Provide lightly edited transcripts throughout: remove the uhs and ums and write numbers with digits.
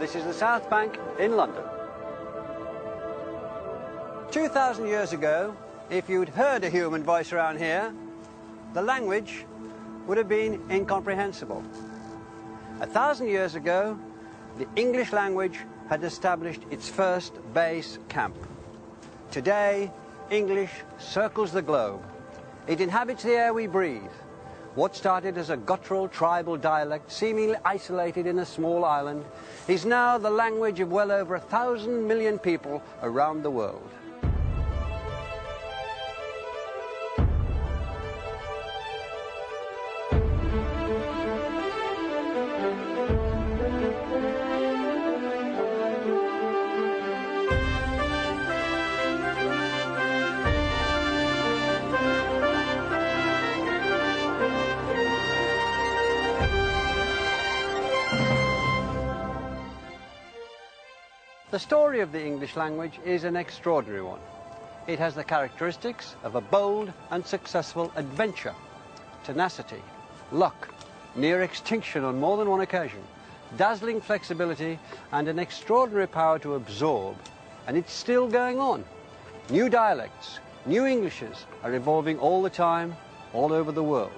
This is the South Bank in London. 2,000 years ago, if you'd heard a human voice around here, the language would have been incomprehensible. 1,000 years ago, the English language had established its first base camp. Today, English circles the globe. It inhabits the air we breathe. What started as a guttural tribal dialect, seemingly isolated in a small island, is now the language of well over 1,000 million people around the world. The story of the English language is an extraordinary one. It has the characteristics of a bold and successful adventure, tenacity, luck, near extinction on more than one occasion, dazzling flexibility, and an extraordinary power to absorb. And it's still going on. New dialects, new Englishes are evolving all the time, all over the world.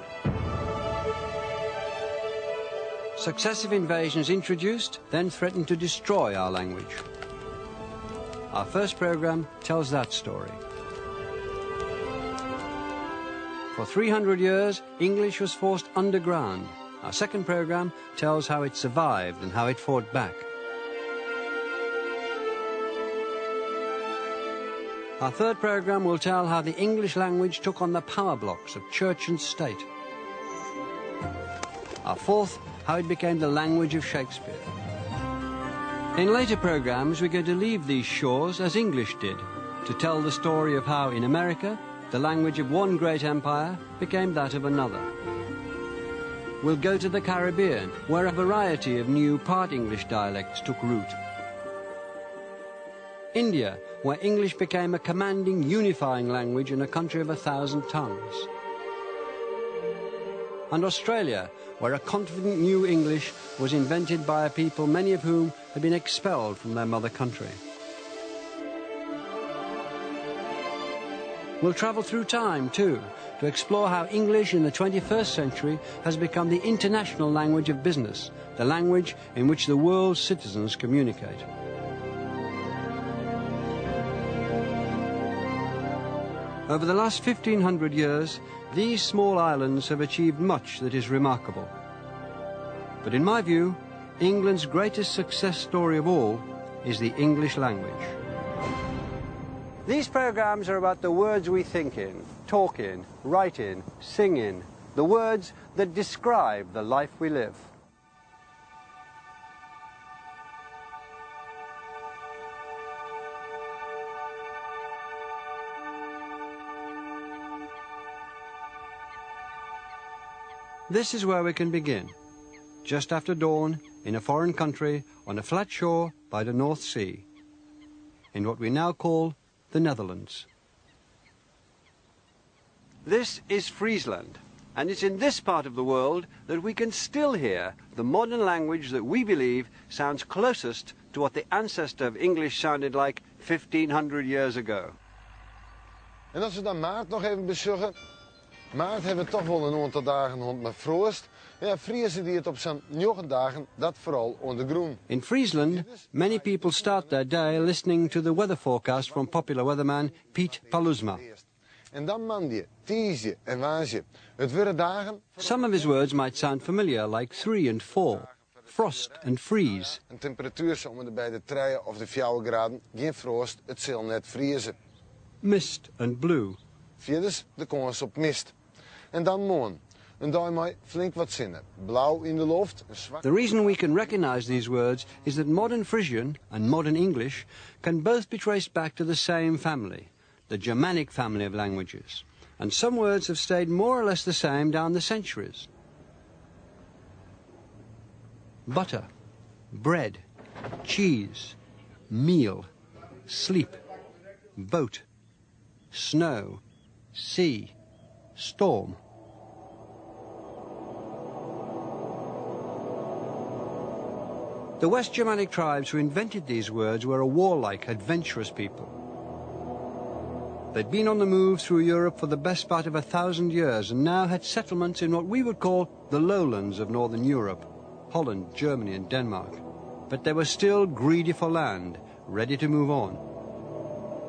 Successive invasions introduced, then threatened to destroy our language. Our first program tells that story. For 300 years, English was forced underground. Our second program tells how it survived and how it fought back. Our third program will tell how the English language took on the power blocks of church and state. Our fourth, how it became the language of Shakespeare. In later programs, we're going to leave these shores as English did, to tell the story of how in America, the language of one great empire became that of another. We'll go to the Caribbean, where a variety of new part English dialects took root. India, where English became a commanding, unifying language in a country of 1,000 tongues. And Australia, where a confident new English was invented by a people, many of whom had been expelled from their mother country. We'll travel through time, too, to explore how English in the 21st century has become the international language of business, the language in which the world's citizens communicate. Over the last 1,500 years, these small islands have achieved much that is remarkable. But in my view, England's greatest success story of all is the English language. These programs are about the words we think in, talk in, write in, sing in, the words that describe the life we live. This is where we can begin, just after dawn, in a foreign country, on a flat shore by the North Sea, in what we now call the Netherlands. This is Friesland, and it's in this part of the world that we can still hear the modern language that we believe sounds closest to what the ancestor of English sounded like 1,500 years ago. En als we dan maart nog even bezoeken, maart hebben we toch wel een aantal dagen rond met frost. Ja, Friese die het op zijn 9 dagen, dat vooral ondergroen. In Friesland, many people start their day listening to the weather forecast from popular weatherman Piet Palusma. En dan mandje, tiesje en waasje. Het worden dagen... Some of his words might sound familiar, like 3 and 4, frost and freeze. Een temperatuur zomer bij de 3 of de 4 graden, geen frost, het zal net vriezen. Mist and blue. Vierders de kans op mist. En dan morgen. En daarmee flink wat zinnen. Blauw in de lucht. The reason we can recognize these words is that modern Frisian and modern English can both be traced back to the same family, the Germanic family of languages. And some words have stayed more or less the same down the centuries. Butter, bread, cheese, meal, sleep, boat, snow, sea, storm. The West Germanic tribes who invented these words were a warlike, adventurous people. They'd been on the move through Europe for the best part of 1,000 years and now had settlements in what we would call the lowlands of northern Europe, Holland, Germany and Denmark. But they were still greedy for land, ready to move on.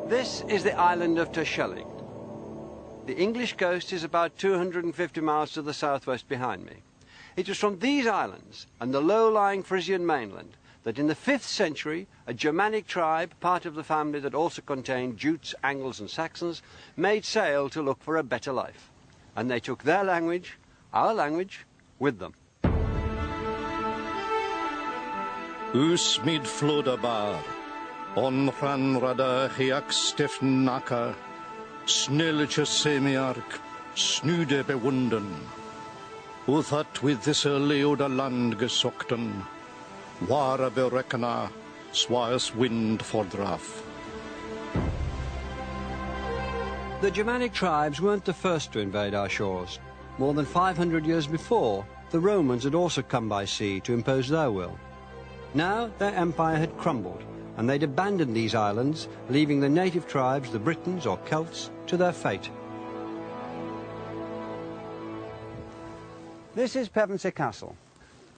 This is the island of Terschelling. The English coast is about 250 miles to the southwest behind me. It was from these islands and the low-lying Frisian mainland that in the 5th century a Germanic tribe, part of the family that also contained Jutes, Angles and Saxons, made sail to look for a better life. And they took their language, our language, with them. Us mid flodabar, on ranrada hiak stefnaka, snelletje semiark, snude bewunden. Uth hat with this leoda land gesokten, ware berekna, swires wind for draf. The Germanic tribes weren't the first to invade our shores. More than 500 years before, the Romans had also come by sea to impose their will. Now their empire had crumbled, and they'd abandoned these islands, leaving the native tribes, the Britons or Celts, to their fate. This is Pevensey Castle,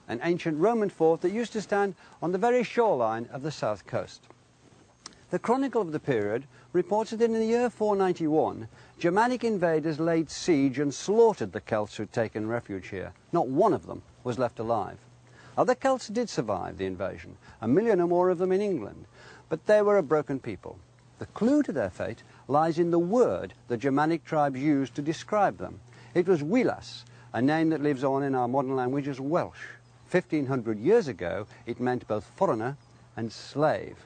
an ancient Roman fort that used to stand on the very shoreline of the south coast. The chronicle of the period reports that in the year 491, Germanic invaders laid siege and slaughtered the Celts who'd taken refuge here. Not one of them was left alive. Other Celts did survive the invasion, 1 million or more of them in England, but they were a broken people. The clue to their fate lies in the word the Germanic tribes used to describe them. It was Wilas, a name that lives on in our modern language as Welsh. 1,500 years ago, it meant both foreigner and slave.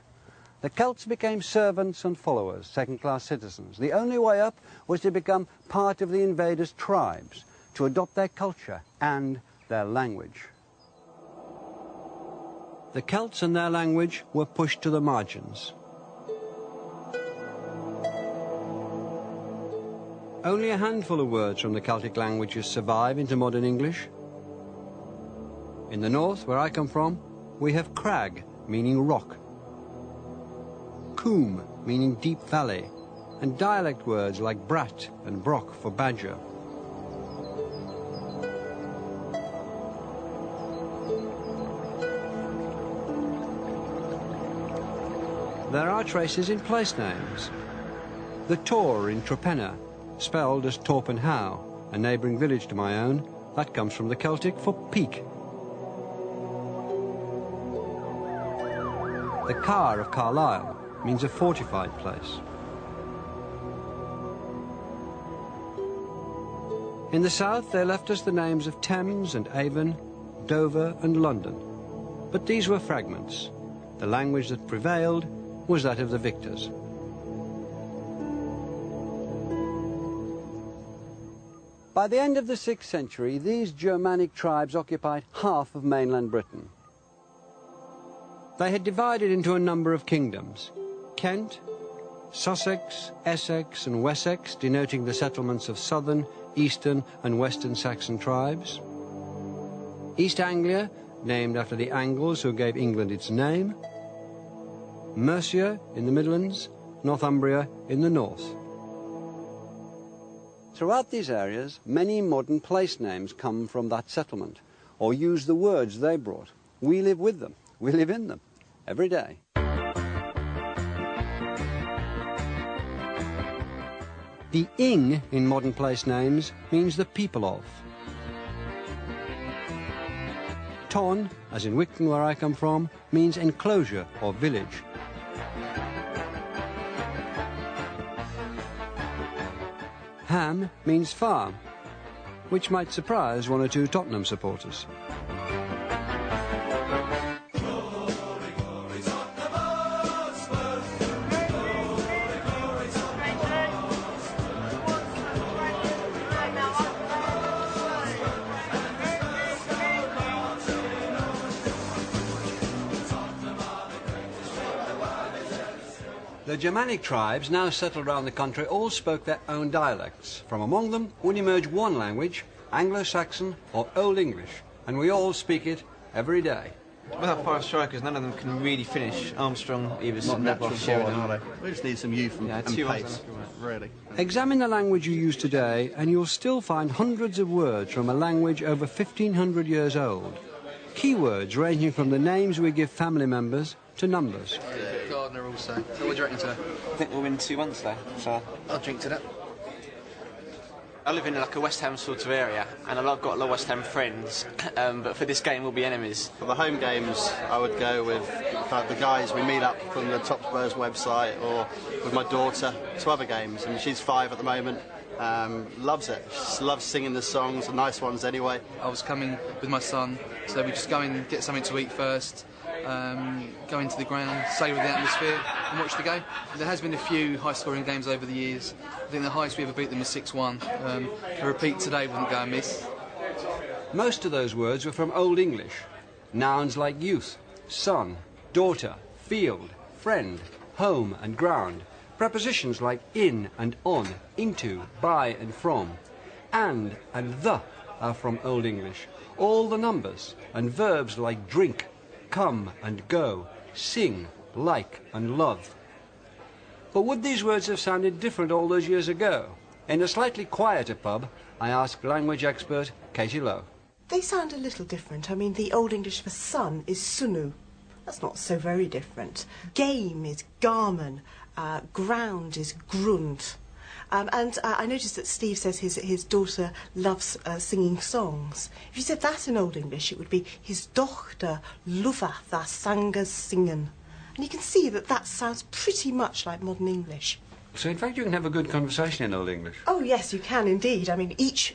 The Celts became servants and followers, second-class citizens. The only way up was to become part of the invaders' tribes, to adopt their culture and their language. The Celts and their language were pushed to the margins. Only a handful of words from the Celtic languages survive into modern English. In the north, where I come from, we have crag, meaning rock, coombe, meaning deep valley, and dialect words like brat and brock for badger. There are traces in place names. The Tor in Tropenna, spelled as Torpenhow, a neighbouring village to my own, that comes from the Celtic for peak. The Car of Carlisle means a fortified place. In the south, they left us the names of Thames and Avon, Dover and London. But these were fragments. The language that prevailed was that of the victors. By the end of the 6th century, these Germanic tribes occupied half of mainland Britain. They had divided into a number of kingdoms: Kent, Sussex, Essex and Wessex, denoting the settlements of southern, eastern and western Saxon tribes; East Anglia, named after the Angles who gave England its name; Mercia in the Midlands, Northumbria in the north. Throughout these areas, many modern place names come from that settlement, or use the words they brought. We live with them. We live in them every day. The ing in modern place names means the people of. Ton, as in Wicton where I come from, means enclosure or village. Ham means farm, which might surprise one or two Tottenham supporters. The Germanic tribes now settled around the country all spoke their own dialects. From among them would emerge one language, Anglo-Saxon or Old English, and we all speak it every day. With our 5 strikers, none of them can really finish. Armstrong, Everson, Not natural Sheringham. born, are they? We just need some youth and, and two pace, ones really. Examine the language you use today and you'll still find hundreds of words from a language over 1,500 years old. Keywords ranging from the names we give family members to numbers. Gardner also. So what do you reckon today? I think we'll win 2-1 today. So I'll drink to that. I live in like a West Ham sort of area, and I've got a lot of West Ham friends, but for this game we'll be enemies. For the home games, I would go with the guys we meet up from the Top Spurs website, or with my daughter to other games. And she's 5 at the moment. Loves it. She loves singing the songs, the nice ones anyway. I was coming with my son, so we just go in, get something to eat first, go into the ground, savour the atmosphere and watch the game. There has been a few high-scoring games over the years. I think the highest we ever beat them was 6-1. A repeat today wouldn't go amiss. Most of those words were from Old English. Nouns like youth, son, daughter, field, friend, home and ground. Prepositions like in and on, into, by and from. And the are from Old English. All the numbers and verbs like drink, come and go, sing, like and love. But would these words have sounded different all those years ago? In a slightly quieter pub, I asked language expert Katie Lowe. They sound a little different. I mean, the Old English for sun is sunu. That's not so very different. Game is garmen. Ground is grund. I noticed that Steve says his daughter loves singing songs. If you said that in Old English, it would be his dochter loveth a sangas singen. And you can see that that sounds pretty much like modern English. So in fact you can have a good conversation in Old English? Oh yes, you can indeed. I mean, each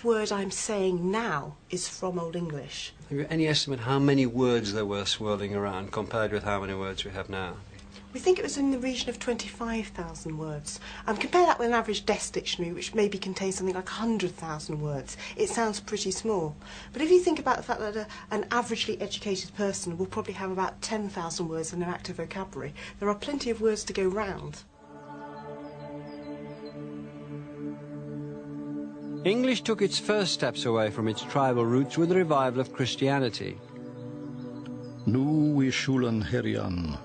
word I'm saying now is from Old English. Have you any estimate how many words there were swirling around compared with how many words we have now? We think it was in the region of 25,000 words. Compare that with an average desk dictionary, which maybe contains something like 100,000 words. It sounds pretty small. But if you think about the fact that an averagely educated person will probably have about 10,000 words in their active vocabulary, there are plenty of words to go round. English took its first steps away from its tribal roots with the revival of Christianity. Nu I schulen herian,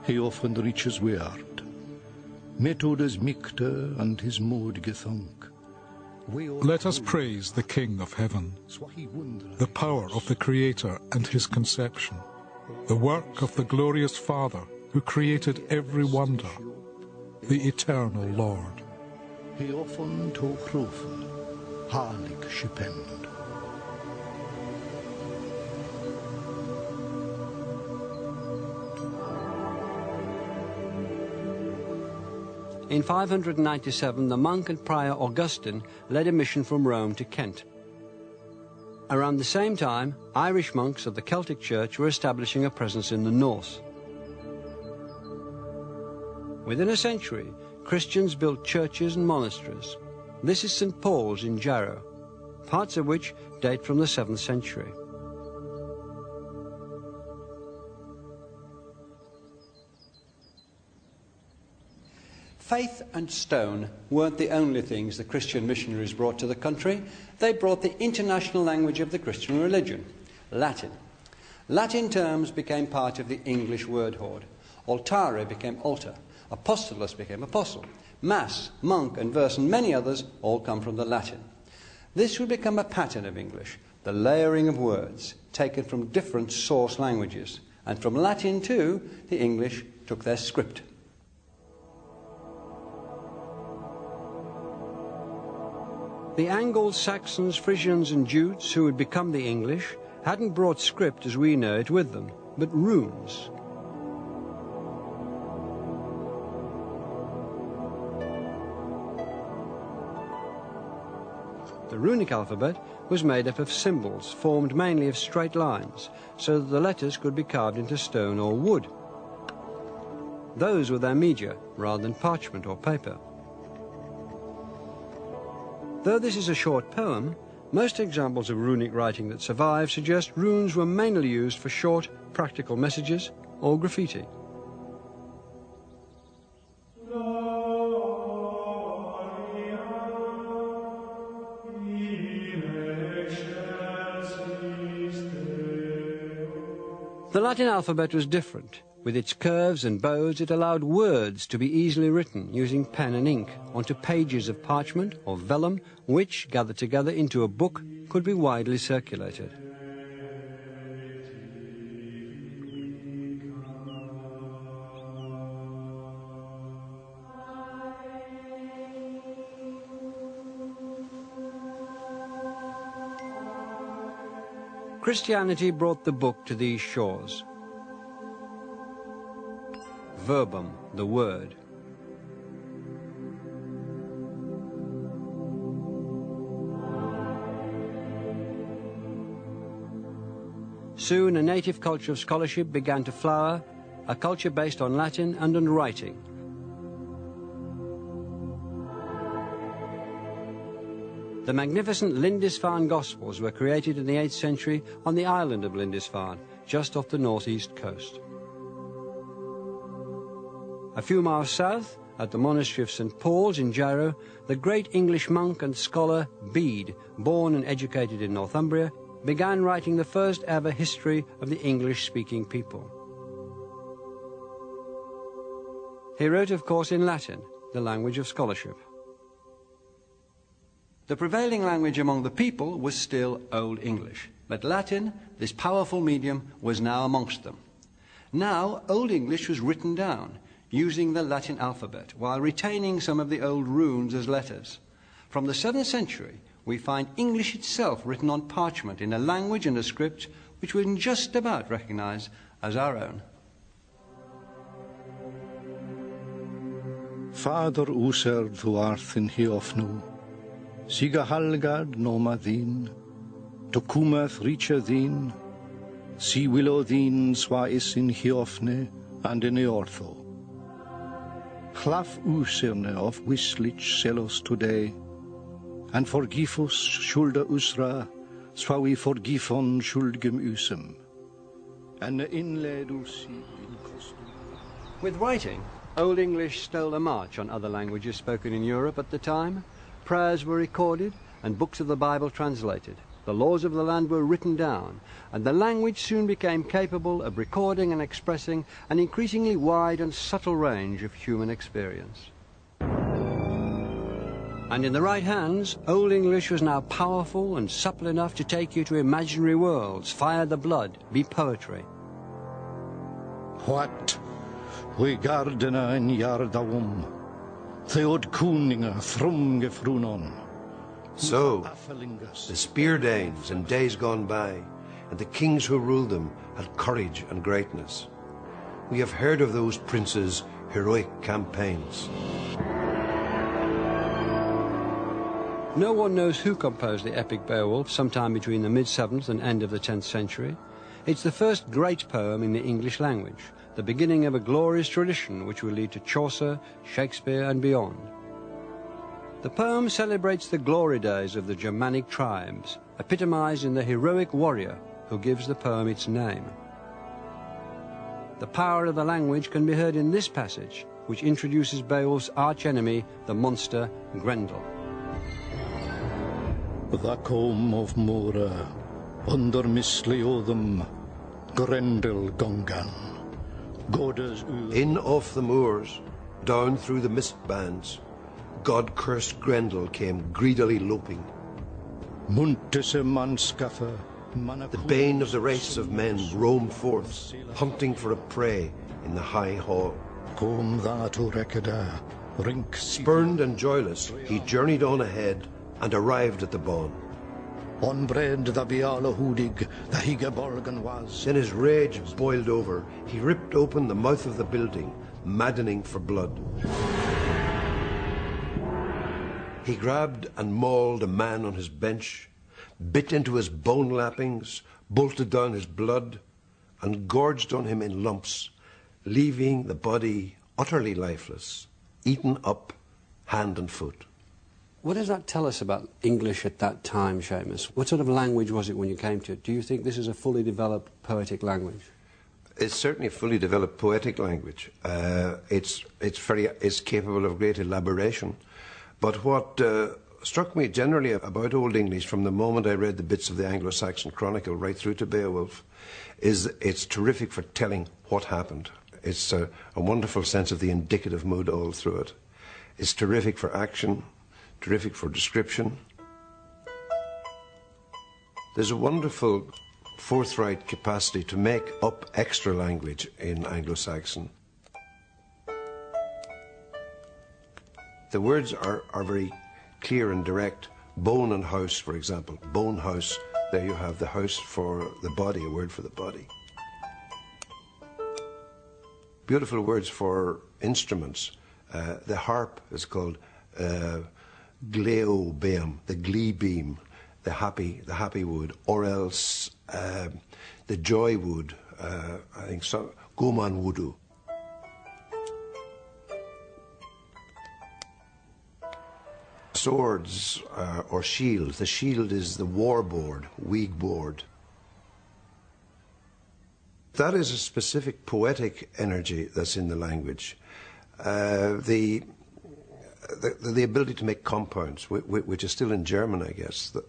he often reaches weird. Methodes mikte and his mood gethunk. Let us praise the King of Heaven, the power of the Creator and his conception, the work of the glorious Father who created every wonder, the eternal Lord. He often to groven, harlig schipend. In 597, the monk and prior Augustine led a mission from Rome to Kent. Around the same time, Irish monks of the Celtic Church were establishing a presence in the north. Within a century, Christians built churches and monasteries. This is St. Paul's in Jarrow, parts of which date from the 7th century. Faith and stone weren't the only things the Christian missionaries brought to the country. They brought the international language of the Christian religion, Latin. Latin terms became part of the English word hoard. Altare became altar. Apostolos became apostle. Mass, monk and verse and many others all come from the Latin. This would become a pattern of English, the layering of words taken from different source languages. And from Latin too, the English took their script. The Angles, Saxons, Frisians and Jutes, who had become the English, hadn't brought script as we know it with them, but runes. The runic alphabet was made up of symbols formed mainly of straight lines, so that the letters could be carved into stone or wood. Those were their media, rather than parchment or paper. Though this is a short poem, most examples of runic writing that survive suggest runes were mainly used for short, practical messages or graffiti. The Latin alphabet was different. With its curves and bows, it allowed words to be easily written using pen and ink onto pages of parchment or vellum, which, gathered together into a book, could be widely circulated. Christianity brought the book to these shores. Verbum, the word. Soon a native culture of scholarship began to flower, a culture based on Latin and on writing. The magnificent Lindisfarne Gospels were created in the 8th century on the island of Lindisfarne, just off the northeast coast. A few miles south, at the monastery of St. Paul's in Jarrow, the great English monk and scholar Bede, born and educated in Northumbria, began writing the first ever history of the English-speaking people. He wrote, of course, in Latin, the language of scholarship. The prevailing language among the people was still Old English, but Latin, this powerful medium, was now amongst them. Now, Old English was written down, using the Latin alphabet, while retaining some of the old runes as letters. From the 7th century, we find English itself written on parchment in a language and a script which we can just about recognize as our own. Father úser þú art in hiofnu, siga halgad noma þín, tokumath richa þín, si willow þín swa is in hiofne and in eortho. Chlaf úserne of wislich selos today, and forgifus schulda usra, swa we forgifon schuldgem usem, and inled usi in custom. With writing, Old English stole a march on other languages spoken in Europe at the time. Prayers were recorded and books of the Bible translated. The laws of the land were written down, and the language soon became capable of recording and expressing an increasingly wide and subtle range of human experience. And in the right hands, Old English was now powerful and supple enough to take you to imaginary worlds, fire the blood, be poetry. What? We gardena in jardawum, theod kuninga thrumge frunon. So, the Spear Danes in days gone by, and the kings who ruled them, had courage and greatness. We have heard of those princes' heroic campaigns. No one knows who composed the epic Beowulf sometime between the mid-7th and end of the 10th century. It's the first great poem in the English language, the beginning of a glorious tradition which will lead to Chaucer, Shakespeare and beyond. The poem celebrates the glory days of the Germanic tribes, epitomized in the heroic warrior who gives the poem its name. The power of the language can be heard in this passage, which introduces Beowulf's archenemy, the monster Grendel. The comb of Mora, under Misleodum, Grendel Gungan. In off the moors, down through the mist bands, God-cursed Grendel came greedily loping. The bane of the race of men roamed forth, hunting for a prey in the high hall. Spurned and joyless, he journeyed on ahead and arrived at the bawn. Then his rage boiled over. He ripped open the mouth of the building, maddening for blood. He grabbed and mauled a man on his bench, bit into his bone lappings, bolted down his blood, and gorged on him in lumps, leaving the body utterly lifeless, eaten up hand and foot. What does that tell us about English at that time, Seamus? What sort of language was it when you came to it? Do you think this is a fully developed poetic language? It's certainly a fully developed poetic language. It's capable of great elaboration. But what struck me generally about Old English from the moment I read the bits of the Anglo-Saxon Chronicle right through to Beowulf is it's terrific for telling what happened. It's a wonderful sense of the indicative mood all through it. It's terrific for action, terrific for description. There's a wonderful forthright capacity to make up extra language in Anglo-Saxon. The words are very clear and direct. Bone and house, for example. Bone house, there you have the house for the body, a word for the body. Beautiful words for instruments. The harp is called gleobeam, the glee beam, the happy wood, or else the joy wood, I think so, goman wudu. Swords or shields. The shield is the war board, weeg board. That is a specific poetic energy that's in the language. The ability to make compounds, which is still in German, I guess, that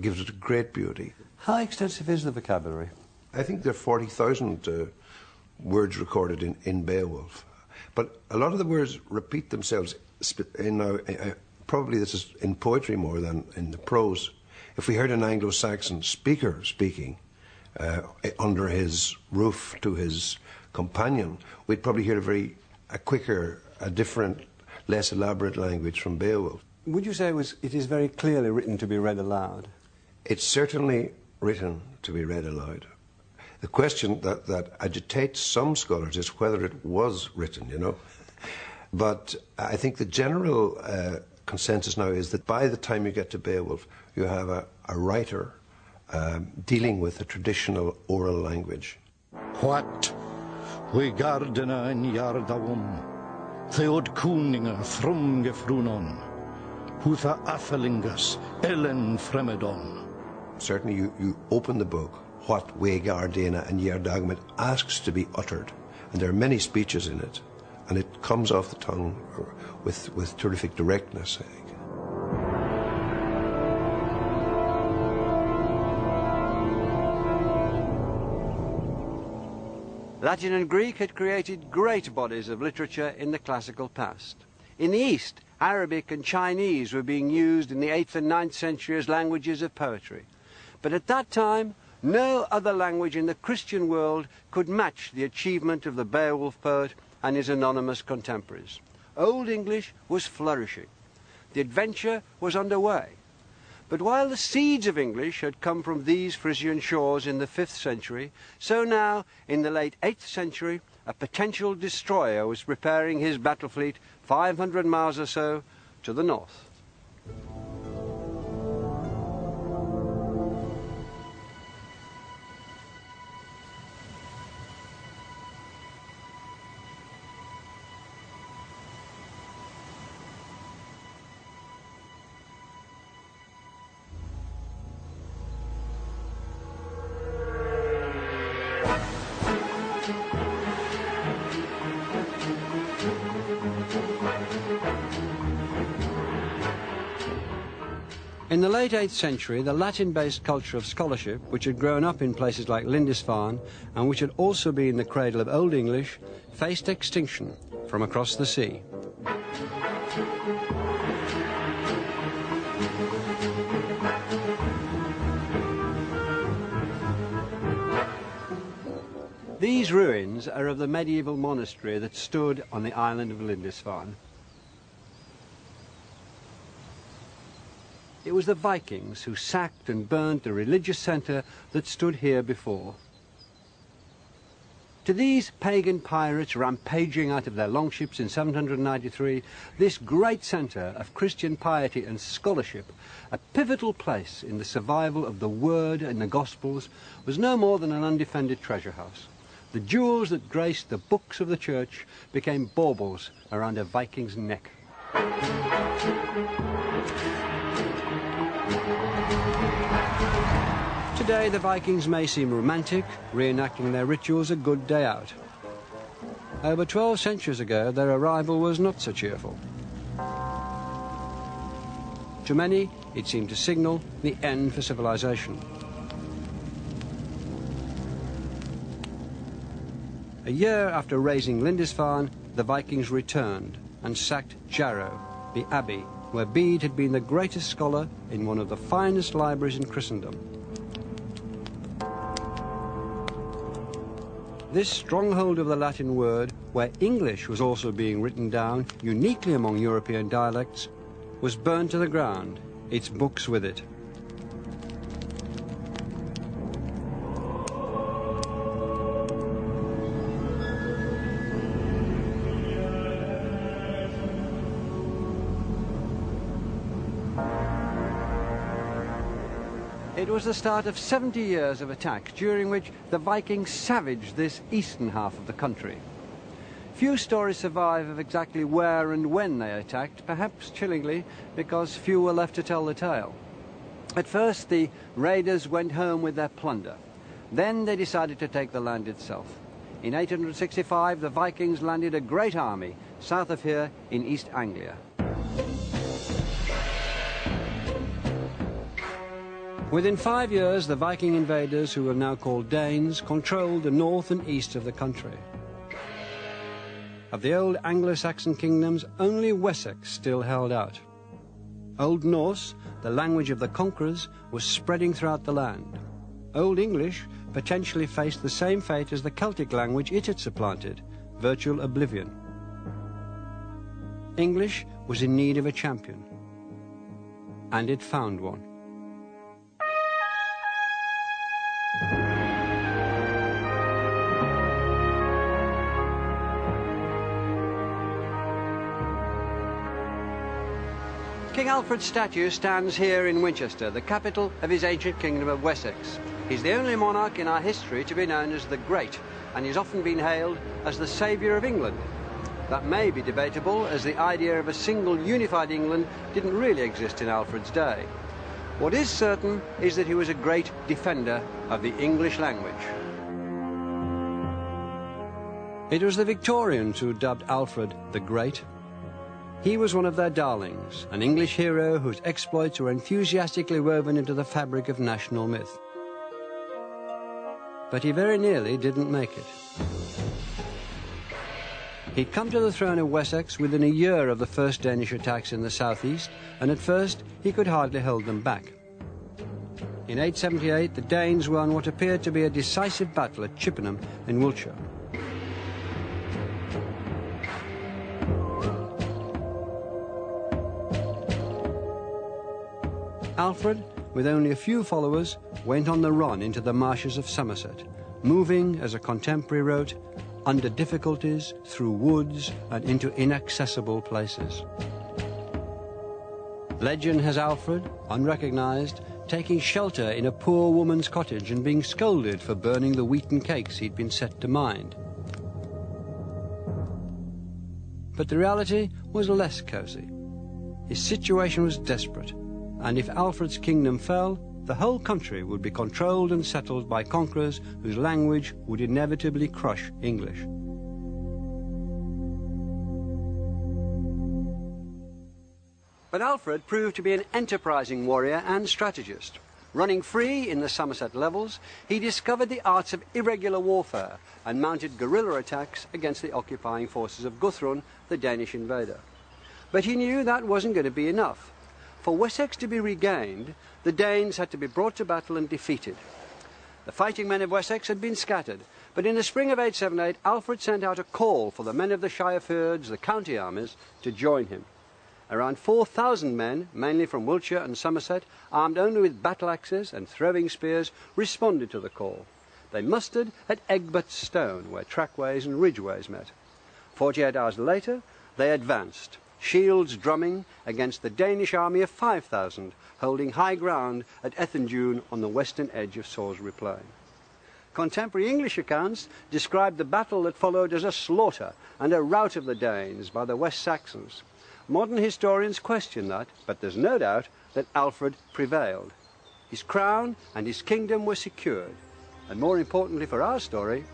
gives it a great beauty. How extensive is the vocabulary? I think there are 40,000 words recorded in Beowulf. But a lot of the words repeat themselves probably this is in poetry more than in the prose. If we heard an Anglo-Saxon speaker speaking under his roof to his companion, we'd probably hear a quicker, a different, less elaborate language from Beowulf. Would you say it is very clearly written to be read aloud? It's certainly written to be read aloud. The question that agitates some scholars is whether it was written, you know. But I think the general consensus now is that by the time you get to Beowulf, you have a writer dealing with a traditional oral language. What? We gardena in Jardavum, Theod Kuninga Thrum Gefrunon, Hutha Athelingus, Ellen Fremedon. Certainly you open the book, what we gardena and Jardagum, it asks to be uttered. And there are many speeches in it, and it comes off the tongue with terrific directness, I think. Latin and Greek had created great bodies of literature in the classical past. In the East, Arabic and Chinese were being used in the 8th and 9th century as languages of poetry. But at that time, no other language in the Christian world could match the achievement of the Beowulf poet and his anonymous contemporaries. Old English was flourishing. The adventure was underway. But while the seeds of English had come from these Frisian shores in the 5th century, so now, in the late 8th century, a potential destroyer was preparing his battle fleet 500 miles or so to the north. In the late 8th century, the Latin-based culture of scholarship, which had grown up in places like Lindisfarne and which had also been the cradle of Old English, faced extinction from across the sea. These ruins are of the medieval monastery that stood on the island of Lindisfarne. It was the Vikings who sacked and burned the religious centre that stood here before. To these pagan pirates rampaging out of their longships in 793, this great centre of Christian piety and scholarship, a pivotal place in the survival of the Word and the Gospels, was no more than an undefended treasure house. The jewels that graced the books of the church became baubles around a Viking's neck. Today, the Vikings may seem romantic, reenacting their rituals a good day out. Over 12 centuries ago, their arrival was not so cheerful. To many, it seemed to signal the end for civilization. A year after razing Lindisfarne, the Vikings returned and sacked Jarrow, the abbey, where Bede had been the greatest scholar in one of the finest libraries in Christendom. This stronghold of the Latin word, where English was also being written down, uniquely among European dialects, was burned to the ground, its books with it. It was the start of 70 years of attack, during which the Vikings savaged this eastern half of the country. Few stories survive of exactly where and when they attacked, perhaps chillingly because few were left to tell the tale. At first, the raiders went home with their plunder. Then they decided to take the land itself. In 865, the Vikings landed a great army south of here in East Anglia. Within 5 years, the Viking invaders, who were now called Danes, controlled the north and east of the country. Of the old Anglo-Saxon kingdoms, only Wessex still held out. Old Norse, the language of the conquerors, was spreading throughout the land. Old English potentially faced the same fate as the Celtic language it had supplanted, virtual oblivion. English was in need of a champion, and it found one. King Alfred's statue stands here in Winchester, the capital of his ancient kingdom of Wessex. He's the only monarch in our history to be known as the Great, and he's often been hailed as the saviour of England. That may be debatable, as the idea of a single unified England didn't really exist in Alfred's day. What is certain is that he was a great defender of the English language. It was the Victorians who dubbed Alfred the Great. He was one of their darlings, an English hero whose exploits were enthusiastically woven into the fabric of national myth. But he very nearly didn't make it. He'd come to the throne of Wessex within a year of the first Danish attacks in the southeast, and at first he could hardly hold them back. In 878, the Danes won what appeared to be a decisive battle at Chippenham in Wiltshire. Alfred, with only a few followers, went on the run into the marshes of Somerset, moving, as a contemporary wrote, under difficulties, through woods, and into inaccessible places. Legend has Alfred, unrecognized, taking shelter in a poor woman's cottage and being scolded for burning the wheaten cakes he'd been set to mind. But the reality was less cosy. His situation was desperate, and if Alfred's kingdom fell, the whole country would be controlled and settled by conquerors whose language would inevitably crush English. But Alfred proved to be an enterprising warrior and strategist. Running free in the Somerset levels, he discovered the arts of irregular warfare and mounted guerrilla attacks against the occupying forces of Guthrun, the Danish invader. But he knew that wasn't going to be enough. For Wessex to be regained, the Danes had to be brought to battle and defeated. The fighting men of Wessex had been scattered, but in the spring of 878, Alfred sent out a call for the men of the Shire Fyrds, the county armies, to join him. Around 4,000 men, mainly from Wiltshire and Somerset, armed only with battle axes and throwing spears, responded to the call. They mustered at Egbert's Stone, where trackways and ridgeways met. 48 hours later, they advanced, shields drumming, against the Danish army of 5,000, holding high ground at Ethandune on the western edge of Salisbury Plain. Contemporary English accounts describe the battle that followed as a slaughter and a rout of the Danes by the West Saxons. Modern historians question that, but there's no doubt that Alfred prevailed. His crown and his kingdom were secured, and more importantly for our story,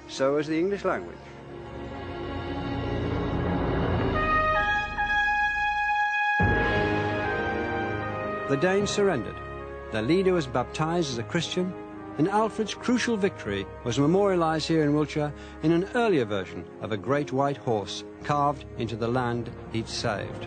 so was the English language. the Danes surrendered. Their leader was baptized as a Christian, and Alfred's crucial victory was memorialized here in Wiltshire in an earlier version of a great white horse carved into the land he'd saved.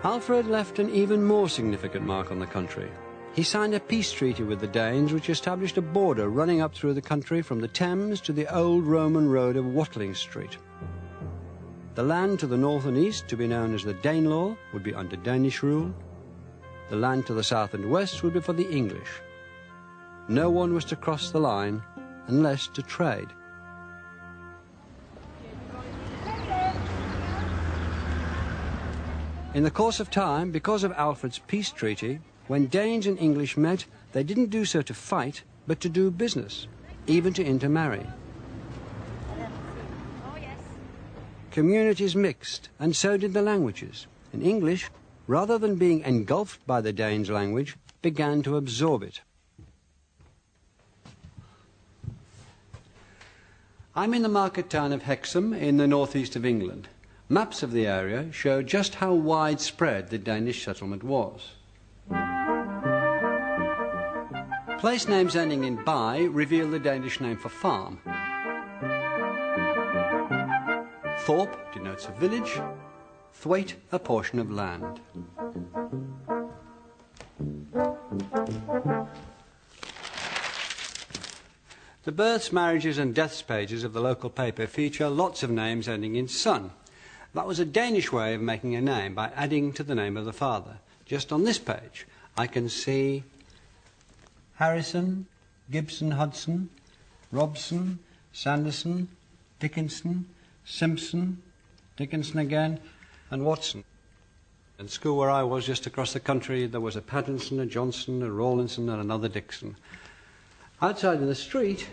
Alfred left an even more significant mark on the country. He signed a peace treaty with the Danes which established a border running up through the country from the Thames to the old Roman road of Watling Street. The land to the north and east, to be known as the Danelaw, would be under Danish rule. The land to the south and west would be for the English. No one was to cross the line unless to trade. In the course of time, because of Alfred's peace treaty, when Danes and English met, they didn't do so to fight, but to do business, even to intermarry. Communities mixed, and so did the languages. And English, rather than being engulfed by the Danes' language, began to absorb it. I'm in the market town of Hexham in the northeast of England. Maps of the area show just how widespread the Danish settlement was. Place names ending in "by" reveal the Danish name for farm. Thorpe denotes a village, Thwaite a portion of land. The births, marriages and deaths pages of the local paper feature lots of names ending in "son." That was a Danish way of making a name by adding to the name of the father. Just on this page, I can see Harrison, Gibson, Hudson, Robson, Sanderson, Dickinson, Simpson, Dickinson again, and Watson. In school where I was just across the country, there was a Pattinson, a Johnson, a Rawlinson, and another Dixon. Outside in the street,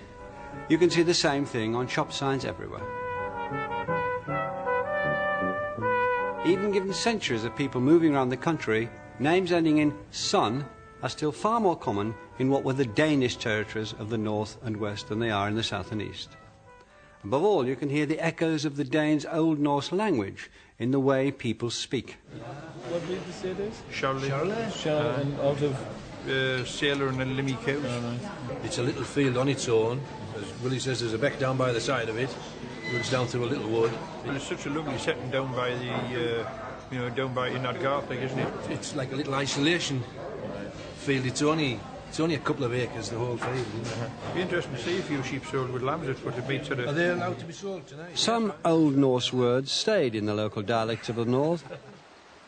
you can see the same thing on shop signs everywhere. Even given centuries of people moving around the country, names ending in "son" are still far more common in what were the Danish territories of the north and west than they are in the south and east. Above all, you can hear the echoes of the Danes' Old Norse language in the way people speak. What did you say it is? Charlie. Charlie, and out of... Sailor and a Limmy cows. It's a little field on its own. As Willie says, there's a beck down by the side of it. It runs down through a little wood. And it's such a lovely setting down by the, down by in that garth, isn't it? It's like a little isolation field. It's only a couple of acres, the whole field. It'd be interesting to see a few sheep sold with lambs. It's what it beats at it. Are they allowed to be sold tonight? Some Old Norse words stayed in the local dialects of the north.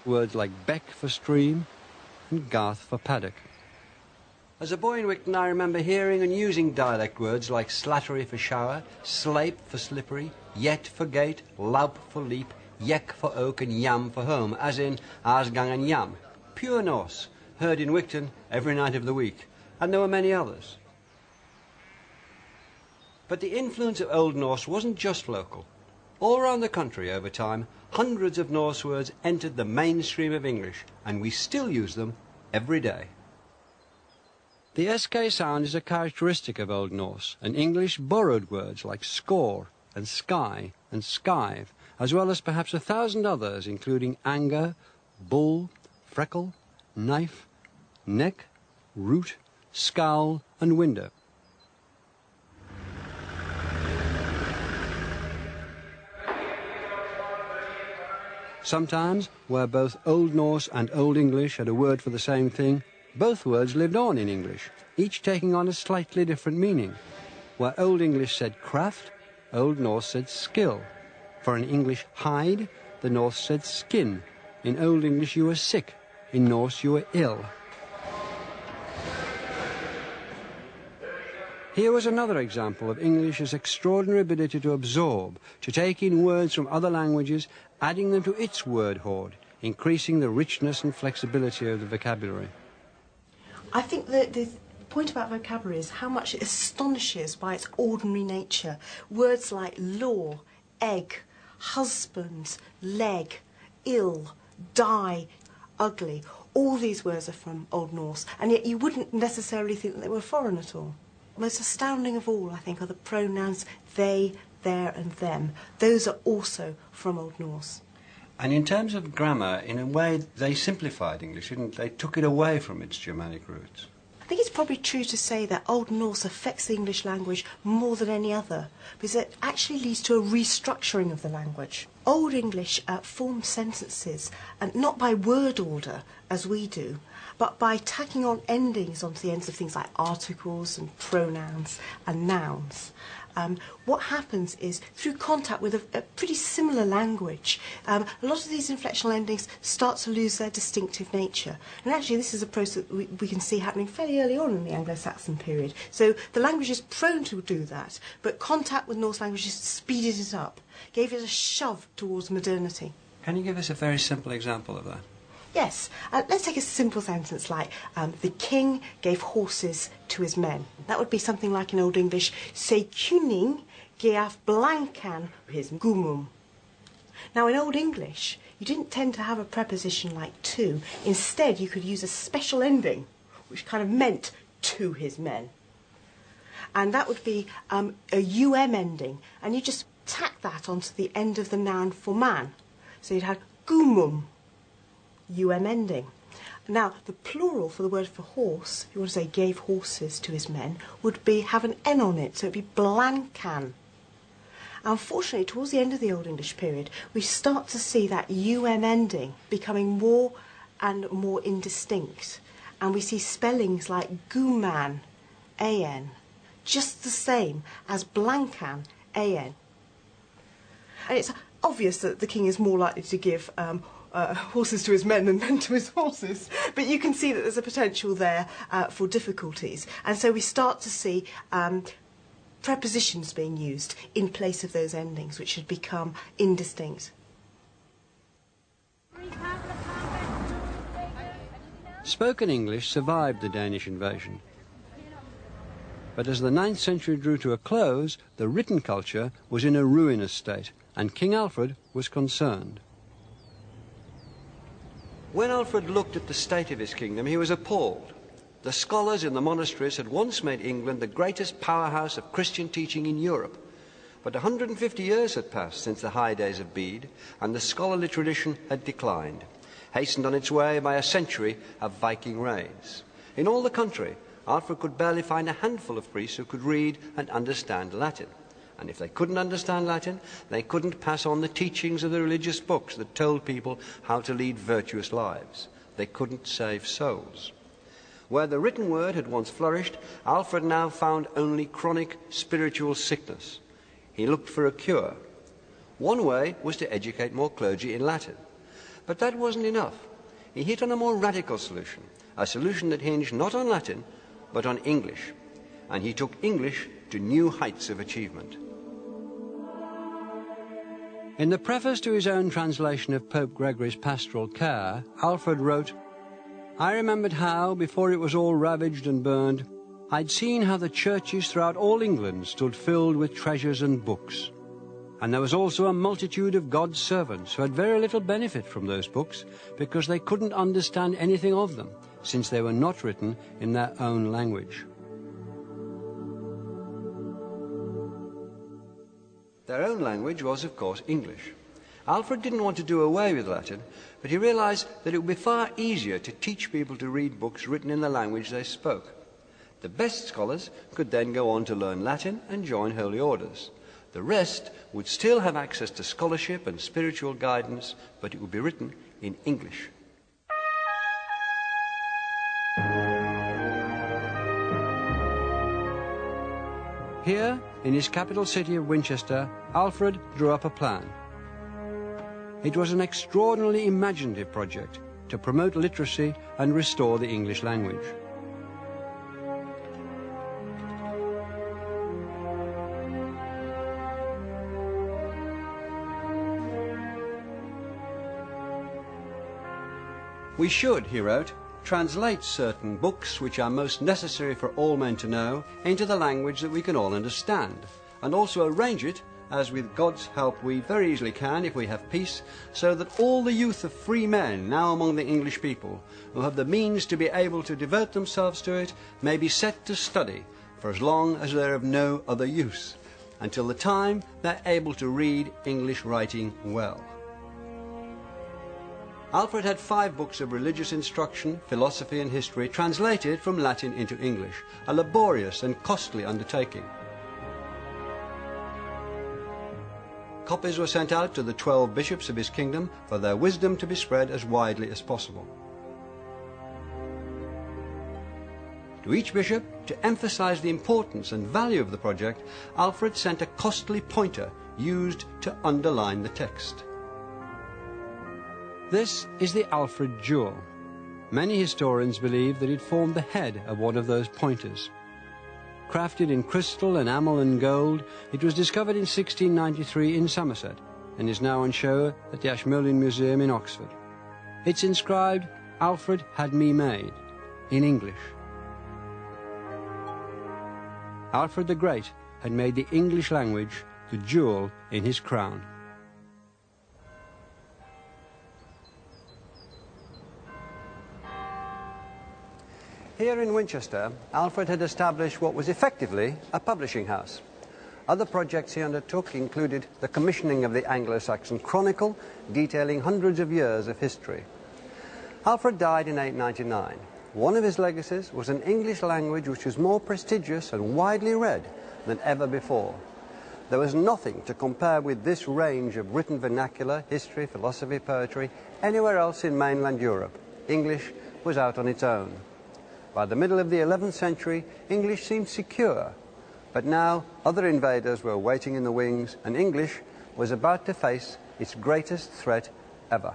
Words like beck for stream and garth for paddock. As a boy in Wigton, I remember hearing and using dialect words like slattery for shower, slape for slippery, yet for gate, laup for leap, yek for oak and yam for home, as in Arsgang and Yam. Pure Norse, heard in Wigton every night of the week, and there were many others. But the influence of Old Norse wasn't just local. All around the country over time, hundreds of Norse words entered the mainstream of English, and we still use them every day. The SK sound is a characteristic of Old Norse, and English borrowed words like score and sky and skive, as well as perhaps 1,000 others, including anger, bull, freckle, knife, neck, root, scowl, and window. Sometimes, where both Old Norse and Old English had a word for the same thing, both words lived on in English, each taking on a slightly different meaning. Where Old English said craft, Old Norse said skill. For in English hide, the Norse said skin. In Old English you were sick, in Norse you were ill. Here was another example of English's extraordinary ability to absorb, to take in words from other languages, adding them to its word hoard, increasing the richness and flexibility of the vocabulary. I think that the point about vocabulary is how much it astonishes by its ordinary nature. Words like law, egg, husband, leg, ill, die, ugly, all these words are from Old Norse, and yet you wouldn't necessarily think that they were foreign at all. Most astounding of all, I think, are the pronouns they, their and them. Those are also from Old Norse. And in terms of grammar, in a way, they simplified English, didn't they? They took it away from its Germanic roots. I think it's probably true to say that Old Norse affects the English language more than any other, because it actually leads to a restructuring of the language. Old English formed sentences, and not by word order, as we do, but by tacking on endings onto the ends of things like articles and pronouns and nouns. What happens is, through contact with a pretty similar language, a lot of these inflectional endings start to lose their distinctive nature. And actually this is a process that we can see happening fairly early on in the Anglo-Saxon period. So the language is prone to do that, but contact with Norse languages speeded it up, gave it a shove towards modernity. Can you give us a very simple example of that? Yes, let's take a simple sentence like, the king gave horses to his men. That would be something like in Old English, Se kuning gaf blankan his gumum. Now in Old English, you didn't tend to have a preposition like to. Instead, you could use a special ending, which kind of meant to his men. And that would be a um ending, and you just tack that onto the end of the noun for man. So you'd have gumum. ending. Now, the plural for the word for horse, if you want to say gave horses to his men, would be have an N on it, so it would be blankan. Unfortunately, towards the end of the Old English period, we start to see that ending becoming more and more indistinct. And we see spellings like guman, an, just the same as blankan, an. And it's obvious that the king is more likely to give horses to his men than men to his horses, but you can see that there's a potential there for difficulties, and so we start to see prepositions being used in place of those endings, which had become indistinct. Spoken English survived the Danish invasion, but as the 9th century drew to a close, the written culture was in a ruinous state, and King Alfred was concerned. When Alfred looked at the state of his kingdom, he was appalled. The scholars in the monasteries had once made England the greatest powerhouse of Christian teaching in Europe. But 150 years had passed since the high days of Bede, and the scholarly tradition had declined, hastened on its way by a century of Viking raids. In all the country, Alfred could barely find a handful of priests who could read and understand Latin. And if they couldn't understand Latin, they couldn't pass on the teachings of the religious books that told people how to lead virtuous lives. They couldn't save souls. Where the written word had once flourished, Alfred now found only chronic spiritual sickness. He looked for a cure. One way was to educate more clergy in Latin. But that wasn't enough. He hit on a more radical solution, a solution that hinged not on Latin, but on English. And he took English to new heights of achievement. In the preface to his own translation of Pope Gregory's Pastoral Care, Alfred wrote, "I remembered how, before it was all ravaged and burned, I'd seen how the churches throughout all England stood filled with treasures and books. And there was also a multitude of God's servants who had very little benefit from those books because they couldn't understand anything of them, since they were not written in their own language." Their own language was, of course, English. Alfred didn't want to do away with Latin, but he realized that it would be far easier to teach people to read books written in the language they spoke. The best scholars could then go on to learn Latin and join holy orders. The rest would still have access to scholarship and spiritual guidance, but it would be written in English. Here, in his capital city of Winchester, Alfred drew up a plan. It was an extraordinarily imaginative project to promote literacy and restore the English language. We should, he wrote, translate certain books which are most necessary for all men to know into the language that we can all understand, and also arrange it, as with God's help we very easily can if we have peace, so that all the youth of free men now among the English people, who have the means to be able to devote themselves to it, may be set to study, for as long as they're of no other use, until the time they're able to read English writing well. Alfred had 5 books of religious instruction, philosophy and history translated from Latin into English, a laborious and costly undertaking. Copies were sent out to the 12 bishops of his kingdom for their wisdom to be spread as widely as possible. To each bishop, to emphasize the importance and value of the project, Alfred sent a costly pointer used to underline the text. This is the Alfred jewel. Many historians believe that it formed the head of one of those pointers. Crafted in crystal, enamel and gold, it was discovered in 1693 in Somerset and is now on show at the Ashmolean Museum in Oxford. It's inscribed, "Alfred had me made," in English. Alfred the Great had made the English language the jewel in his crown. Here in Winchester, Alfred had established what was effectively a publishing house. Other projects he undertook included the commissioning of the Anglo-Saxon Chronicle, detailing hundreds of years of history. Alfred died in 899. One of his legacies was an English language which was more prestigious and widely read than ever before. There was nothing to compare with this range of written vernacular, history, philosophy, poetry, anywhere else in mainland Europe. English was out on its own. By the middle of the 11th century, English seemed secure, but now other invaders were waiting in the wings, and English was about to face its greatest threat ever.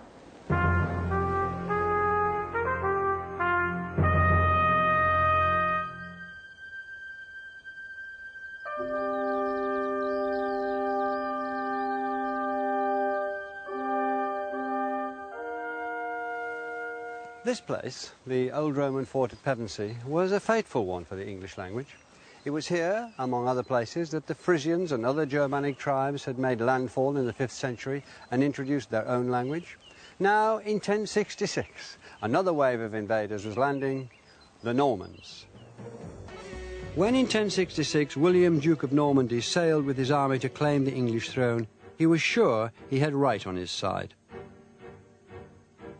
This place, the old Roman fort at Pevensey, was a fateful one for the English language. It was here, among other places, that the Frisians and other Germanic tribes had made landfall in the 5th century and introduced their own language. Now, in 1066, another wave of invaders was landing, the Normans. When in 1066 William, Duke of Normandy, sailed with his army to claim the English throne, he was sure he had right on his side.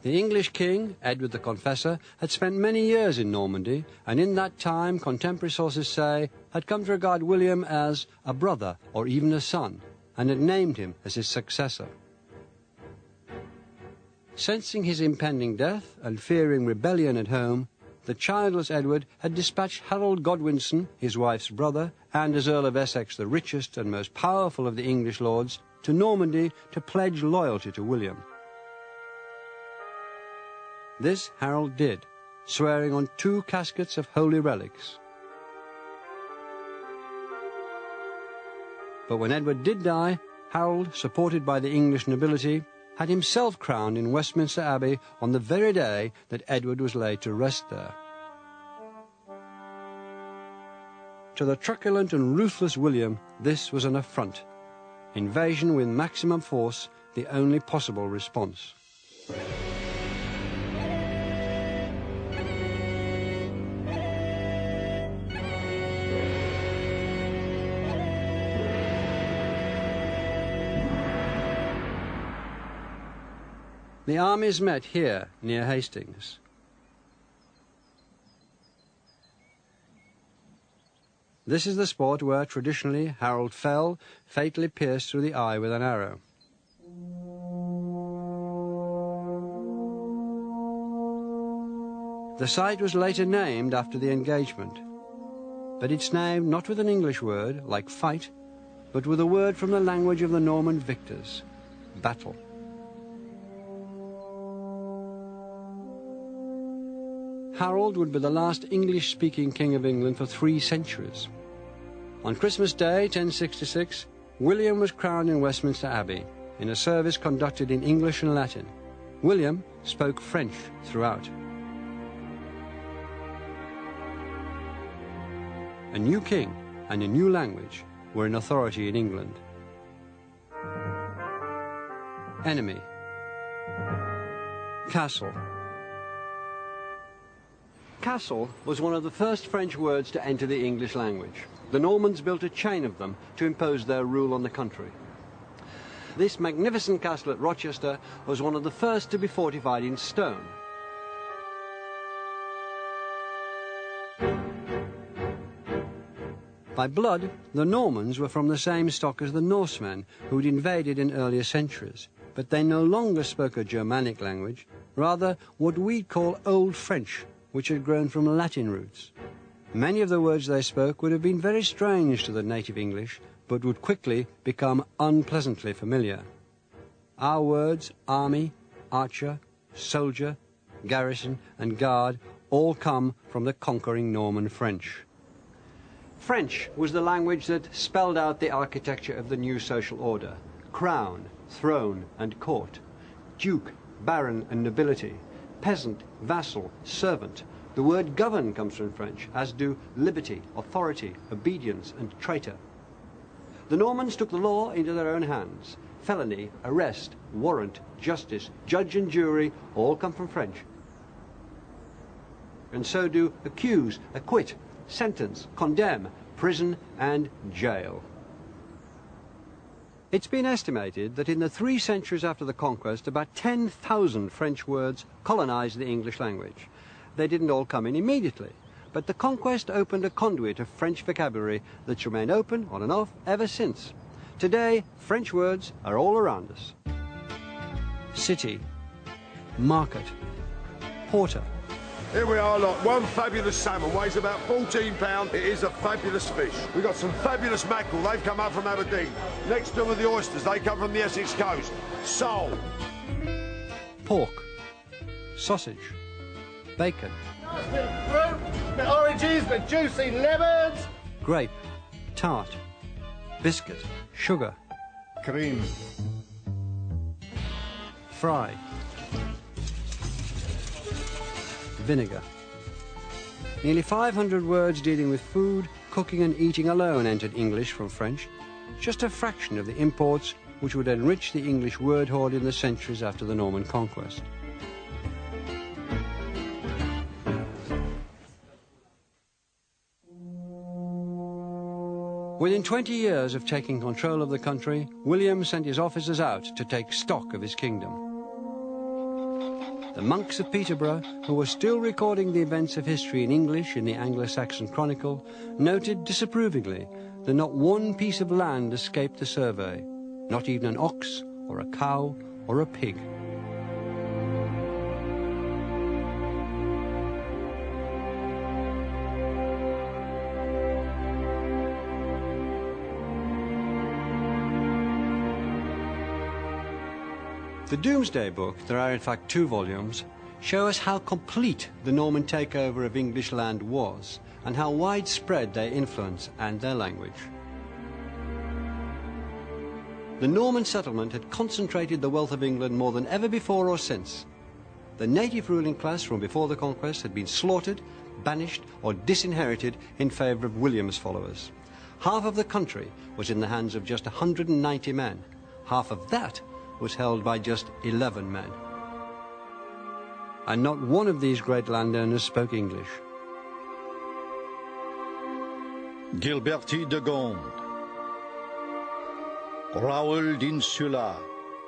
The English king, Edward the Confessor, had spent many years in Normandy, and in that time, contemporary sources say, had come to regard William as a brother or even a son, and had named him as his successor. Sensing his impending death and fearing rebellion at home, the childless Edward had dispatched Harold Godwinson, his wife's brother, and as Earl of Essex the richest and most powerful of the English lords, to Normandy to pledge loyalty to William. This Harold did, swearing on 2 caskets of holy relics. But when Edward did die, Harold, supported by the English nobility, had himself crowned in Westminster Abbey on the very day that Edward was laid to rest there. To the truculent and ruthless William, this was an affront. Invasion with maximum force, the only possible response. The armies met here, near Hastings. This is the spot where, traditionally, Harold fell, fatally pierced through the eye with an arrow. The site was later named after the engagement, but it's named not with an English word, like fight, but with a word from the language of the Norman victors, battle. Harold would be the last English-speaking king of England for 3 centuries. On Christmas Day, 1066, William was crowned in Westminster Abbey, in a service conducted in English and Latin. William spoke French throughout. A new king and a new language were in authority in England. Enemy. Castle. Castle was one of the first French words to enter the English language. The Normans built a chain of them to impose their rule on the country. This magnificent castle at Rochester was one of the first to be fortified in stone. By blood, the Normans were from the same stock as the Norsemen who'd invaded in earlier centuries, but they no longer spoke a Germanic language, rather what we'd call Old French, which had grown from Latin roots. Many of the words they spoke would have been very strange to the native English, but would quickly become unpleasantly familiar. Our words, army, archer, soldier, garrison, and guard, all come from the conquering Norman French. French was the language that spelled out the architecture of the new social order: crown, throne, and court, duke, baron, and nobility, peasant, vassal, servant. The word govern comes from French, as do liberty, authority, obedience, and traitor. The Normans took the law into their own hands. Felony, arrest, warrant, justice, judge and jury all come from French. And so do accuse, acquit, sentence, condemn, prison, and jail. It's been estimated that in the 3 centuries after the conquest, about 10,000 French words colonized the English language. They didn't all come in immediately, but the conquest opened a conduit of French vocabulary that's remained open, on and off, ever since. Today, French words are all around us. City, market, porter. Here we are, look, one fabulous salmon, weighs about 14 pounds. It is a fabulous fish. We've got some fabulous mackerel, they've come up from Aberdeen. Next to them are the oysters, they come from the Essex coast. Sole. Pork, sausage, bacon. Nice bit of fruit, bit oranges, bit juicy lemons. Grape, tart, biscuit, sugar. Cream. Fry. Vinegar. Nearly 500 words dealing with food, cooking and eating alone entered English from French, just a fraction of the imports which would enrich the English word hoard in the centuries after the Norman conquest. Within 20 years of taking control of the country, William sent his officers out to take stock of his kingdom. The monks of Peterborough, who were still recording the events of history in English in the Anglo-Saxon Chronicle, noted disapprovingly that not one piece of land escaped the survey, not even an ox or a cow or a pig. The Domesday Book, there are in fact 2 volumes, show us how complete the Norman takeover of English land was and how widespread their influence and their language. The Norman settlement had concentrated the wealth of England more than ever before or since. The native ruling class from before the conquest had been slaughtered, banished or disinherited in favour of William's followers. Half of the country was in the hands of just 190 men. Half of that was held by just 11 men. And not one of these great landowners spoke English. Gilberti de Gond, Raoul d'Insula.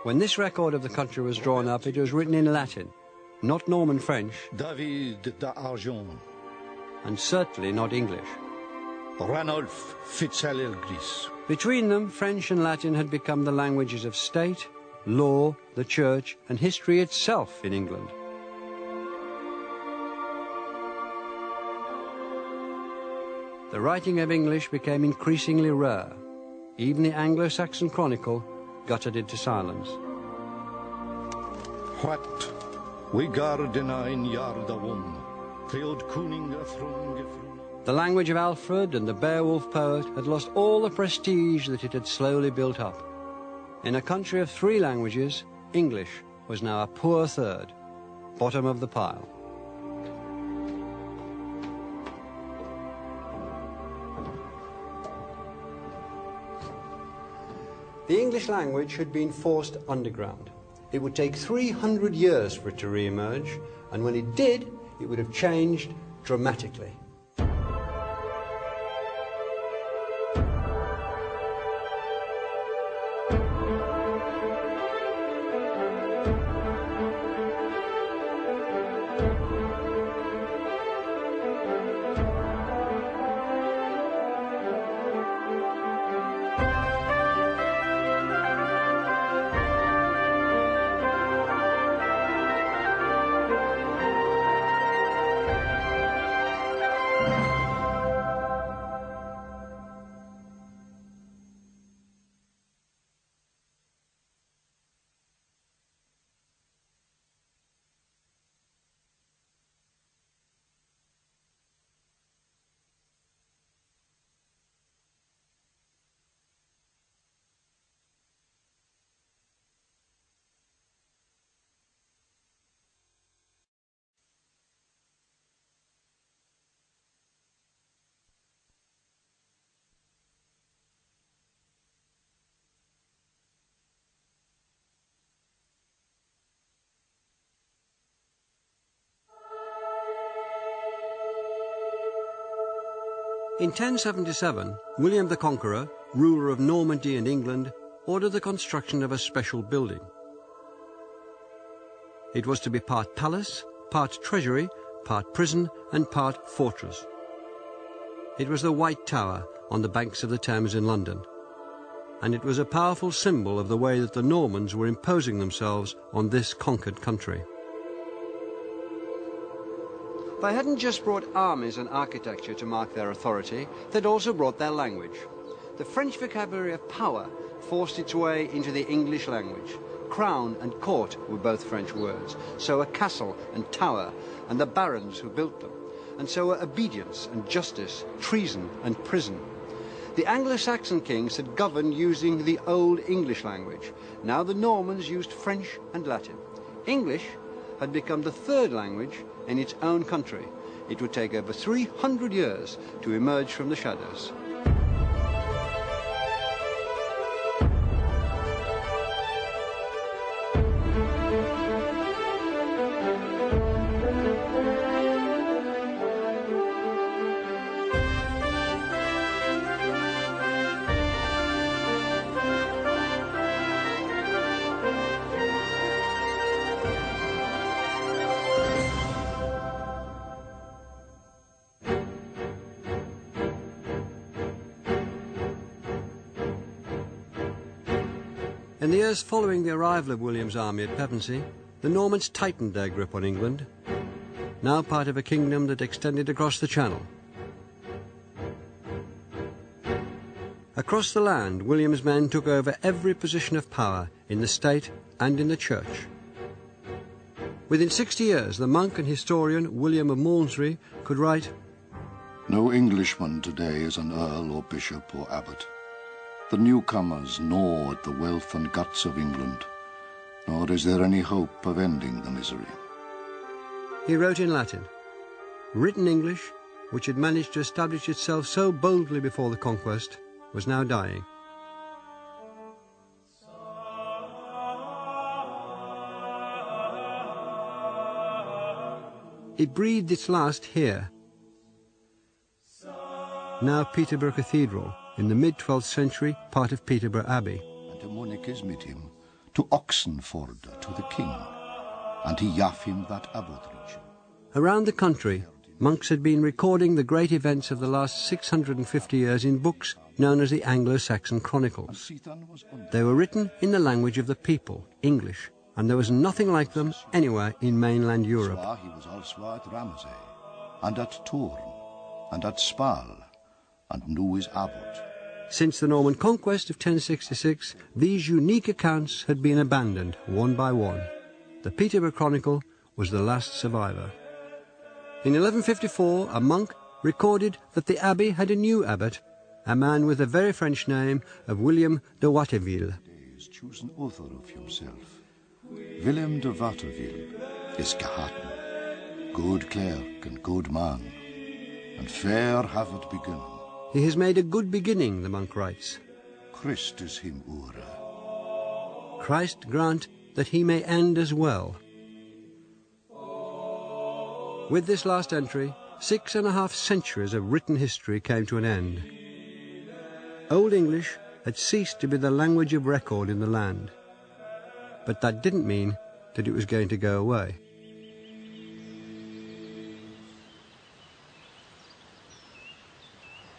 When this record of the country was drawn up, it was written in Latin, not Norman French, David d'Argent, and certainly not English. Ranulph Fitzalgris. Between them, French and Latin had become the languages of state, law, the church, and history itself in England. The writing of English became increasingly rare. Even the Anglo-Saxon Chronicle guttered into silence. What we gardena in Yardawum, Theod Kuninga Thrung. The language of Alfred and the Beowulf poet had lost all the prestige that it had slowly built up. In a country of 3 languages, English was now a poor third, bottom of the pile. The English language had been forced underground. It would take 300 years for it to re-emerge, and when it did, it would have changed dramatically. In 1077, William the Conqueror, ruler of Normandy and England, ordered the construction of a special building. It was to be part palace, part treasury, part prison, and part fortress. It was the White Tower on the banks of the Thames in London, and it was a powerful symbol of the way that the Normans were imposing themselves on this conquered country. They hadn't just brought armies and architecture to mark their authority, they'd also brought their language. The French vocabulary of power forced its way into the English language. Crown and court were both French words, so were castle and tower, and the barons who built them, and so were obedience and justice, treason and prison. The Anglo-Saxon kings had governed using the Old English language. Now the Normans used French and Latin. English had become the third language in its own country. It would take over 300 years to emerge from the shadows. In the years following the arrival of William's army at Pevensey, the Normans tightened their grip on England, now part of a kingdom that extended across the Channel. Across the land, William's men took over every position of power in the state and in the church. Within 60 years, the monk and historian William of Malmesbury could write, "No Englishman today is an earl or bishop or abbot. The newcomers gnaw at the wealth and guts of England, nor is there any hope of ending the misery." He wrote in Latin. Written English, which had managed to establish itself so boldly before the conquest, was now dying. It breathed its last here. Now Peterborough Cathedral, in the mid-12th century, part of Peterborough Abbey. And to Monikes mit him, to Oxenford, to the king, and he gaf him that abbotridge. Around the country, monks had been recording the great events of the last 650 years in books known as the Anglo-Saxon Chronicles. They were written in the language of the people, English, and there was nothing like them anywhere in mainland Europe. He was also at Ramsey, and at Tourne, and at Spal, and knew his abbot. Since the Norman conquest of 1066, these unique accounts had been abandoned one by one. The Peterborough Chronicle was the last survivor. In 1154, a monk recorded that the abbey had a new abbot, a man with the very French name of William de Watteville. Chosen author of himself. Willem de Watteville is gehaten, good clerk and good man, and fair have it begun. He has made a good beginning, the monk writes. Christus him ure. Christ grant that he may end as well. With this last entry, 6.5 centuries of written history came to an end. Old English had ceased to be the language of record in the land, but that didn't mean that it was going to go away.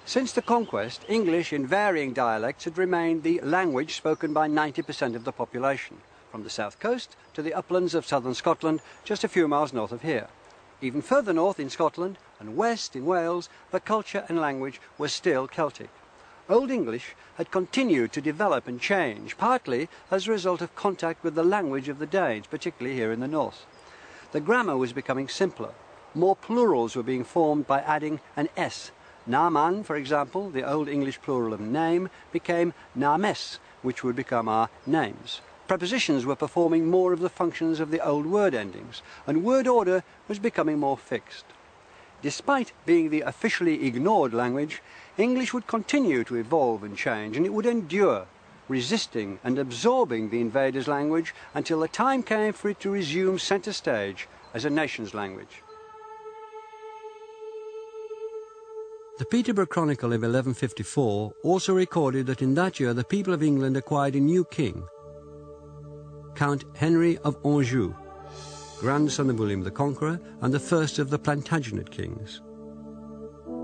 Since the conquest, English in varying dialects had remained the language spoken by 90% of the population, from the south coast to the uplands of southern Scotland, just a few miles north of here. Even further north in Scotland and west in Wales, the culture and language were still Celtic. Old English had continued to develop and change, partly as a result of contact with the language of the Danes, particularly here in the north. The grammar was becoming simpler. More plurals were being formed by adding an S. Naman, for example, the Old English plural of name, became names, which would become our names. Prepositions were performing more of the functions of the old word endings, and word order was becoming more fixed. Despite being the officially ignored language, English would continue to evolve and change, and it would endure, resisting and absorbing the invaders' language until the time came for it to resume centre stage as a nation's language. The Peterborough Chronicle of 1154 also recorded that in that year the people of England acquired a new king, Count Henry of Anjou, grandson of William the Conqueror and the first of the Plantagenet kings.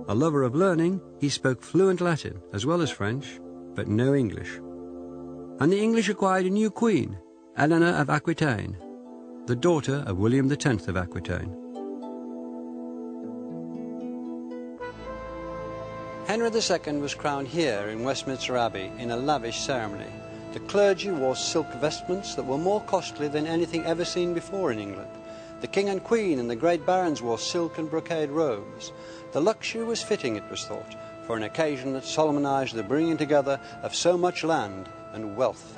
A lover of learning, he spoke fluent Latin as well as French, but no English. And the English acquired a new queen, Eleanor of Aquitaine, the daughter of William X of Aquitaine. Henry II was crowned here in Westminster Abbey in a lavish ceremony. The clergy wore silk vestments that were more costly than anything ever seen before in England. The king and queen and the great barons wore silk and brocade robes. The luxury was fitting, it was thought, for an occasion that solemnized the bringing together of so much land and wealth.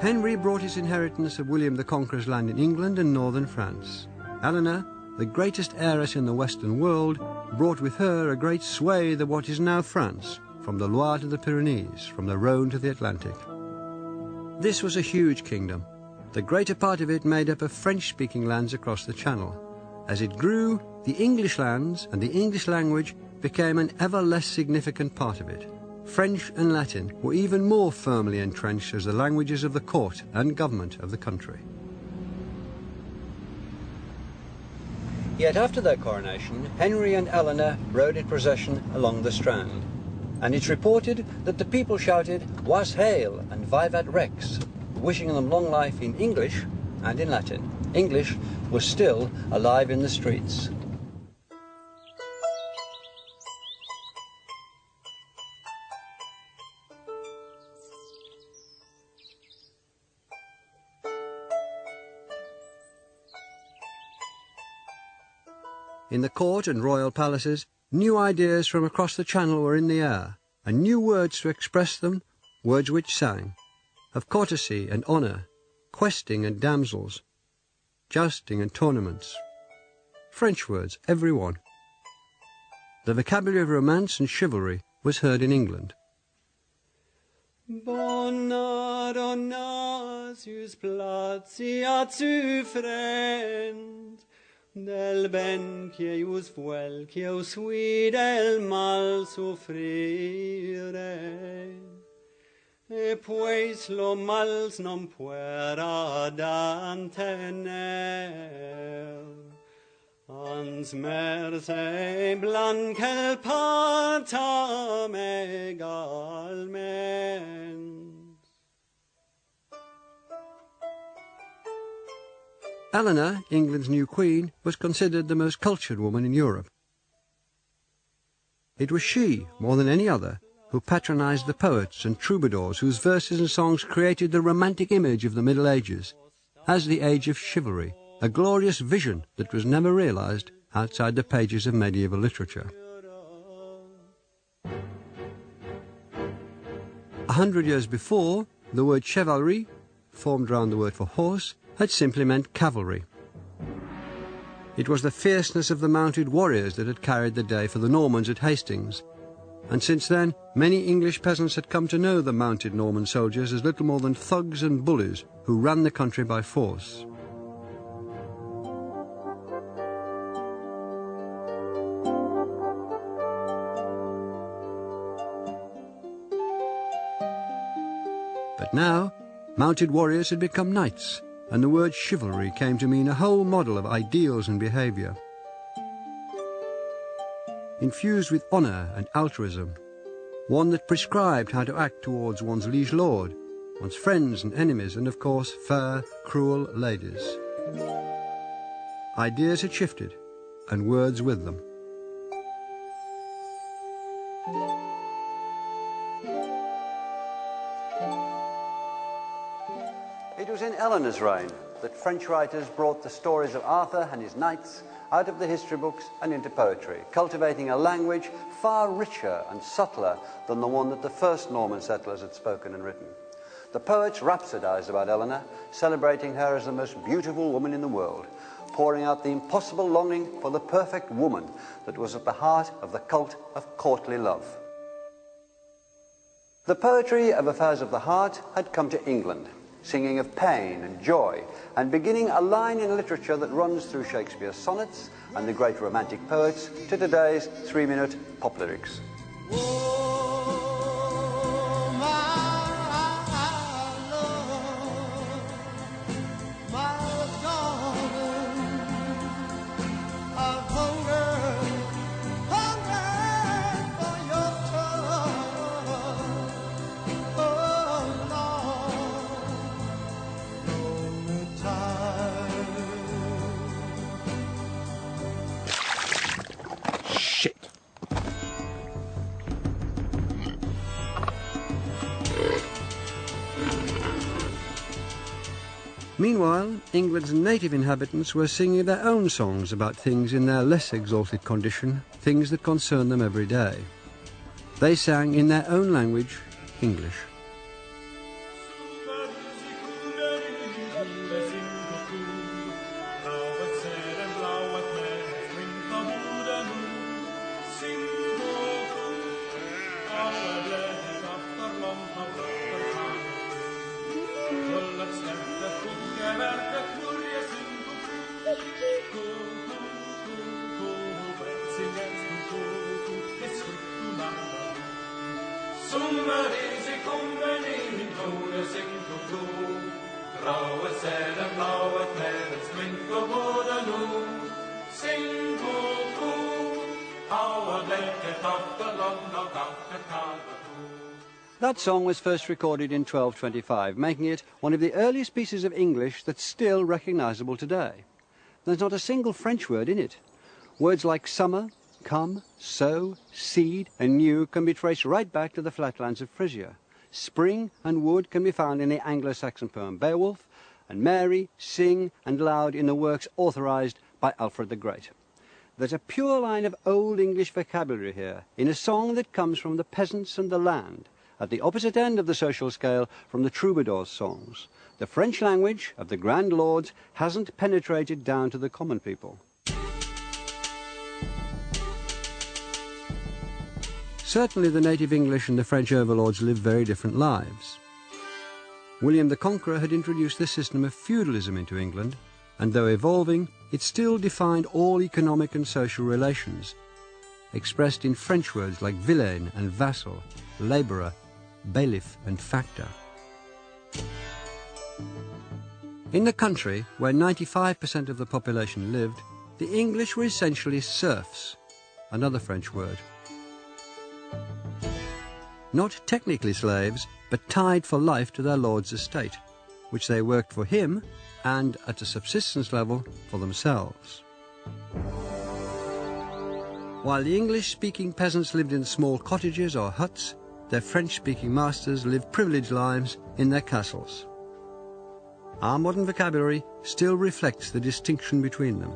Henry brought his inheritance of William the Conqueror's land in England and northern France. Eleanor, the greatest heiress in the Western world, brought with her a great swathe of what is now France, from the Loire to the Pyrenees, from the Rhone to the Atlantic. This was a huge kingdom, the greater part of it made up of French-speaking lands across the Channel. As it grew, the English lands and the English language became an ever less significant part of it. French and Latin were even more firmly entrenched as the languages of the court and government of the country. Yet after their coronation, Henry and Eleanor rode in procession along the Strand, and it's reported that the people shouted "Was Hail" and "Vivat Rex," wishing them long life in English and in Latin. English was still alive in the streets. In the court and royal palaces, new ideas from across the Channel were in the air, and new words to express them, words which sang, of courtesy and honour, questing and damsels, jousting and tournaments. French words, every one. The vocabulary of romance and chivalry was heard in England. Bona donasius platia tu friend, del ben quieus vuel quieus vid el mal soffrire, e pues lo mals non puera dantener, ans merce blanquel partam egalment. Eleanor, England's new queen, was considered the most cultured woman in Europe. It was she, more than any other, who patronized the poets and troubadours whose verses and songs created the romantic image of the Middle Ages as the age of chivalry, a glorious vision that was never realized outside the pages of medieval literature. 100 years before, the word chivalry, formed round the word for horse, had simply meant cavalry. It was the fierceness of the mounted warriors that had carried the day for the Normans at Hastings. And since then, many English peasants had come to know the mounted Norman soldiers as little more than thugs and bullies who ran the country by force. But now, mounted warriors had become knights, and the word chivalry came to mean a whole model of ideals and behaviour. Infused with honour and altruism, one that prescribed how to act towards one's liege lord, one's friends and enemies, and of course fair, cruel ladies. Ideas had shifted, and words with them. It was in Eleanor's reign that French writers brought the stories of Arthur and his knights out of the history books and into poetry, cultivating a language far richer and subtler than the one that the first Norman settlers had spoken and written. The poets rhapsodized about Eleanor, celebrating her as the most beautiful woman in the world, pouring out the impossible longing for the perfect woman that was at the heart of the cult of courtly love. The poetry of affairs of the heart had come to England, singing of pain and joy, and beginning a line in literature that runs through Shakespeare's sonnets and the great romantic poets to today's 3-minute pop lyrics. Meanwhile, England's native inhabitants were singing their own songs about things in their less exalted condition, things that concern them every day. They sang in their own language, English. That song was first recorded in 1225, making it one of the earliest pieces of English that's still recognisable today. There's not a single French word in it. Words like summer, come, sow, seed and new can be traced right back to the flatlands of Frisia. Spring and wood can be found in the Anglo-Saxon poem Beowulf, and Mary, sing and loud in the works authorised by Alfred the Great. There's a pure line of Old English vocabulary here, in a song that comes from the peasants and the land, at the opposite end of the social scale from the troubadours' songs. The French language of the grand lords hasn't penetrated down to the common people. Certainly the native English and the French overlords lived very different lives. William the Conqueror had introduced the system of feudalism into England, and though evolving, it still defined all economic and social relations, expressed in French words like vilain and vassal, labourer, bailiff and factor. In the country, where 95% of the population lived, the English were essentially serfs, another French word. Not technically slaves, but tied for life to their lord's estate, which they worked for him and, at a subsistence level, for themselves. While the English-speaking peasants lived in small cottages or huts, their French-speaking masters lived privileged lives in their castles. Our modern vocabulary still reflects the distinction between them.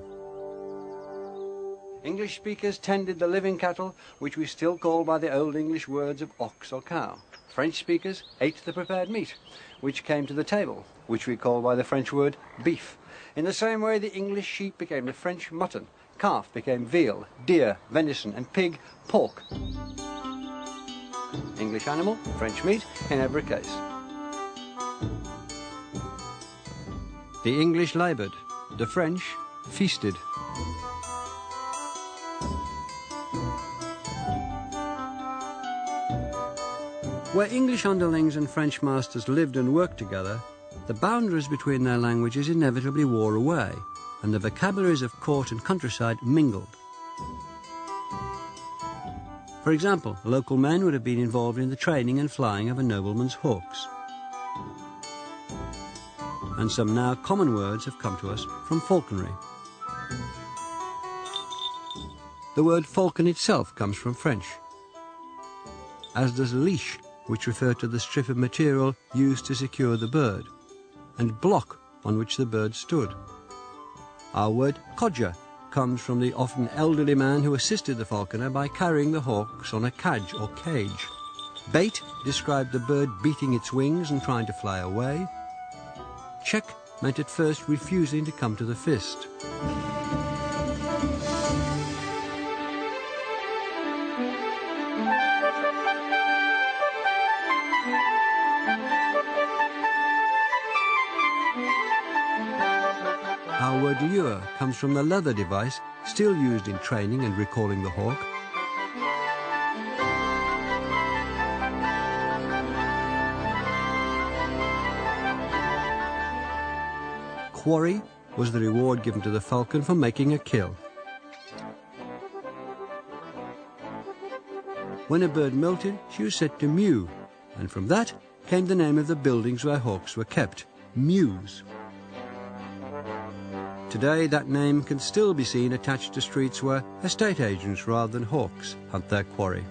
English speakers tended the living cattle, which we still call by the Old English words of ox or cow. French speakers ate the prepared meat, which came to the table, which we call by the French word beef. In the same way, the English sheep became the French mutton, calf became veal, deer, venison, and pig, pork. English animal, French meat, in every case. The English laboured, the French feasted. Where English underlings and French masters lived and worked together, the boundaries between their languages inevitably wore away, and the vocabularies of court and countryside mingled. For example, local men would have been involved in the training and flying of a nobleman's hawks. And some now common words have come to us from falconry. The word falcon itself comes from French, as does leash, which referred to the strip of material used to secure the bird, and block on which the bird stood. Our word codger comes from the often elderly man who assisted the falconer by carrying the hawks on a cadge or cage. Bait described the bird beating its wings and trying to fly away. Check meant at first refusing to come to the fist. Our word lure comes from the leather device still used in training and recalling the hawk. Quarry was the reward given to the falcon for making a kill. When a bird molted, she was said to mew, and from that came the name of the buildings where hawks were kept, mews. Today, that name can still be seen attached to streets where estate agents rather than hawks hunt their quarry.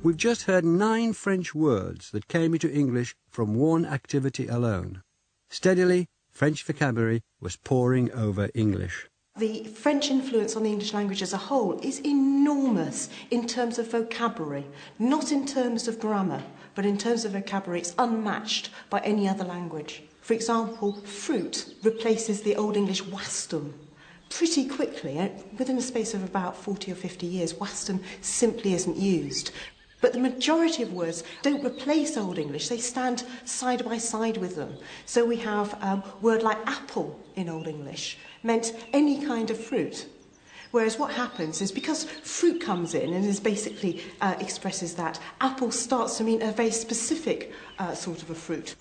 We've just heard 9 French words that came into English from one activity alone. Steadily, French vocabulary was pouring over English. The French influence on the English language as a whole is enormous in terms of vocabulary, not in terms of grammar, but in terms of vocabulary it's unmatched by any other language. For example, fruit replaces the Old English wastum pretty quickly. Within a space of about 40 or 50 years, wastum simply isn't used. But the majority of words don't replace Old English, they stand side by side with them. So we have a word like apple in Old English meant any kind of fruit. Whereas what happens is because fruit comes in and is basically expresses that, apple starts to mean a very specific sort of a fruit.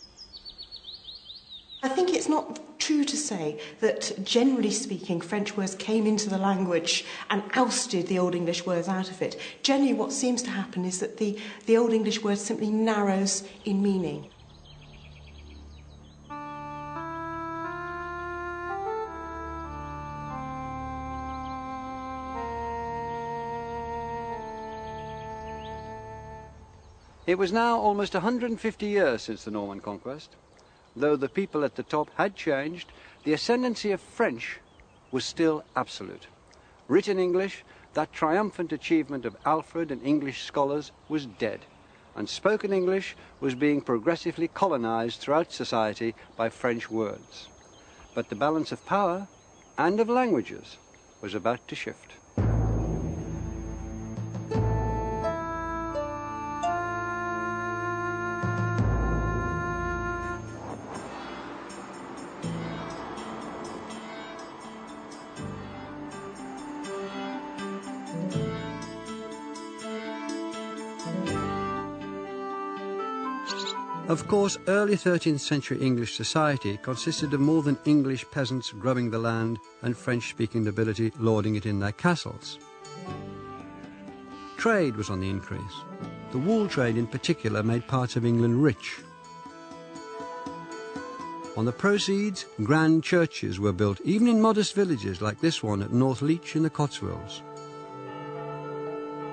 I think it's not true to say that, generally speaking, French words came into the language and ousted the Old English words out of it. Generally, what seems to happen is that the Old English word simply narrows in meaning. It was now almost 150 years since the Norman conquest. Though the people at the top had changed, the ascendancy of French was still absolute. Written English, that triumphant achievement of Alfred and English scholars, was dead, and spoken English was being progressively colonized throughout society by French words. But the balance of power and of languages was about to shift. Of course, early 13th century English society consisted of more than English peasants grubbing the land and French-speaking nobility lording it in their castles. Trade was on the increase. The wool trade in particular made parts of England rich. On the proceeds, grand churches were built, even in modest villages like this one at North Leach in the Cotswolds.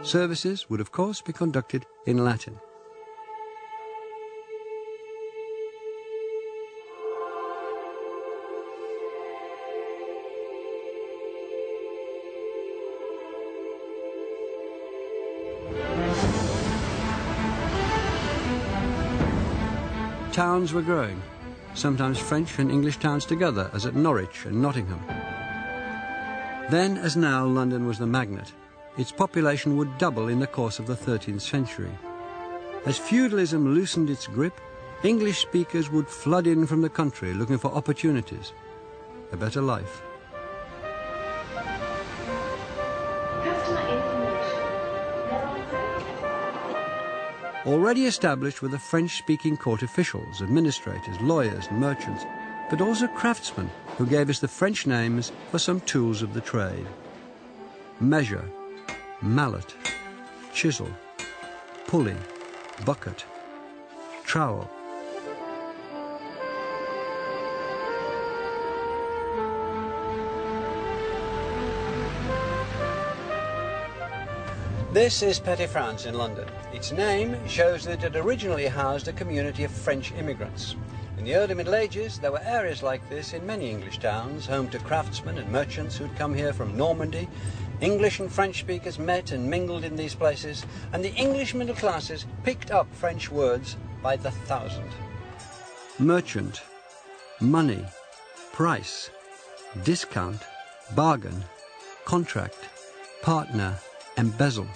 Services would of course be conducted in Latin. Towns were growing, sometimes French and English towns together, as at Norwich and Nottingham. Then, as now, London was the magnet. its population would double in the course of the 13th century. As feudalism loosened its grip, English speakers would flood in from the country looking for opportunities, a better life. Already established were the French-speaking court officials, administrators, lawyers and merchants, but also craftsmen who gave us the French names for some tools of the trade. Measure, mallet, chisel, pulley, bucket, trowel. This is Petty France in London. Its name shows that it originally housed a community of French immigrants. In the early Middle Ages, there were areas like this in many English towns, home to craftsmen and merchants who'd come here from Normandy. English and French speakers met and mingled in these places, and the English middle classes picked up French words by the thousand. Merchant, money, price, discount, bargain, contract, partner, embezzle.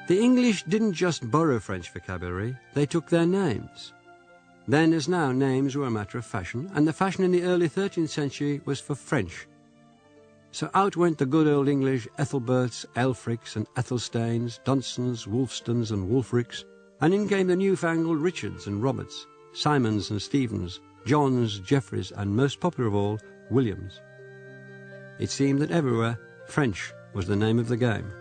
The English didn't just borrow French vocabulary, they took their names. Then as now, names were a matter of fashion, and the fashion in the early 13th century was for French. So out went the good old English Ethelberts, Elfrics and Ethelstains, Dunstons, Wulfstons and Wulfrics, and in came the newfangled Richards and Roberts, Simons and Stephens, Johns, Jeffreys, and most popular of all, Williams. It seemed that everywhere French was the name of the game.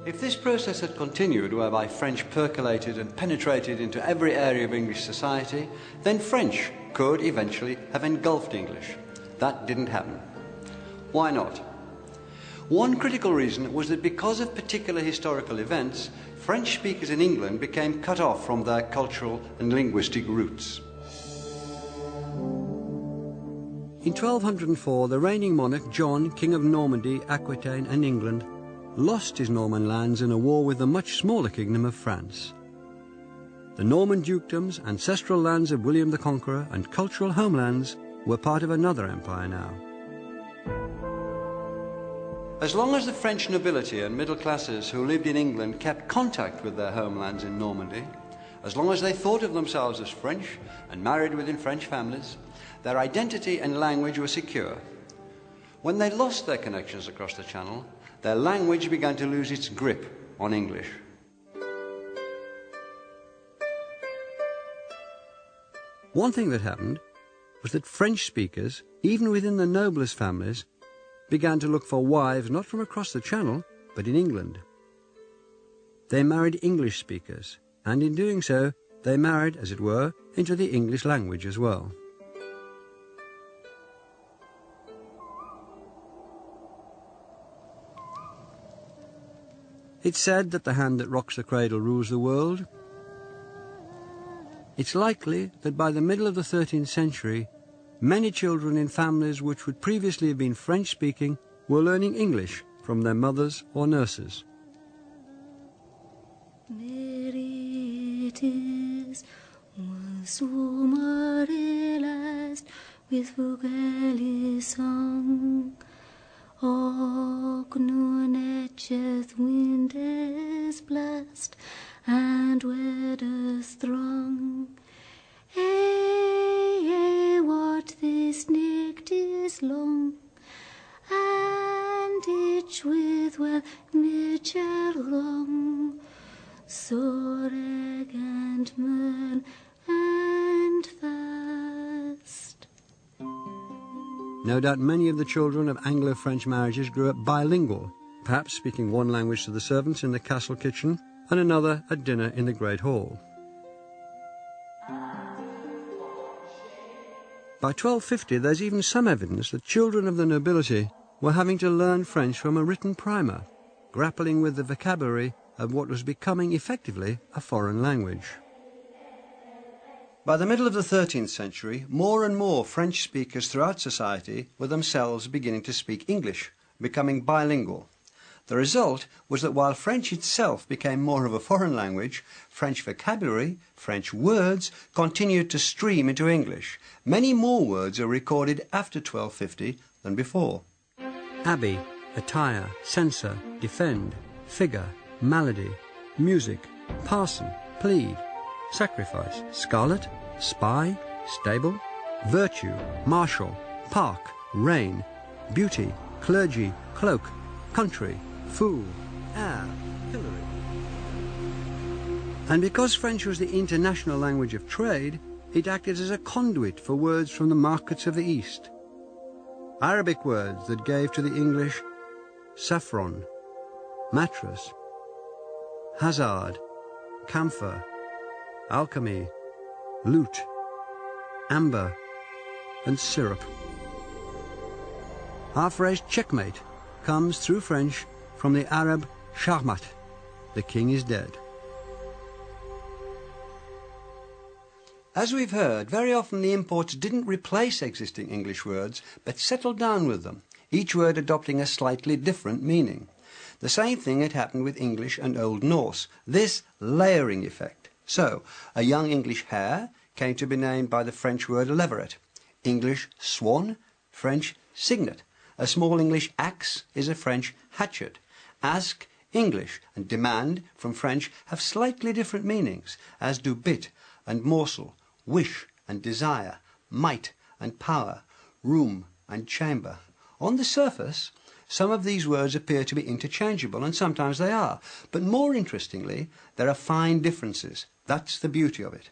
If this process had continued, whereby French percolated and penetrated into every area of English society, then French could eventually have engulfed English. That didn't happen. Why not? One critical reason was that because of particular historical events, French speakers in England became cut off from their cultural and linguistic roots. In 1204, the reigning monarch John, King of Normandy, Aquitaine and England, lost his Norman lands in a war with the much smaller kingdom of France. The Norman dukedoms, ancestral lands of William the Conqueror, and cultural homelands were part of another empire now. As long as the French nobility and middle classes who lived in England kept contact with their homelands in Normandy, as long as they thought of themselves as French and married within French families, their identity and language were secure. When they lost their connections across the Channel, their language began to lose its grip on English. One thing that happened was that French speakers, even within the noblest families, began to look for wives not from across the Channel, but in England. They married English speakers, and in doing so, they married, as it were, into the English language as well. It's said that the hand that rocks the cradle rules the world. It's likely that by the middle of the 13th century, many children in families which would previously have been French-speaking were learning English from their mothers or nurses. Merry it is, summer last with Vogel's song. Och, nu netcheth wind is blast, and weather strong. Hey, what this night is long, and each with well nature wrong. Soreg and mourn and fast. No doubt many of the children of Anglo-French marriages grew up bilingual, perhaps speaking one language to the servants in the castle kitchen and another at dinner in the Great Hall. By 1250, there's even some evidence that children of the nobility were having to learn French from a written primer, grappling with the vocabulary of what was becoming effectively a foreign language. By the middle of the 13th century, more and more French speakers throughout society were themselves beginning to speak English, becoming bilingual. The result was that while French itself became more of a foreign language, French vocabulary, French words, continued to stream into English. Many more words are recorded after 1250 than before. abbey, attire, censor, defend, figure, malady, music, parson, plead, sacrifice, scarlet, spy, stable, virtue, marshal, park, reign, beauty, clergy, cloak, country, fool, heir, pillory. And because French was the international language of trade, it acted as a conduit for words from the markets of the East. Arabic words that gave to the English saffron, mattress, hazard, camphor, alchemy, lute, amber, and syrup. Our phrase checkmate comes through French from the Arab shahmat, the king is dead. As we've heard, very often the imports didn't replace existing English words, but settled down with them, each word adopting a slightly different meaning. The same thing had happened with English and Old Norse, this layering effect. So, a young English hare came to be named by the French word leveret, English swan, French cygnet. A small English axe is a French hatchet. Ask, English, and demand from French have slightly different meanings, as do bit and morsel, wish and desire, might and power, room and chamber. On the surface, some of these words appear to be interchangeable, and sometimes they are. But more interestingly, there are fine differences. That's the beauty of it.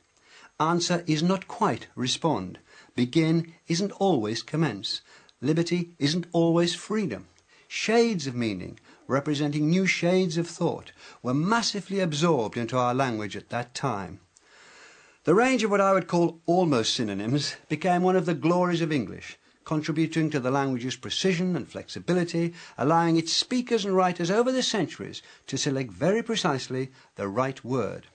Answer is not quite respond. Begin isn't always commence. Liberty isn't always freedom. Shades of meaning, representing new shades of thought, were massively absorbed into our language at that time. The range of what I would call almost synonyms became one of the glories of English, contributing to the language's precision and flexibility, allowing its speakers and writers over the centuries to select very precisely the right word.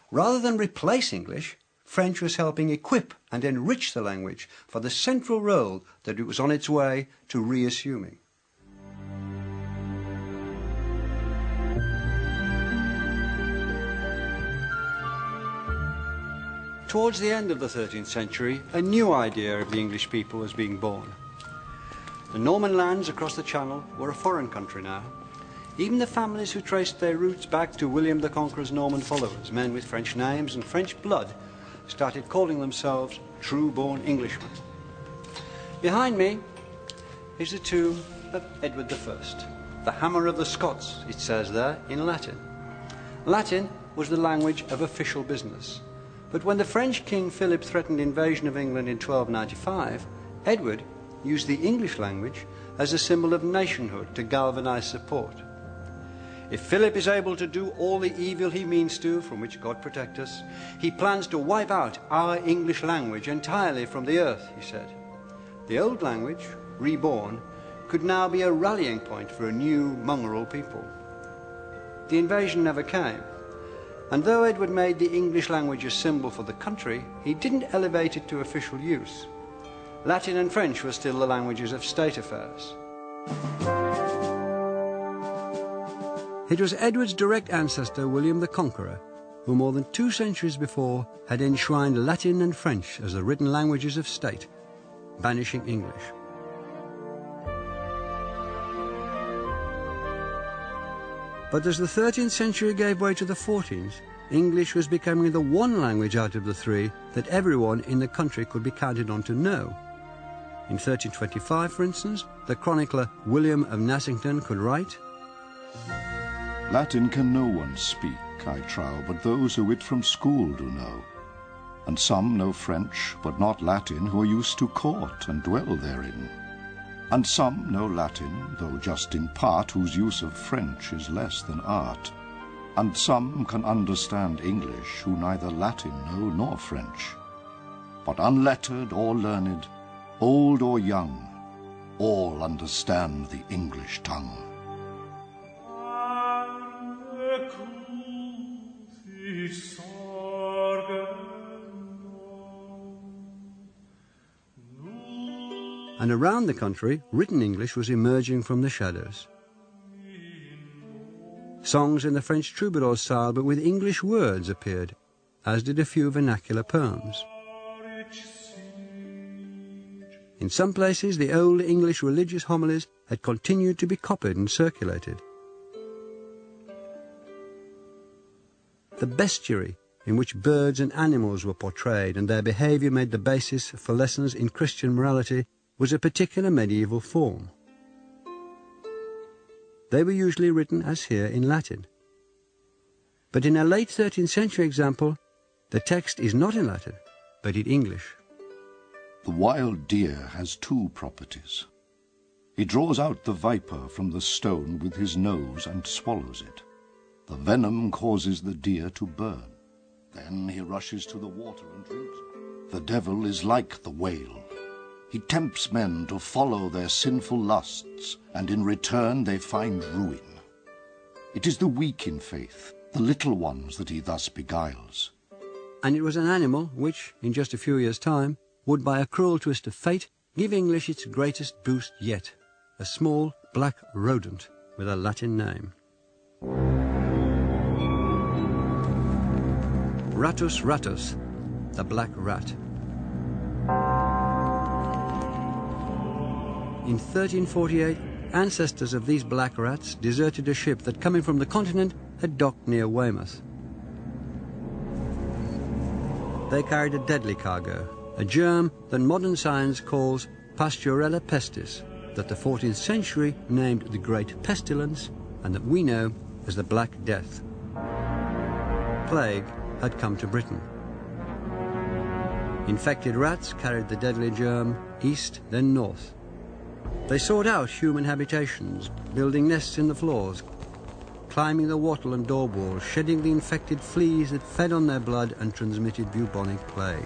Rather than replace English, French was helping equip and enrich the language for the central role that it was on its way to reassuming. Towards the end of the 13th century, a new idea of the English people was being born. The Norman lands across the Channel were a foreign country now. Even the families who traced their roots back to William the Conqueror's Norman followers, men with French names and French blood, started calling themselves true-born Englishmen. Behind me is the tomb of Edward I, the hammer of the Scots, it says there in Latin. Latin was the language of official business. But when the French King Philip threatened invasion of England in 1295, Edward used the English language as a symbol of nationhood to galvanize support. If Philip is able to do all the evil he means to, from which God protect us, he plans to wipe out our English language entirely from the earth, he said. The old language, reborn, could now be a rallying point for a new mongrel people. The invasion never came. And though Edward made the English language a symbol for the country, he didn't elevate it to official use. Latin and French were still the languages of state affairs. It was Edward's direct ancestor, William the Conqueror, who more than 2 centuries before had enshrined Latin and French as the written languages of state, banishing English. But as the 13th century gave way to the 14th, English was becoming the one language out of the 3 that everyone in the country could be counted on to know. In 1325, for instance, the chronicler William of Nassington could write, Latin can no one speak, I trow, but those who it from school do know. And some know French, but not Latin, who are used to court and dwell therein. And some know Latin, though just in part, whose use of French is less than art. And some can understand English, who neither Latin know nor French. But unlettered or learned, old or young, all understand the English tongue. And around the country, written English was emerging from the shadows. Songs in the French troubadour style, but with English words, appeared, as did a few vernacular poems. In some places, the old English religious homilies had continued to be copied and circulated. The bestiary in which birds and animals were portrayed and their behaviour made the basis for lessons in Christian morality was a particular medieval form. They were usually written, as here, in Latin. But in a late 13th century example, the text is not in Latin, but in English. The wild deer has two properties. He draws out the viper from the stone with his nose and swallows it. The venom causes the deer to burn. Then he rushes to the water and drinks it. The devil is like the whale. He tempts men to follow their sinful lusts, and in return they find ruin. It is the weak in faith, the little ones, that he thus beguiles. And it was an animal which, in just a few years' time, would by a cruel twist of fate give English its greatest boost yet, a small black rodent with a Latin name. Ratus ratus, the black rat. In 1348, ancestors of these black rats deserted a ship that, coming from the continent, had docked near Weymouth. They carried a deadly cargo, a germ that modern science calls Pasteurella pestis, that the 14th century named the Great Pestilence, and that we know as the Black Death. Plague had come to Britain. Infected rats carried the deadly germ east, then north. They sought out human habitations, building nests in the floors, climbing the wattle and door walls, shedding the infected fleas that fed on their blood and transmitted bubonic plague.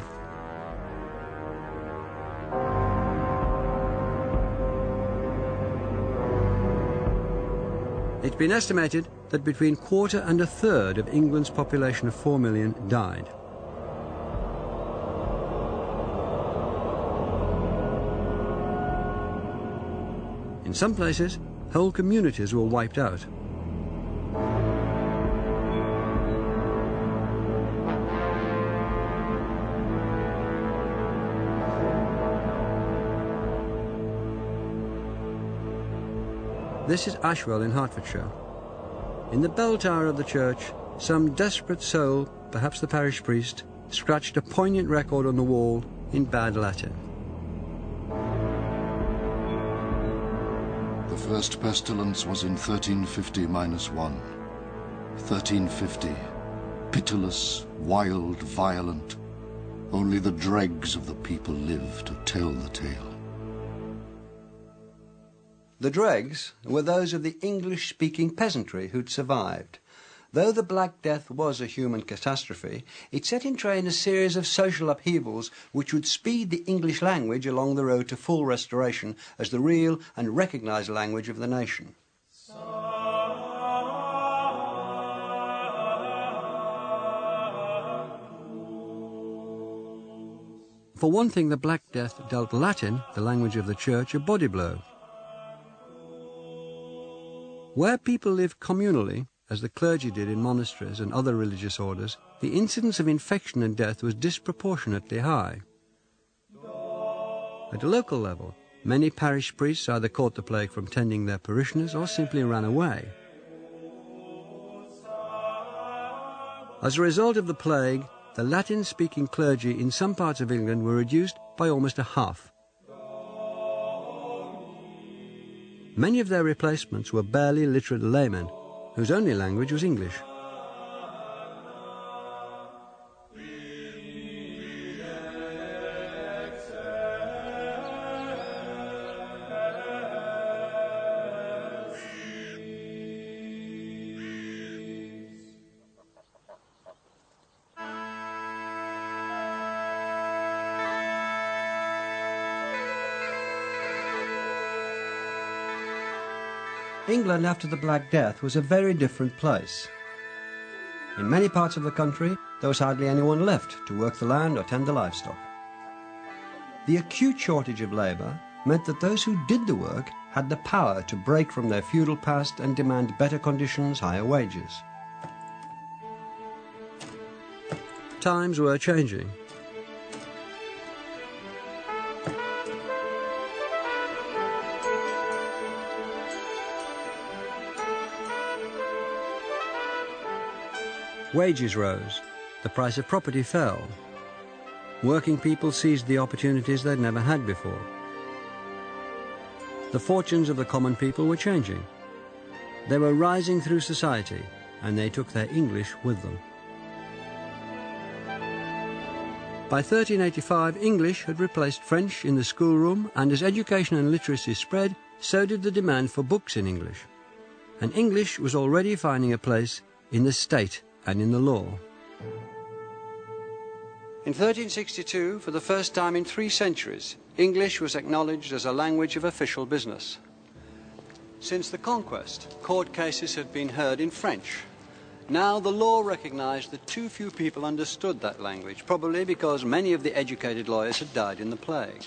It's been estimated that between a quarter and a third of England's population of 4 million died. In some places, whole communities were wiped out. This is Ashwell in Hertfordshire. In the bell tower of the church, some desperate soul, perhaps the parish priest, scratched a poignant record on the wall in bad Latin. The first pestilence was in 1350-1. 1350. Pitiless, wild, violent. Only the dregs of the people live to tell the tale. The dregs were those of the English-speaking peasantry who'd survived. Though the Black Death was a human catastrophe, it set in train a series of social upheavals which would speed the English language along the road to full restoration as the real and recognised language of the nation. For one thing, the Black Death dealt Latin, the language of the church, a body blow. Where people lived communally, as the clergy did in monasteries and other religious orders, the incidence of infection and death was disproportionately high. At a local level, many parish priests either caught the plague from tending their parishioners or simply ran away. As a result of the plague, the Latin-speaking clergy in some parts of England were reduced by almost a half. Many of their replacements were barely literate laymen, whose only language was English. England after the Black Death was a very different place. In many parts of the country, there was hardly anyone left to work the land or tend the livestock. The acute shortage of labour meant that those who did the work had the power to break from their feudal past and demand better conditions, higher wages. Times were changing. Wages rose, the price of property fell. Working people seized the opportunities they'd never had before. The fortunes of the common people were changing. They were rising through society, and they took their English with them. By 1385, English had replaced French in the schoolroom, and as education and literacy spread, so did the demand for books in English. And English was already finding a place in the state and in the law. In 1362, for the first time in 3 centuries, English was acknowledged as a language of official business. Since the conquest, court cases had been heard in French. Now the law recognized that too few people understood that language, probably because many of the educated lawyers had died in the plague.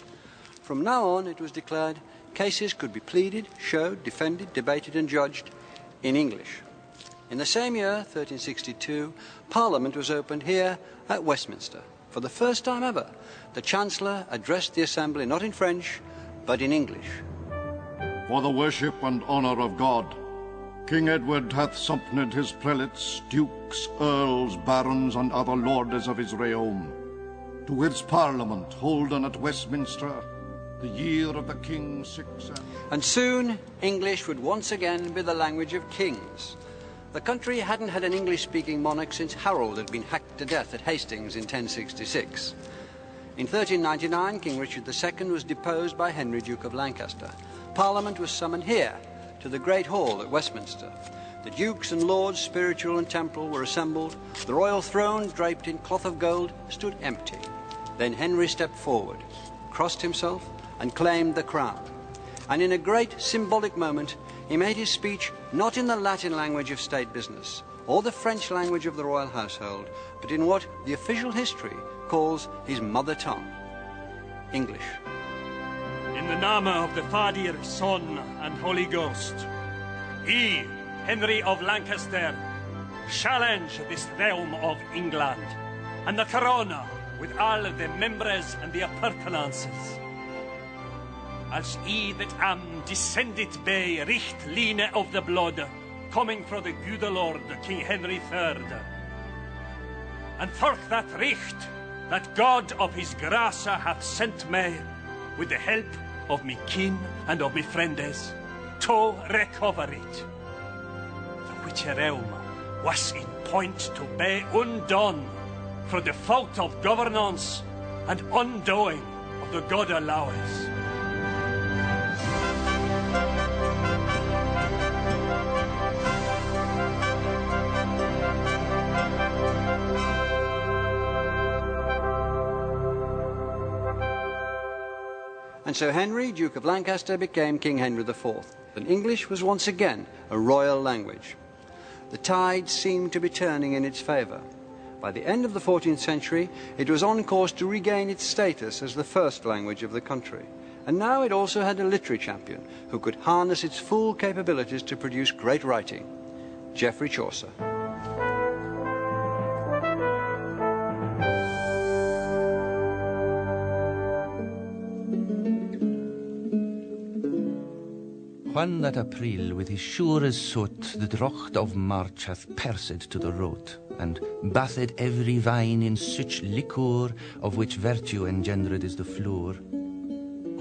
From now on, it was declared cases could be pleaded, showed, defended, debated and judged in English. In the same year, 1362, Parliament was opened here at Westminster. For the first time ever, the Chancellor addressed the Assembly not in French, but in English. For the worship and honour of God, King Edward hath sumpned his prelates, dukes, earls, barons, and other lords of his realm, to his Parliament holden at Westminster, the year of the King's 6th. And soon, English would once again be the language of kings. The country hadn't had an English-speaking monarch since Harold had been hacked to death at Hastings in 1066. In 1399, King Richard II was deposed by Henry, Duke of Lancaster. Parliament was summoned here, to the Great Hall at Westminster. The dukes and lords, spiritual and temporal, were assembled. The royal throne, draped in cloth of gold, stood empty. Then Henry stepped forward, crossed himself, and claimed the crown. And in a great symbolic moment, he made his speech not in the Latin language of state business, or the French language of the royal household, but in what the official history calls his mother tongue, English. In the name of the Father, Son, and Holy Ghost, I, Henry of Lancaster, challenge this realm of England, and the corona with all the members and their appurtenances. As I that am descended by richt line of the blood, coming from the good Lord, King Henry III. And for that richt, that God of his grace hath sent me, with the help of me kin and of me friends, to recover it. The which realm was in point to be undone for the fault of governance and undoing of the God allowance. And so Henry, Duke of Lancaster, became King Henry IV, and English was once again a royal language. The tide seemed to be turning in its favour. By the end of the 14th century, it was on course to regain its status as the first language of the country. And now it also had a literary champion who could harness its full capabilities to produce great writing, Geoffrey Chaucer. When that April with his sure as soot the drocht of March hath persed to the root, and bathed every vine in such liquor, of which virtue engendered is the floor.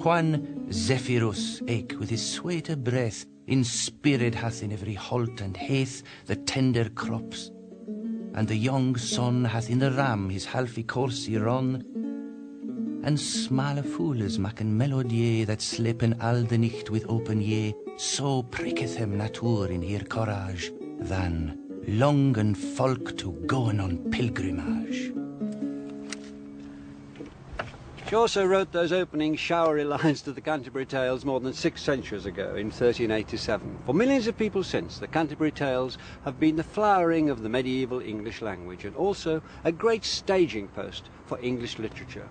When Zephyrus eke with his sweeter breath inspired hath in every holt and heath the tender crops, and the young sun hath in the ram his healthy course run, and smale fooles maken melodie that slepen al de nicht with open ye, so pricketh hem natur in her courage, than longen folk to goen on pilgrimage. Chaucer wrote those opening showery lines to the Canterbury Tales more than 6 centuries ago, in 1387. For millions of people since, the Canterbury Tales have been the flowering of the medieval English language, and also a great staging post for English literature.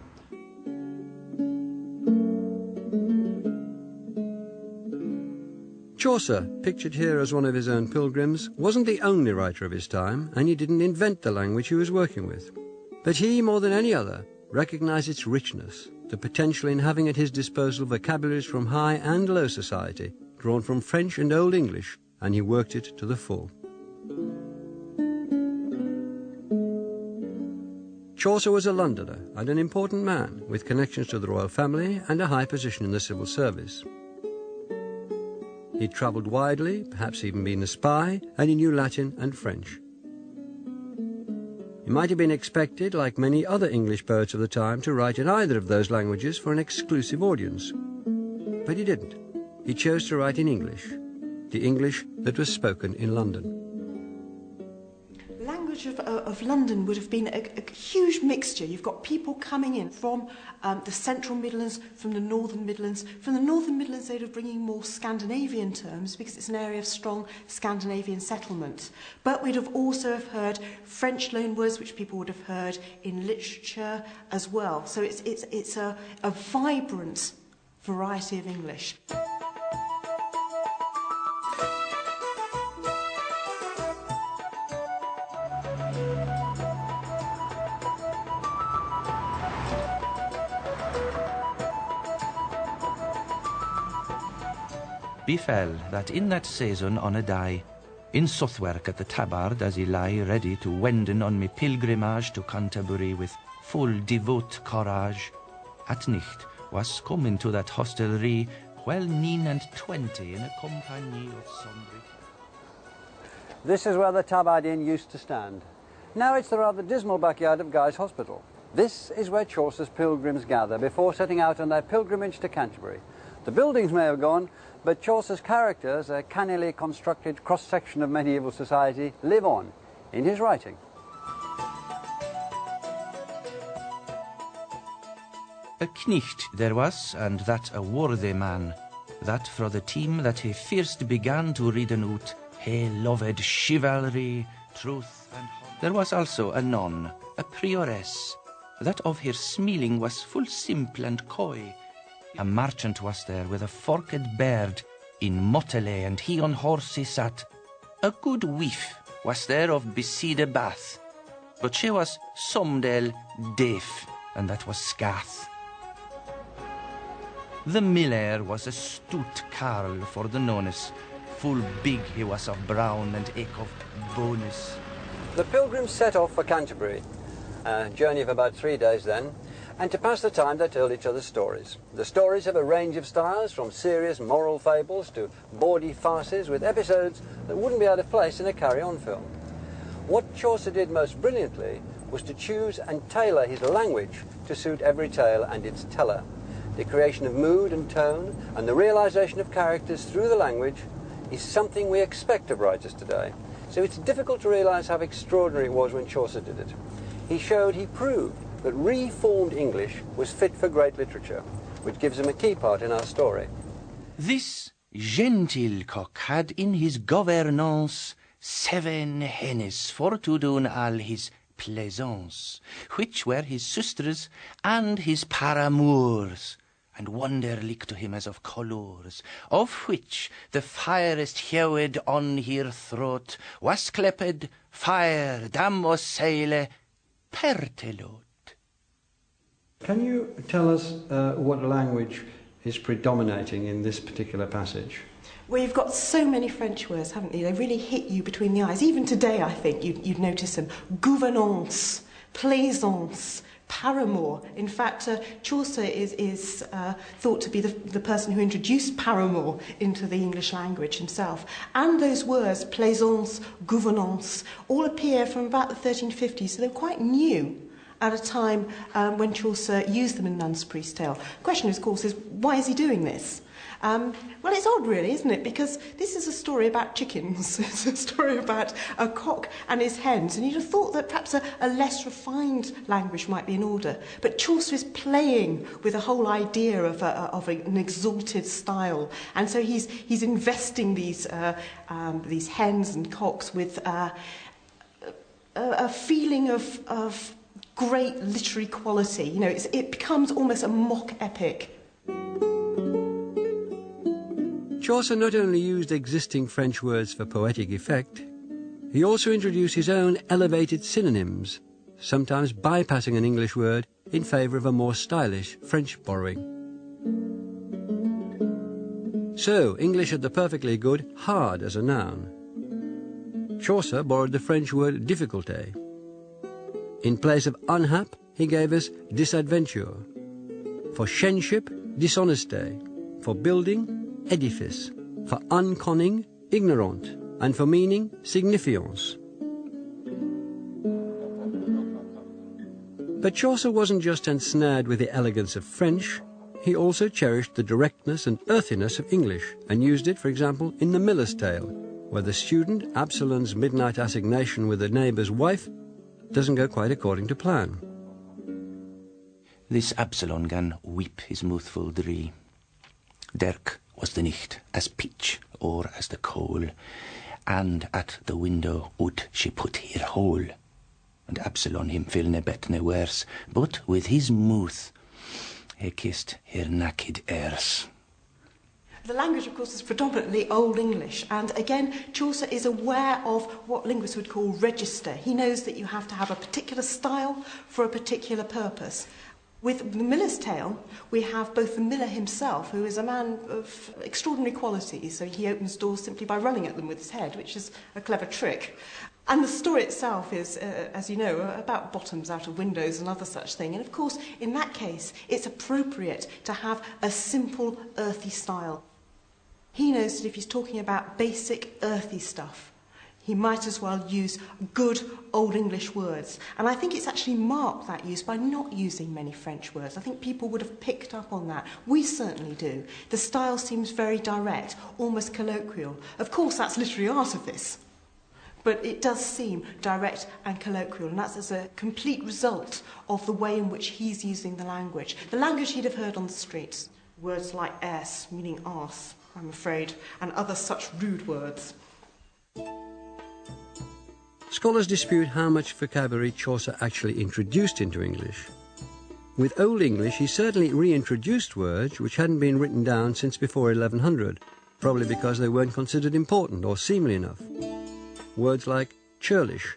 Chaucer, pictured here as one of his own pilgrims, wasn't the only writer of his time, and he didn't invent the language he was working with. But he, more than any other, recognized its richness, the potential in having at his disposal vocabularies from high and low society, drawn from French and Old English, and he worked it to the full. Chaucer was a Londoner and an important man with connections to the royal family and a high position in the civil service. He'd travelled widely, perhaps even been a spy, and he knew Latin and French. He might have been expected, like many other English poets of the time, to write in either of those languages for an exclusive audience. But he didn't. He chose to write in English, the English that was spoken in London. The language of London would have been a huge mixture. You've got people coming in from the central Midlands, from the northern Midlands. From the northern Midlands, they'd have bringing more Scandinavian terms because it's an area of strong Scandinavian settlement. But we'd have also have heard French loanwords, which people would have heard in literature as well. So it's a vibrant variety of English. Befell that in that season on a day, in Southwark at the Tabard as he lay ready to wenden on me pilgrimage to Canterbury with full devout courage, at night was come into that hostelry well 29 in a compagnie of Sombry. This is where the Tabard Inn used to stand. Now it's the rather dismal backyard of Guy's Hospital. This is where Chaucer's pilgrims gather before setting out on their pilgrimage to Canterbury. The buildings may have gone, but Chaucer's characters, a cannily constructed cross-section of medieval society, live on in his writing. A knicht there was, and that a worthy man, that fro the team that he first began to read out, he loved chivalry, truth, and honor. There was also a nun, a prioress, that of her smiling was full simple and coy. A merchant was there with a forked beard, in motley, and he on horse he sat. A good wife was there of beside a bath, but she was somedel deaf, and that was scath. The miller was a stout carl for the nonnes, full big he was of brown and eke of bonus. The pilgrims set off for Canterbury, a journey of about 3 days then, and to pass the time they told each other stories. The stories have a range of styles, from serious moral fables to bawdy farces with episodes that wouldn't be out of place in a carry-on film. What Chaucer did most brilliantly was to choose and tailor his language to suit every tale and its teller. The creation of mood and tone and the realization of characters through the language is something we expect of writers today. So it's difficult to realize how extraordinary it was when Chaucer did it. He proved that reformed English was fit for great literature, which gives him a key part in our story. This gentil cock had in his governance 7 hennes for to do all his plaisance, which were his sisters and his paramours, and wonder like to him as of colours, of which the firest hewed on her throat was clepped fire, dam o saile, pertelot. Can you tell us what language is predominating in this particular passage? Well, you've got so many French words, haven't you? They really hit you between the eyes. Even today, I think you'd notice them. Gouvernance, plaisance, paramour. In fact, Chaucer is thought to be the person who introduced paramour into the English language himself. And those words, plaisance, gouvernance, all appear from about the 1350s, so they're quite new at a time when Chaucer used them in Nun's Priest's Tale. The question, of course, is why is he doing this? Well, it's odd, really, isn't it? Because this is a story about chickens. It's a story about a cock and his hens. And you'd have thought that perhaps a less refined language might be in order. But Chaucer is playing with the whole idea of an exalted style. And so he's investing these hens and cocks with a feeling of great literary quality. You know, it becomes almost a mock epic. Chaucer not only used existing French words for poetic effect, he also introduced his own elevated synonyms, sometimes bypassing an English word in favour of a more stylish French borrowing. So, English had the perfectly good hard as a noun. Chaucer borrowed the French word difficulté. In place of unhap, he gave us disadventure. For shenship, dishonesty. For building, edifice. For unconning, ignorant. And for meaning, signifiance. But Chaucer wasn't just ensnared with the elegance of French, he also cherished the directness and earthiness of English, and used it, for example, in The Miller's Tale, where the student Absalon's midnight assignation with a neighbour's wife doesn't go quite according to plan. This Absalon gan weep his mouthful dree. Dirk was the nicht as pitch or as the coal, and at the window would she put her hole. And Absalon him fill ne bet ne worse, but with his mouth he kissed her naked airs. The language, of course, is predominantly Old English, and again, Chaucer is aware of what linguists would call register. He knows that you have to have a particular style for a particular purpose. With The Miller's Tale, we have both the miller himself, who is a man of extraordinary qualities, so he opens doors simply by running at them with his head, which is a clever trick. And the story itself is, as you know, about bottoms out of windows and other such thing. And of course, in that case, it's appropriate to have a simple, earthy style. He knows that if he's talking about basic, earthy stuff, he might as well use good Old English words. And I think it's actually marked that use by not using many French words. I think people would have picked up on that. We certainly do. The style seems very direct, almost colloquial. Of course, that's literary artifice. But it does seem direct and colloquial, and that's as a complete result of the way in which he's using the language. The language he'd have heard on the streets. Words like ass, meaning arse, I'm afraid, and other such rude words. Scholars dispute how much vocabulary Chaucer actually introduced into English. With Old English, he certainly reintroduced words which hadn't been written down since before 1100, probably because they weren't considered important or seemly enough. Words like churlish,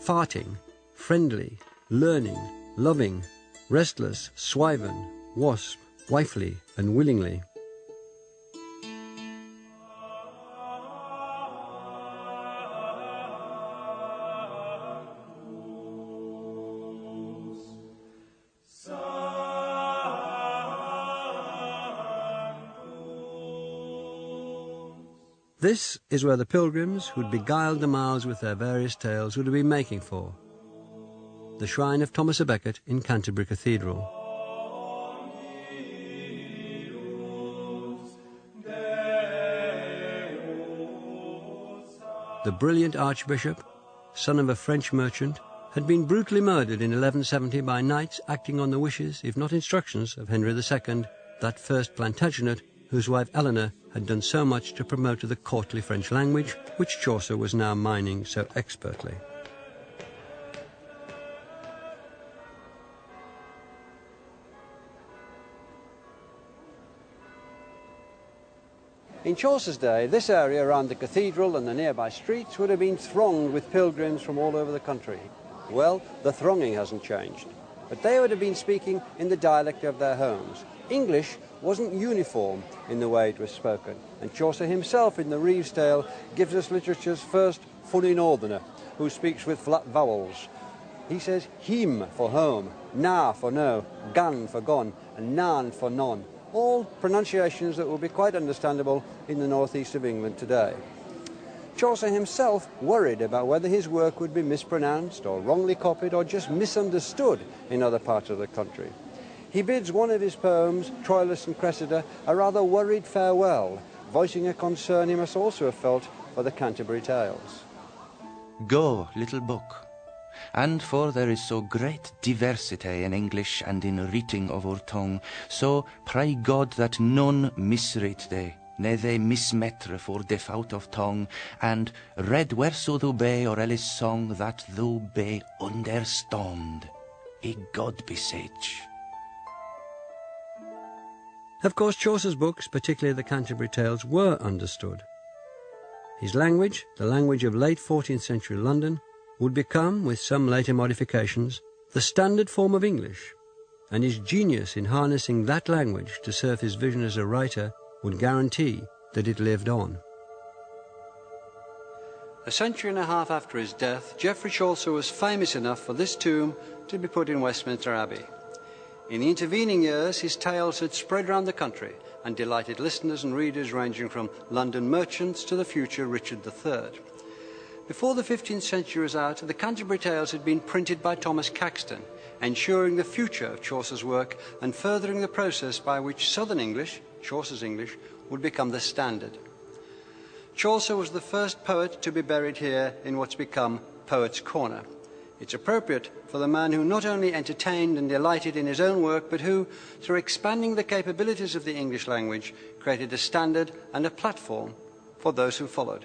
farting, friendly, learning, loving, restless, swiven, wasp, wifely, and willingly. This is where the pilgrims who'd beguiled the miles with their various tales would have been making for. The shrine of Thomas à Becket in Canterbury Cathedral. The brilliant archbishop, son of a French merchant, had been brutally murdered in 1170 by knights acting on the wishes, if not instructions, of Henry II, that first Plantagenet, whose wife Eleanor had done so much to promote the courtly French language, which Chaucer was now mining so expertly. In Chaucer's day, this area around the cathedral and the nearby streets would have been thronged with pilgrims from all over the country. Well, the thronging hasn't changed, but they would have been speaking in the dialect of their homes. English wasn't uniform in the way it was spoken, and Chaucer himself in the Reeve's Tale gives us literature's first fully northerner, who speaks with flat vowels. He says him for home, na for no, gan for gone, and nan for none, all pronunciations that will be quite understandable in the northeast of England today. Chaucer himself worried about whether his work would be mispronounced or wrongly copied or just misunderstood in other parts of the country. He bids one of his poems, Troilus and Cressida, a rather worried farewell, voicing a concern he must also have felt for the Canterbury Tales. Go, little book, and for there is so great diversity in English and in reading of our tongue, so pray God that none misread they, ne they mismetre for default of tongue, and read whereso thou be or else song that thou be understand. A God beseech. Of course, Chaucer's books, particularly the Canterbury Tales, were understood. His language, the language of late 14th century London, would become, with some later modifications, the standard form of English, and his genius in harnessing that language to serve his vision as a writer would guarantee that it lived on. A century and a half after his death, Geoffrey Chaucer was famous enough for this tomb to be put in Westminster Abbey. In the intervening years, his tales had spread round the country and delighted listeners and readers ranging from London merchants to the future Richard III. Before the 15th century was out, the Canterbury Tales had been printed by Thomas Caxton, ensuring the future of Chaucer's work and furthering the process by which Southern English, Chaucer's English, would become the standard. Chaucer was the first poet to be buried here in what's become Poets' Corner. It's appropriate for the man who not only entertained and delighted in his own work, but who, through expanding the capabilities of the English language, created a standard and a platform for those who followed.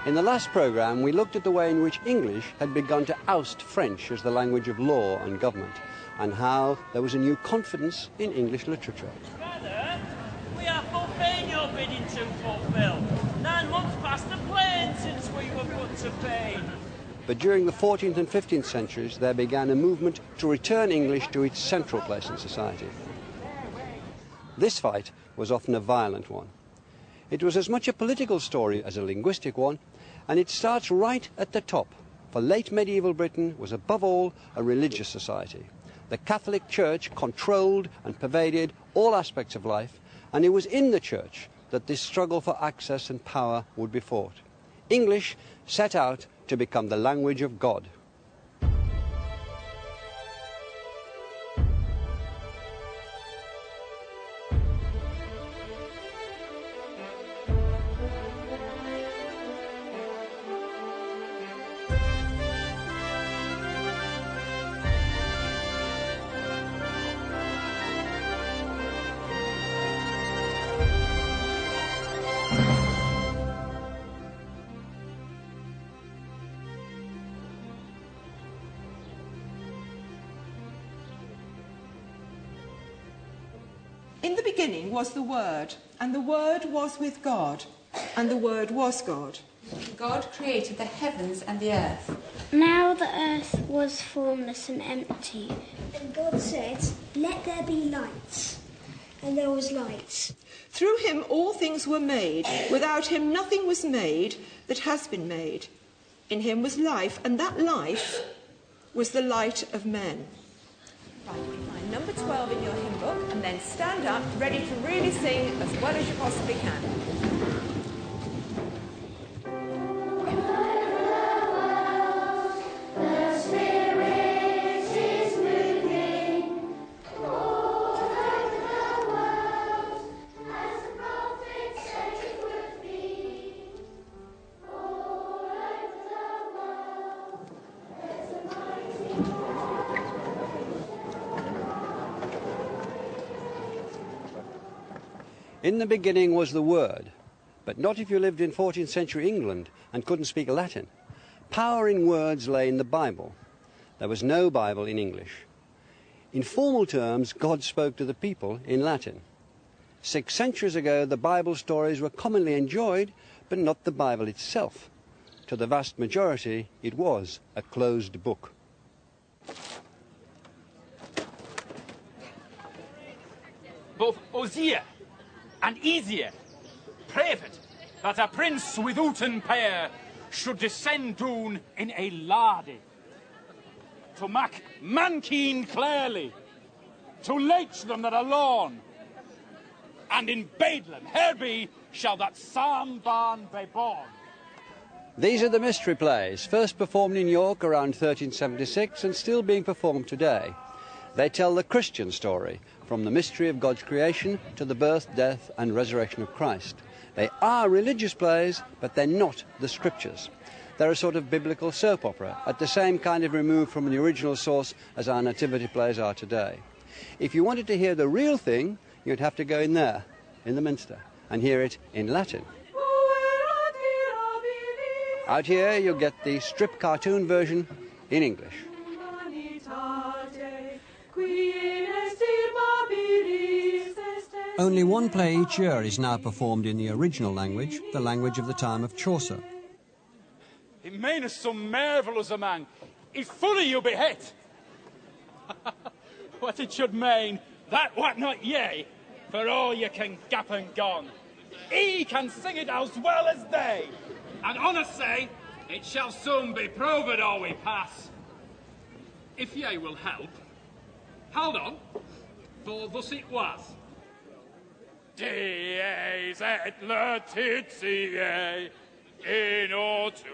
In the last programme, we looked at the way in which English had begun to oust French as the language of law and government, and how there was a new confidence in English literature. Father, we are fulfilling your bidding to fulfil. 9 months past the plane since we were put to pain. But during the 14th and 15th centuries, there began a movement to return English to its central place in society. This fight was often a violent one. It was as much a political story as a linguistic one, and it starts right at the top, for late medieval Britain was above all a religious society. The Catholic Church controlled and pervaded all aspects of life, and it was in the Church that this struggle for access and power would be fought. English set out to become the language of God. In the beginning was the Word, and the Word was with God, and the Word was God. God created the heavens and the earth. Now the earth was formless and empty. And God said, "Let there be light." And there was light. Through him all things were made. Without him nothing was made that has been made. In him was life, and that life was the light of men. Right, find number 12 in your hymn book and then stand up, ready to really sing as well as you possibly can. In the beginning was the Word, but not if you lived in 14th century England and couldn't speak Latin. Power in words lay in the Bible. There was no Bible in English. In formal terms, God spoke to the people in Latin. 6 centuries ago, the Bible stories were commonly enjoyed, but not the Bible itself. To the vast majority, it was a closed book. Both osier and easier prayed that a prince with Uten pair should descend down in a lardy, to make mankeen clearly, to leach them that are lorn, and in Bedlam, Herby, shall that psalm barn be born. These are the mystery plays, first performed in York around 1376 and still being performed today. They tell the Christian story, from the mystery of God's creation to the birth, death and resurrection of Christ. They are religious plays, but they're not the scriptures. They're a sort of biblical soap opera, at the same kind of remove from the original source as our nativity plays are today. If you wanted to hear the real thing, you'd have to go in there, in the Minster, and hear it in Latin. Out here you'll get the strip cartoon version in English. Only one play each year is now performed in the original language, the language of the time of Chaucer. It meaneth some marvellous a man. If fully you be hit. What it should mean, that what not ye, for all you can gap and gone. He can sing it as well as they. And honest say, it shall soon be proved all we pass. If ye will help, hold on, for thus it was. Dies et laetitia in auture.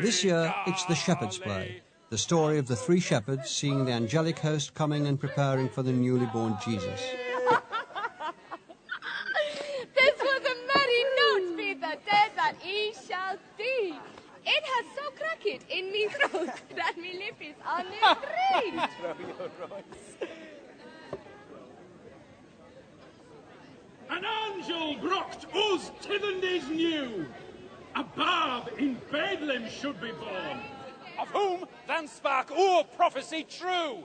This year it's the Shepherd's Play, the story of the 3 shepherds seeing the angelic host coming and preparing for the newly born Jesus. This was a merry note, be the day that he shall see. It has so cracked in me throat that me lip is on the street. An angel brocht us Tivendys new. A barb in Bedlam should be born, of whom then spark our prophecy true,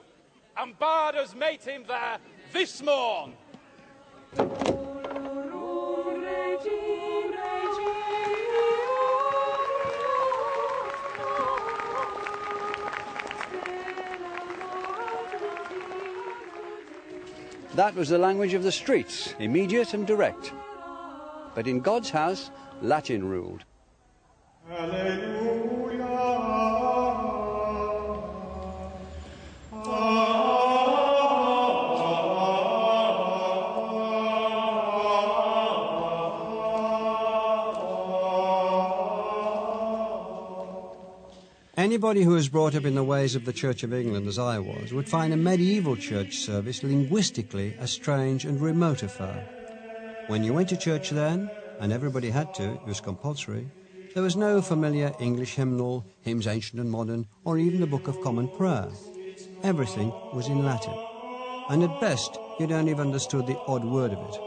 and bard has made him there this morn. That was the language of the streets, immediate and direct. But in God's house, Latin ruled. Anybody who was brought up in the ways of the Church of England, as I was, would find a medieval church service linguistically a strange and remote affair. When you went to church then, and everybody had to, it was compulsory, there was no familiar English hymnal, hymns ancient and modern, or even the Book of Common Prayer. Everything was in Latin, and at best you'd only have understood the odd word of it.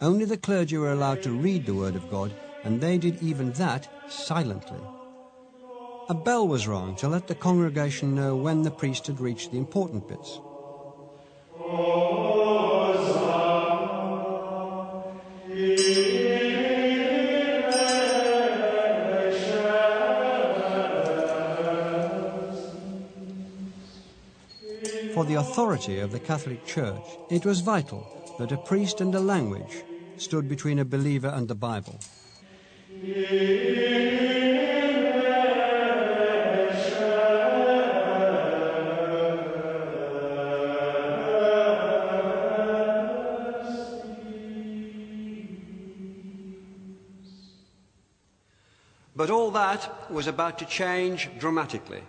Only the clergy were allowed to read the Word of God, and they did even that silently. A bell was rung to let the congregation know when the priest had reached the important bits. For the authority of the Catholic Church, it was vital that a priest and a language stood between a believer and the Bible. But all that was about to change dramatically.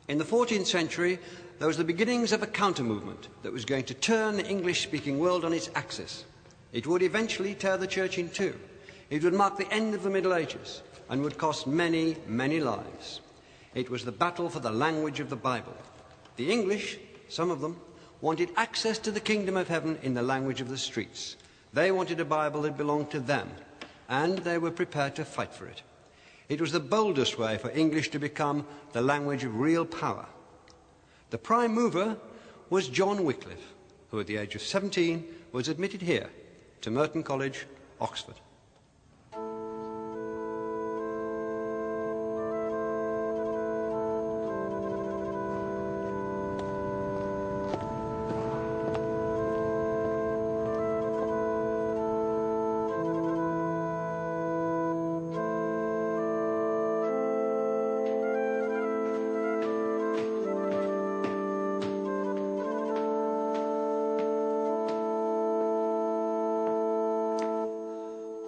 In the 14th century, there was the beginnings of a counter-movement that was going to turn the English-speaking world on its axis. It would eventually tear the church in two. It would mark the end of the Middle Ages and would cost many, many lives. It was the battle for the language of the Bible. The English, some of them, wanted access to the kingdom of heaven in the language of the streets. They wanted a Bible that belonged to them, and they were prepared to fight for it. It was the boldest way for English to become the language of real power. The prime mover was John Wycliffe, who at the age of 17 was admitted here to Merton College, Oxford.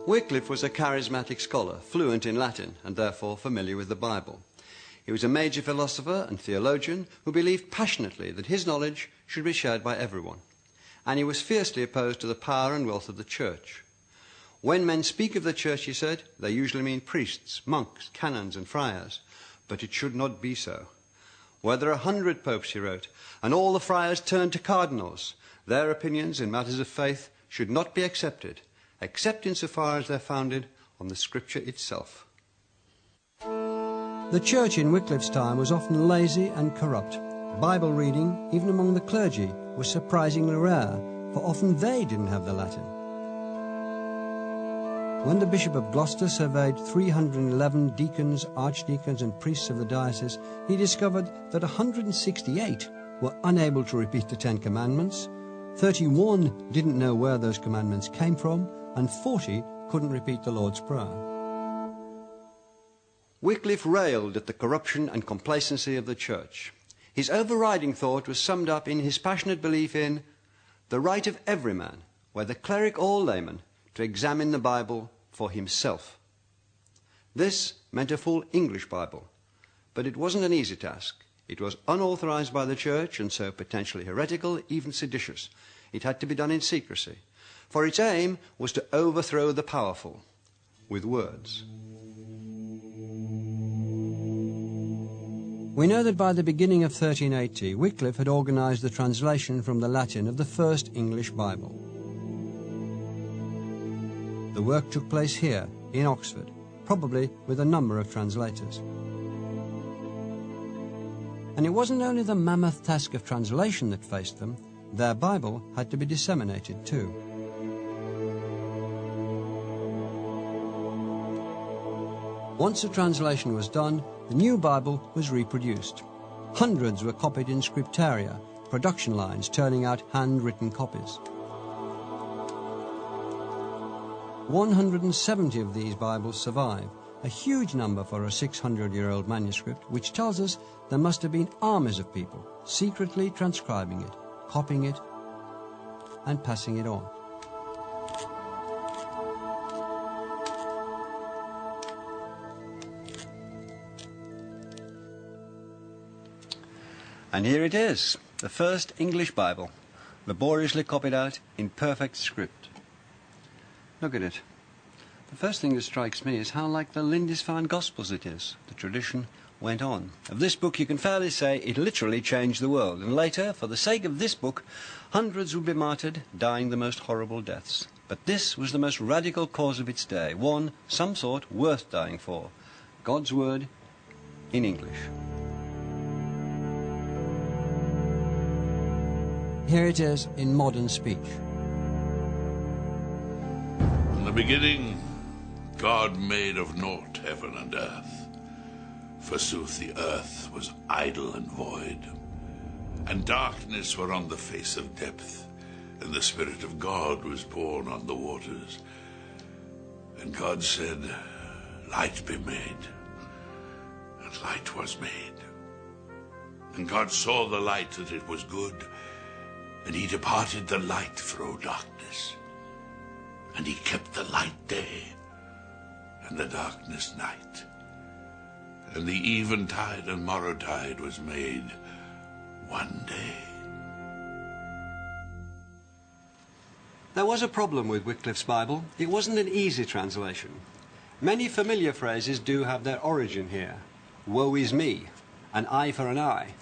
Wycliffe was a charismatic scholar, fluent in Latin and therefore familiar with the Bible. He was a major philosopher and theologian who believed passionately that his knowledge should be shared by everyone. And he was fiercely opposed to the power and wealth of the church. When men speak of the church, he said, they usually mean priests, monks, canons and friars. But it should not be so. Were there 100 popes, he wrote, and all the friars turned to cardinals, their opinions in matters of faith should not be accepted, except insofar as they're founded on the Scripture itself. The church in Wycliffe's time was often lazy and corrupt. Bible reading, even among the clergy, was surprisingly rare, for often they didn't have the Latin. When the Bishop of Gloucester surveyed 311 deacons, archdeacons and priests of the diocese, he discovered that 168 were unable to repeat the 10 Commandments, 31 didn't know where those commandments came from, and 40 couldn't repeat the Lord's Prayer. Wycliffe railed at the corruption and complacency of the church. His overriding thought was summed up in his passionate belief in the right of every man, whether cleric or layman, to examine the Bible for himself. This meant a full English Bible, but it wasn't an easy task. It was unauthorized by the church and so potentially heretical, even seditious. It had to be done in secrecy, for its aim was to overthrow the powerful with words. We know that by the beginning of 1380, Wycliffe had organized the translation from the Latin of the first English Bible. The work took place here, in Oxford, probably with a number of translators. And it wasn't only the mammoth task of translation that faced them, their Bible had to be disseminated too. Once the translation was done, the new Bible was reproduced. Hundreds were copied in scriptaria, production lines turning out handwritten copies. 170 of these Bibles survive, a huge number for a 600-year-old manuscript, which tells us there must have been armies of people secretly transcribing it, copying it, and passing it on. And here it is, the first English Bible, laboriously copied out in perfect script. Look at it. The first thing that strikes me is how like the Lindisfarne Gospels it is. The tradition went on. Of this book you can fairly say it literally changed the world, and later, for the sake of this book, hundreds would be martyred, dying the most horrible deaths. But this was the most radical cause of its day, one, some sort, worth dying for. God's Word in English. Here it is in modern speech. In the beginning, God made of naught heaven and earth. Forsooth, the earth was idle and void, and darkness were on the face of depth, and the Spirit of God was born on the waters. And God said, Light be made, and light was made. And God saw the light that it was good, and he departed the light through darkness. And he kept the light day, and the darkness night. And the eventide and morrowtide was made one day. There was a problem with Wycliffe's Bible. It wasn't an easy translation. Many familiar phrases do have their origin here. Woe is me, an eye for an eye.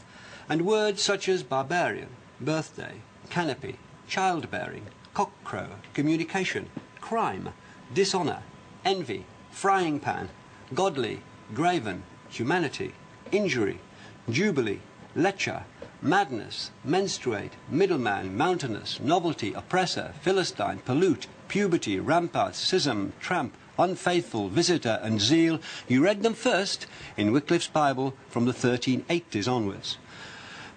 and words such as barbarian, birthday, canopy, childbearing, cockcrow, communication, crime, dishonour, envy, frying pan, godly, graven, humanity, injury, jubilee, lecher, madness, menstruate, middleman, mountainous, novelty, oppressor, philistine, pollute, puberty, rampart, schism, tramp, unfaithful, visitor and zeal. You read them first in Wycliffe's Bible from the 1380s onwards.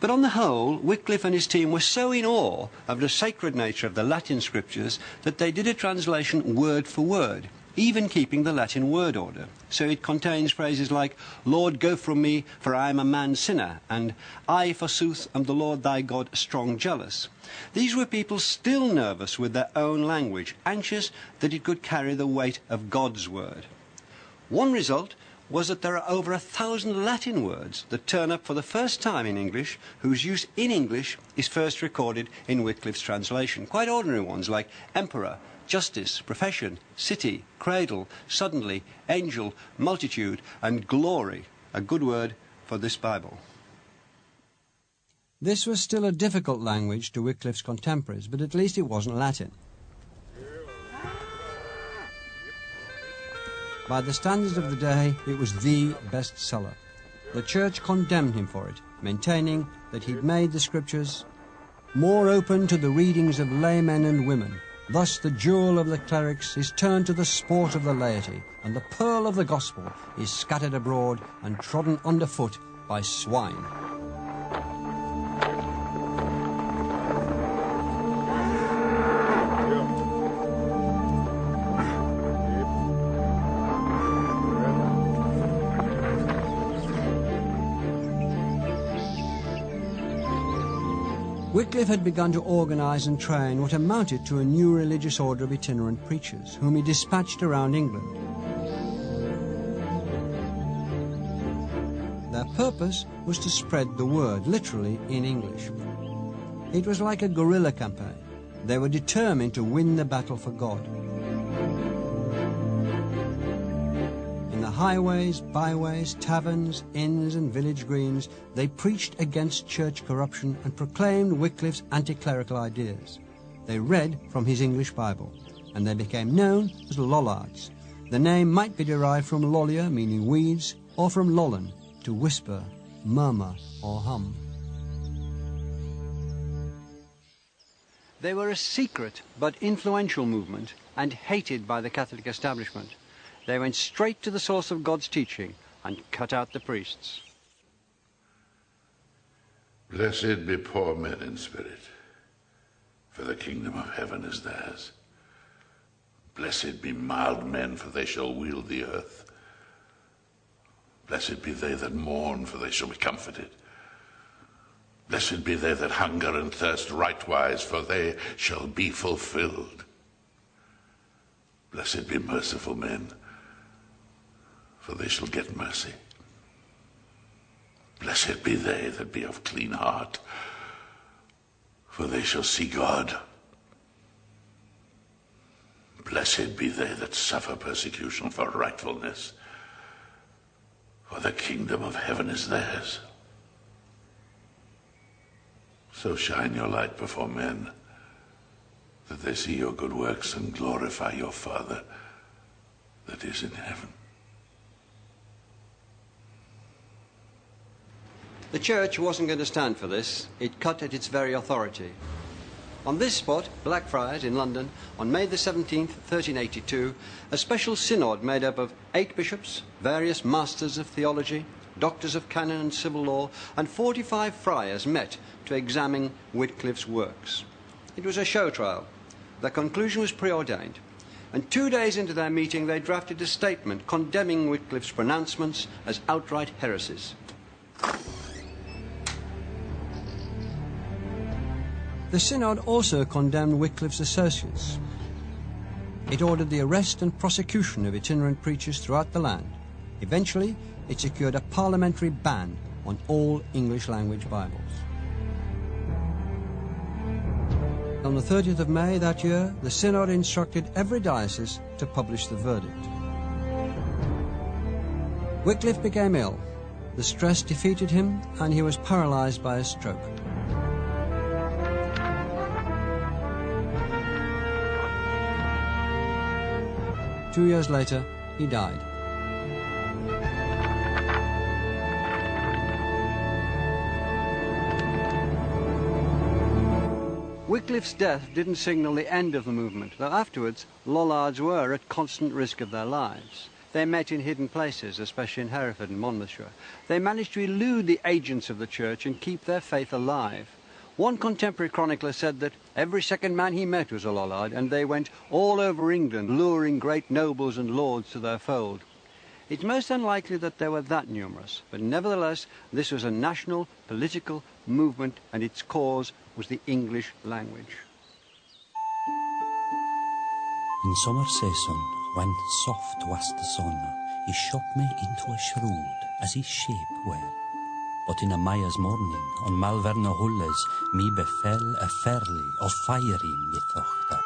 But on the whole, Wycliffe and his team were so in awe of the sacred nature of the Latin scriptures that they did a translation word for word, even keeping the Latin word order. So it contains phrases like, Lord, go from me, for I am a man sinner, and I, forsooth, am the Lord thy God, strong jealous. These were people still nervous with their own language, anxious that it could carry the weight of God's word. One result was that there are over 1,000 Latin words that turn up for the first time in English, whose use in English is first recorded in Wycliffe's translation. Quite ordinary ones like emperor, justice, profession, city, cradle, suddenly, angel, multitude, and glory, a good word for this Bible. This was still a difficult language to Wycliffe's contemporaries, but at least it wasn't Latin. By the standards of the day, it was the bestseller. The church condemned him for it, maintaining that he'd made the scriptures more open to the readings of laymen and women. Thus the jewel of the clerics is turned to the sport of the laity, and the pearl of the gospel is scattered abroad and trodden underfoot by swine. Wycliffe had begun to organise and train what amounted to a new religious order of itinerant preachers, whom he dispatched around England. Their purpose was to spread the word, literally in English. It was like a guerrilla campaign. They were determined to win the battle for God. In the highways, byways, taverns, inns and village greens, they preached against church corruption and proclaimed Wycliffe's anti-clerical ideas. They read from his English Bible, and they became known as Lollards. The name might be derived from lollia, meaning weeds, or from lollen, to whisper, murmur, or hum. They were a secret but influential movement and hated by the Catholic establishment. They went straight to the source of God's teaching and cut out the priests. Blessed be poor men in spirit, for the kingdom of heaven is theirs. Blessed be mild men, for they shall wield the earth. Blessed be they that mourn, for they shall be comforted. Blessed be they that hunger and thirst rightwise, for they shall be fulfilled. Blessed be merciful men, for they shall get mercy. Blessed be they that be of clean heart, for they shall see God. Blessed be they that suffer persecution for rightfulness, for the kingdom of heaven is theirs. So shine your light before men, that they see your good works and glorify your Father that is in heaven. The church wasn't going to stand for this. It cut at its very authority. On this spot, Blackfriars in London, on May the 17th, 1382, a special synod made up of 8 bishops, various masters of theology, doctors of canon and civil law, and 45 friars met to examine Wycliffe's works. It was a show trial. Their conclusion was preordained, and 2 days into their meeting they drafted a statement condemning Wycliffe's pronouncements as outright heresies. The synod also condemned Wycliffe's associates. It ordered the arrest and prosecution of itinerant preachers throughout the land. Eventually, it secured a parliamentary ban on all English-language Bibles. On the 30th of May that year, the synod instructed every diocese to publish the verdict. Wycliffe became ill. the stress defeated him and he was paralysed by a stroke. Two years later, he died. Wycliffe's death didn't signal the end of the movement, though afterwards Lollards were at constant risk of their lives. They met in hidden places, especially in Hereford and Monmouthshire. They managed to elude the agents of the church and keep their faith alive. One contemporary chronicler said that every second man he met was a Lollard, and they went all over England, luring great nobles and lords to their fold. It's most unlikely that they were that numerous, but nevertheless this was a national political movement, and its cause was the English language. In summer season, when soft was the sun, he shot me into a shroud as his shape were. But in a Maya's morning, on Malverne hulles, me befell a fairly of firing me tochter.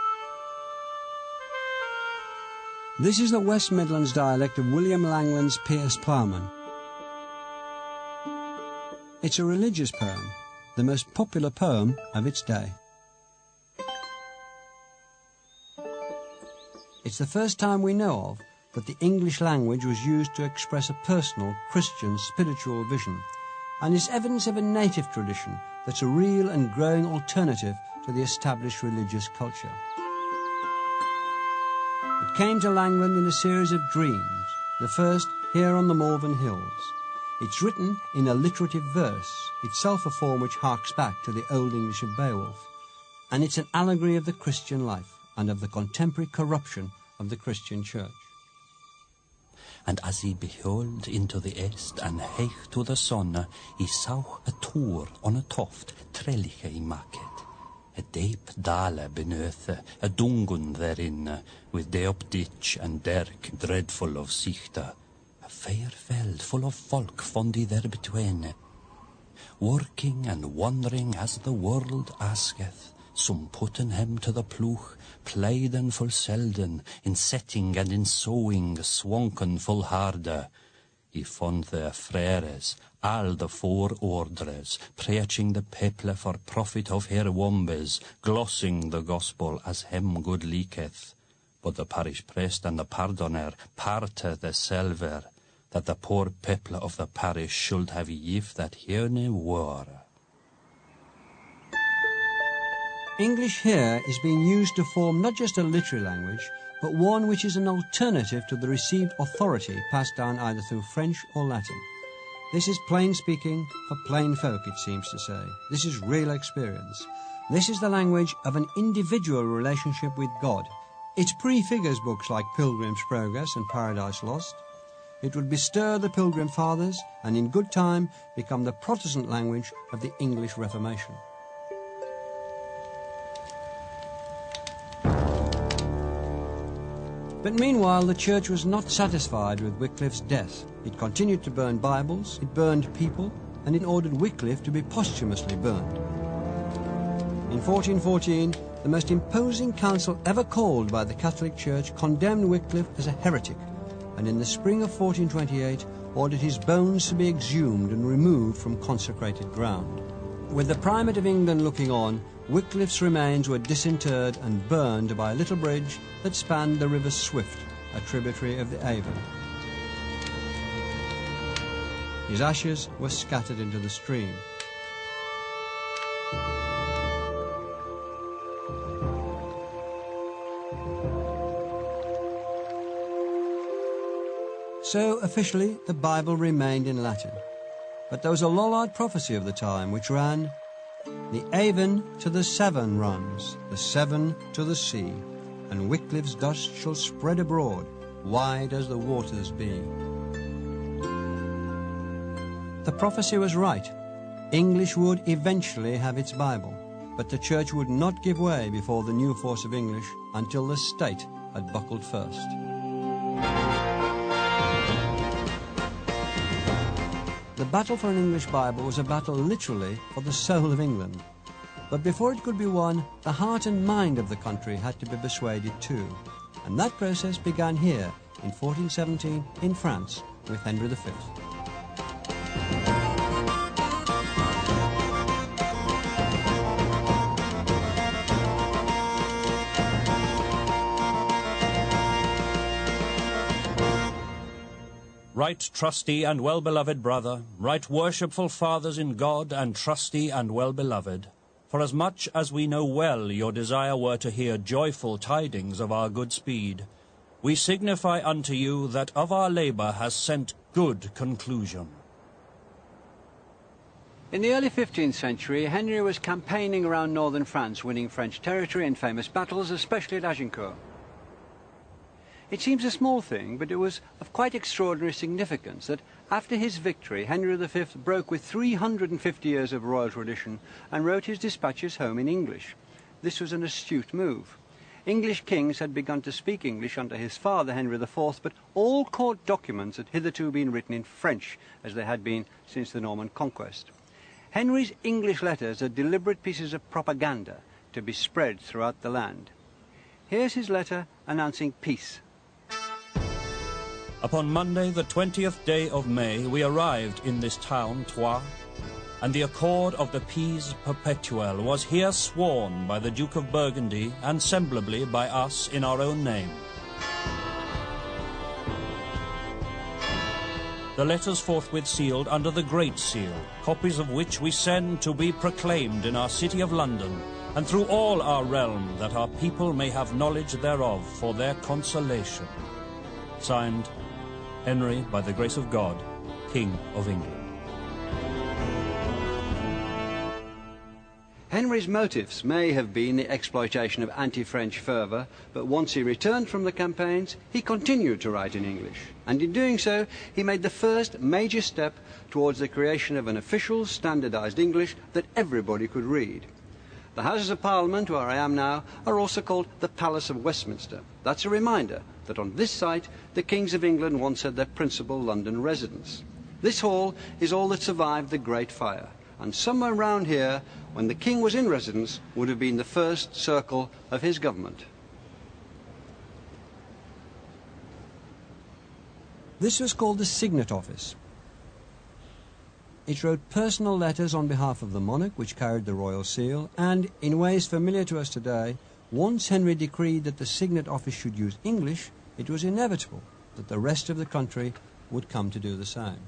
This is the West Midlands dialect of William Langland's Piers Plowman. It's a religious poem, the most popular poem of its day. It's the first time we know of that the English language was used to express a personal Christian spiritual vision, and is evidence of a native tradition that's a real and growing alternative to the established religious culture. It came to Langland in a series of dreams, the first here on the Malvern Hills. It's written in alliterative verse, itself a form which harks back to the Old English of Beowulf, and it's an allegory of the Christian life and of the contemporary corruption of the Christian church. And as he beheld into the east and height to the sun, he saw a tour on a toft trelliche i market. A deep dale beneath, a dungun therein, with deop ditch and derk dreadful of sichte. A fair feld full of folk fondi there between, working and wandering as the world asketh, some putten hem to the plough, playden full selden, in setting and in sowing, swonken full harde. He fond their freres, all the four orders, preaching the people for profit of her wombes, glossing the gospel as hem good liketh. But the parish priest and the pardoner parted the silver, that the poor people of the parish should have yift that herne war. English here is being used to form not just a literary language, but one which is an alternative to the received authority passed down either through French or Latin. This is plain speaking for plain folk, it seems to say. This is real experience. This is the language of an individual relationship with God. It prefigures books like Pilgrim's Progress and Paradise Lost. It would bestir the Pilgrim Fathers and in good time become the Protestant language of the English Reformation. But meanwhile, the church was not satisfied with Wycliffe's death. It continued to burn Bibles, it burned people, and it ordered Wycliffe to be posthumously burned. In 1414, the most imposing council ever called by the Catholic Church condemned Wycliffe as a heretic, and in the spring of 1428 ordered his bones to be exhumed and removed from consecrated ground. With the Primate of England looking on, Wycliffe's remains were disinterred and burned by a little bridge that spanned the River Swift, a tributary of the Avon. His ashes were scattered into the stream. So, officially, the Bible remained in Latin. But there was a Lollard prophecy of the time which ran, "The Avon to the Severn runs, the Severn to the sea, and Wycliffe's dust shall spread abroad, wide as the waters be." The prophecy was right. English would eventually have its Bible, but the Church would not give way before the new force of English until the State had buckled first. The battle for an English Bible was a battle literally for the soul of England. But before it could be won, the heart and mind of the country had to be persuaded too. And that process began here in 1417 in France with Henry V. Right trusty and well-beloved brother, right worshipful fathers in God, and trusty and well-beloved, for as much as we know well your desire were to hear joyful tidings of our good speed, we signify unto you that of our labour has sent good conclusion. In the early 15th century, Henry was campaigning around northern France, winning French territory in famous battles, especially at Agincourt. It seems a small thing, but it was of quite extraordinary significance that after his victory, Henry V broke with 350 years of royal tradition and wrote his dispatches home in English. This was an astute move. English kings had begun to speak English under his father, Henry IV, but all court documents had hitherto been written in French, as they had been since the Norman conquest. Henry's English letters are deliberate pieces of propaganda to be spread throughout the land. Here's his letter announcing peace. Upon Monday, the 20th day of May, we arrived in this town, Troyes, and the accord of the Peace Perpetuelle was here sworn by the Duke of Burgundy, and semblably by us in our own name. The letters forthwith sealed under the Great Seal, copies of which we send to be proclaimed in our city of London, and through all our realm, that our people may have knowledge thereof for their consolation. Signed, Henry, by the grace of God, King of England. Henry's motives may have been the exploitation of anti-French fervour, but once he returned from the campaigns, he continued to write in English. And in doing so, he made the first major step towards the creation of an official, standardised English that everybody could read. The Houses of Parliament, where I am now, are also called the Palace of Westminster. That's a reminder that on this site, the kings of England once had their principal London residence. This hall is all that survived the Great Fire, and somewhere round here, when the king was in residence, would have been the first circle of his government. This was called the Signet Office. It wrote personal letters on behalf of the monarch, which carried the royal seal, and, in ways familiar to us today, once Henry decreed that the Signet Office should use English, it was inevitable that the rest of the country would come to do the same.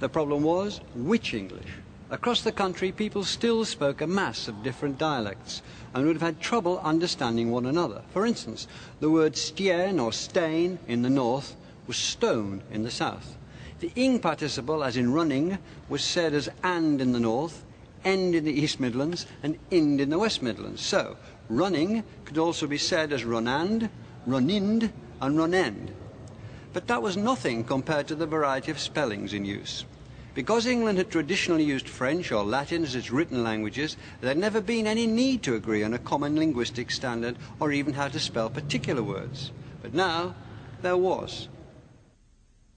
The problem was, which English? Across the country, people still spoke a mass of different dialects and would have had trouble understanding one another. For instance, the word stien or stain in the north was stone in the south. The ing participle, as in running, was said as and in the north, end in the East Midlands, and ind in the West Midlands. So, running could also be said as runand, runind, and runend. But that was nothing compared to the variety of spellings in use. Because England had traditionally used French or Latin as its written languages, there had never been any need to agree on a common linguistic standard or even how to spell particular words. But now, there was.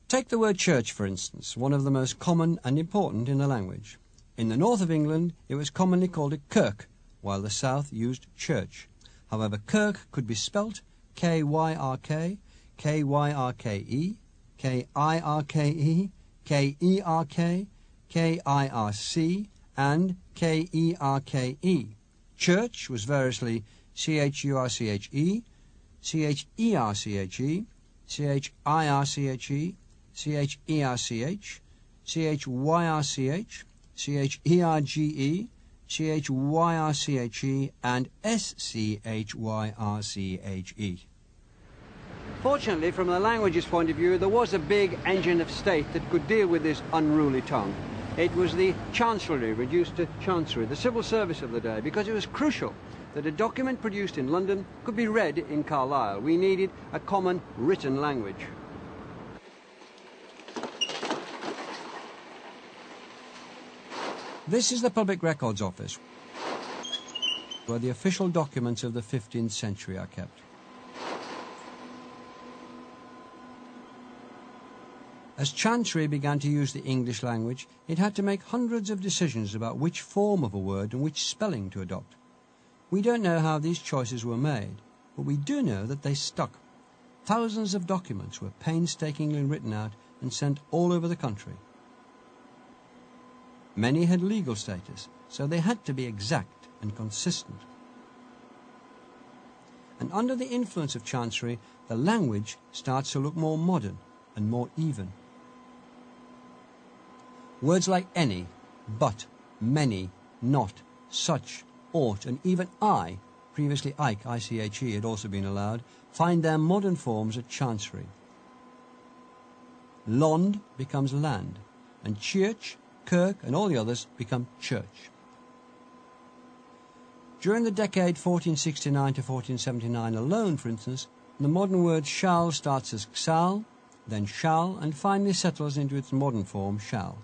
Take the word church, for instance, one of the most common and important in the language. In the north of England, it was commonly called a kirk, while the south used church. However, kirk could be spelt K-Y-R-K, K-Y-R-K-E, K-I-R-K-E, K-E-R-K, K-I-R-C, and K-E-R-K-E. Church was variously C-H-U-R-C-H-E, C-H-E-R-C-H-E, C-H-I-R-C-H-E, C-H-E-R-C-H, C-H-Y-R-C-H, C-H-E-R-G-E, C-H-Y-R-C-H-E, and S-C-H-Y-R-C-H-E. Fortunately, from the language's point of view, there was a big engine of state that could deal with this unruly tongue. It was the Chancellery, reduced to Chancery, the civil service of the day, because it was crucial that a document produced in London could be read in Carlisle. We needed a common written language. This is the Public Records Office, where the official documents of the 15th century are kept. As Chancery began to use the English language, it had to make hundreds of decisions about which form of a word and which spelling to adopt. We don't know how these choices were made, but we do know that they stuck. Thousands of documents were painstakingly written out and sent all over the country. Many had legal status, so they had to be exact and consistent. And under the influence of Chancery, the language starts to look more modern. and more even. Words like any, but, many, not, such, ought, and even I, previously Ike, I-C-H-E, had also been allowed, find their modern forms at Chancery. Lond becomes land, and church, kirk, and all the others become church. During the decade 1469 to 1479 alone, for instance, the modern word shall starts as xal, then shall, and finally settles into its modern form, shall.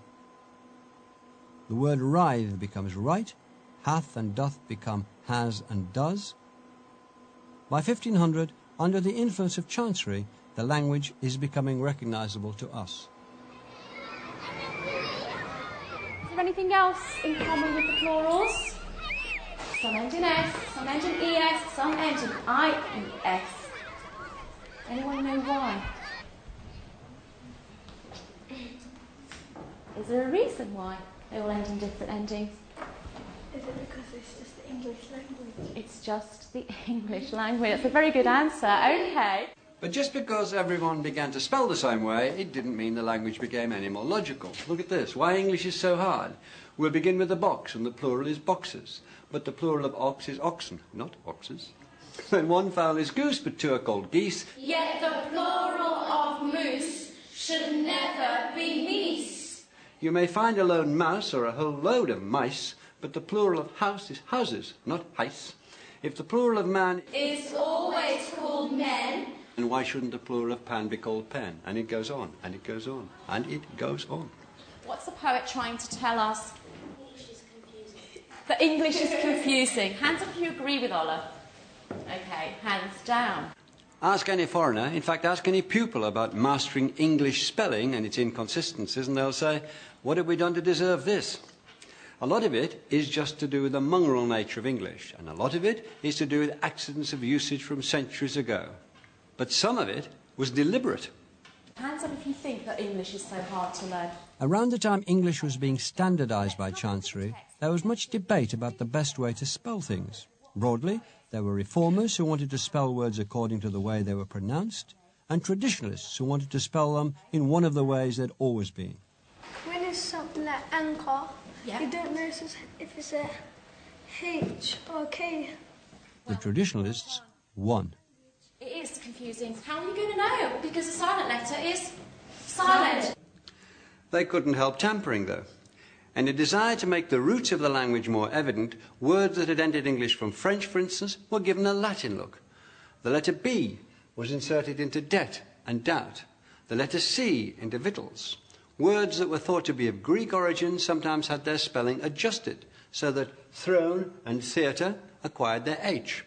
The word writhe becomes right, hath and doth become has and does. By 1500, under the influence of Chancery, the language is becoming recognisable to us. Is there anything else in common with the plurals? Some end in S, some end in ES, some end in IES. Anyone know why? Is there a reason why they all end in different endings? Is it because it's just the English language? It's just the English language. That's a very good answer. Okay. But just because everyone began to spell the same way, it didn't mean the language became any more logical. Look at this. Why English is so hard. We'll begin with a box, and the plural is boxes. But the plural of ox is oxen, not oxes. Then one fowl is goose, but two are called geese. Yet the plural of moose should never be meese. You may find a lone mouse or a whole load of mice, but the plural of house is houses, not heis. If the plural of man is always called men, and why shouldn't the plural of pan be called pen? And it goes on, and it goes on, and it goes on. What's the poet trying to tell us? The English is confusing. Hands up if you agree with Ola. Okay, hands down. Ask any foreigner, in fact ask any pupil about mastering English spelling and its inconsistencies, and they'll say, what have we done to deserve this? A lot of it is just to do with the mongrel nature of English, and a lot of it is to do with accidents of usage from centuries ago. But some of it was deliberate. Hands up if you think that English is so hard to learn. Around the time English was being standardised by Chancery, there was much debate about the best way to spell things. Broadly, there were reformers who wanted to spell words according to the way they were pronounced, and traditionalists who wanted to spell them in one of the ways they'd always been. When it's something like anchor, you don't know if it's a H or a K. The traditionalists won. It is confusing. How are you going to know? Because the silent letter is silent. They couldn't help tampering, though. In a desire to make the roots of the language more evident, words that had entered English from French, for instance, were given a Latin look. The letter B was inserted into debt and doubt. The letter C into victuals. Words that were thought to be of Greek origin sometimes had their spelling adjusted, so that throne and theatre acquired their H.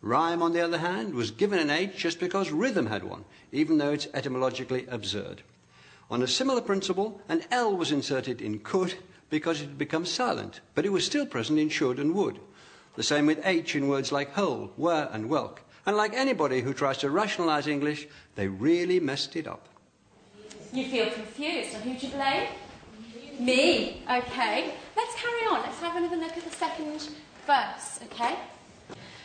Rhyme, on the other hand, was given an H just because rhythm had one, even though it's etymologically absurd. On a similar principle, an L was inserted in could because it had become silent, but it was still present in should and would. The same with H in words like whole, were, and welk. And like anybody who tries to rationalise English, they really messed it up. You feel confused, and who do you blame? Me. Okay. Let's carry on. Let's have another look at the second verse, okay?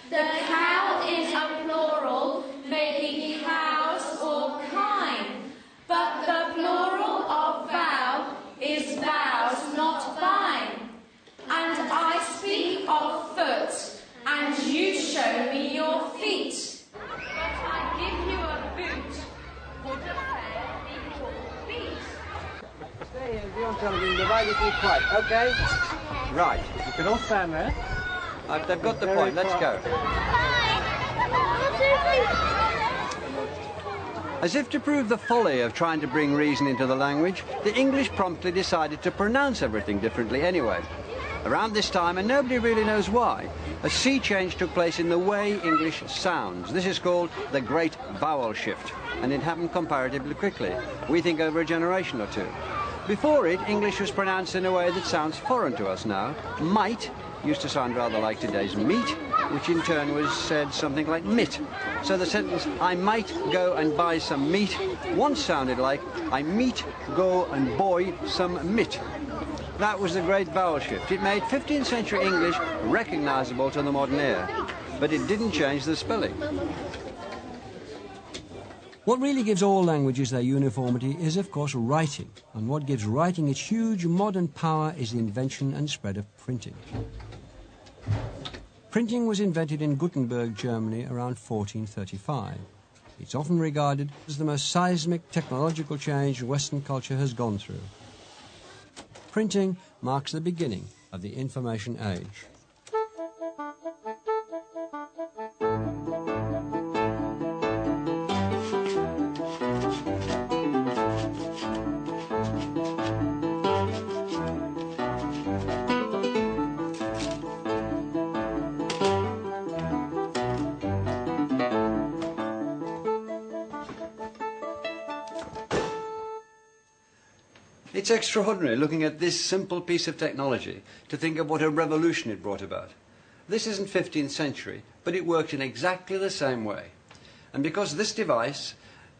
The cow is a plural, making cows or kine. But the plural of vow is vows, not thine. And I speak of foot, and you show me your feet. But I give you a boot, would a fair be called beat? Stay here, beyond television, divide it quite, okay? Right. You can all stand there. They've got the point, let's go. As if to prove the folly of trying to bring reason into the language, the English promptly decided to pronounce everything differently anyway. Around this time, and nobody really knows why, a sea change took place in the way English sounds. This is called the Great Vowel Shift, and it happened comparatively quickly. We think over a generation or two. Before it, English was pronounced in a way that sounds foreign to us now. Might used to sound rather like today's meat, which in turn was said something like mit. So the sentence, I might go and buy some meat, once sounded like, I meet, go and buy some mit. That was the Great Vowel Shift. It made 15th century English recognisable to the modern ear, but it didn't change the spelling. What really gives all languages their uniformity is, of course, writing. And what gives writing its huge modern power is the invention and spread of printing. Printing was invented in Gutenberg, Germany, around 1435. It's often regarded as the most seismic technological change Western culture has gone through. Printing marks the beginning of the information age. It's extraordinary, looking at this simple piece of technology, to think of what a revolution it brought about. This isn't 15th century, but it worked in exactly the same way. And because this device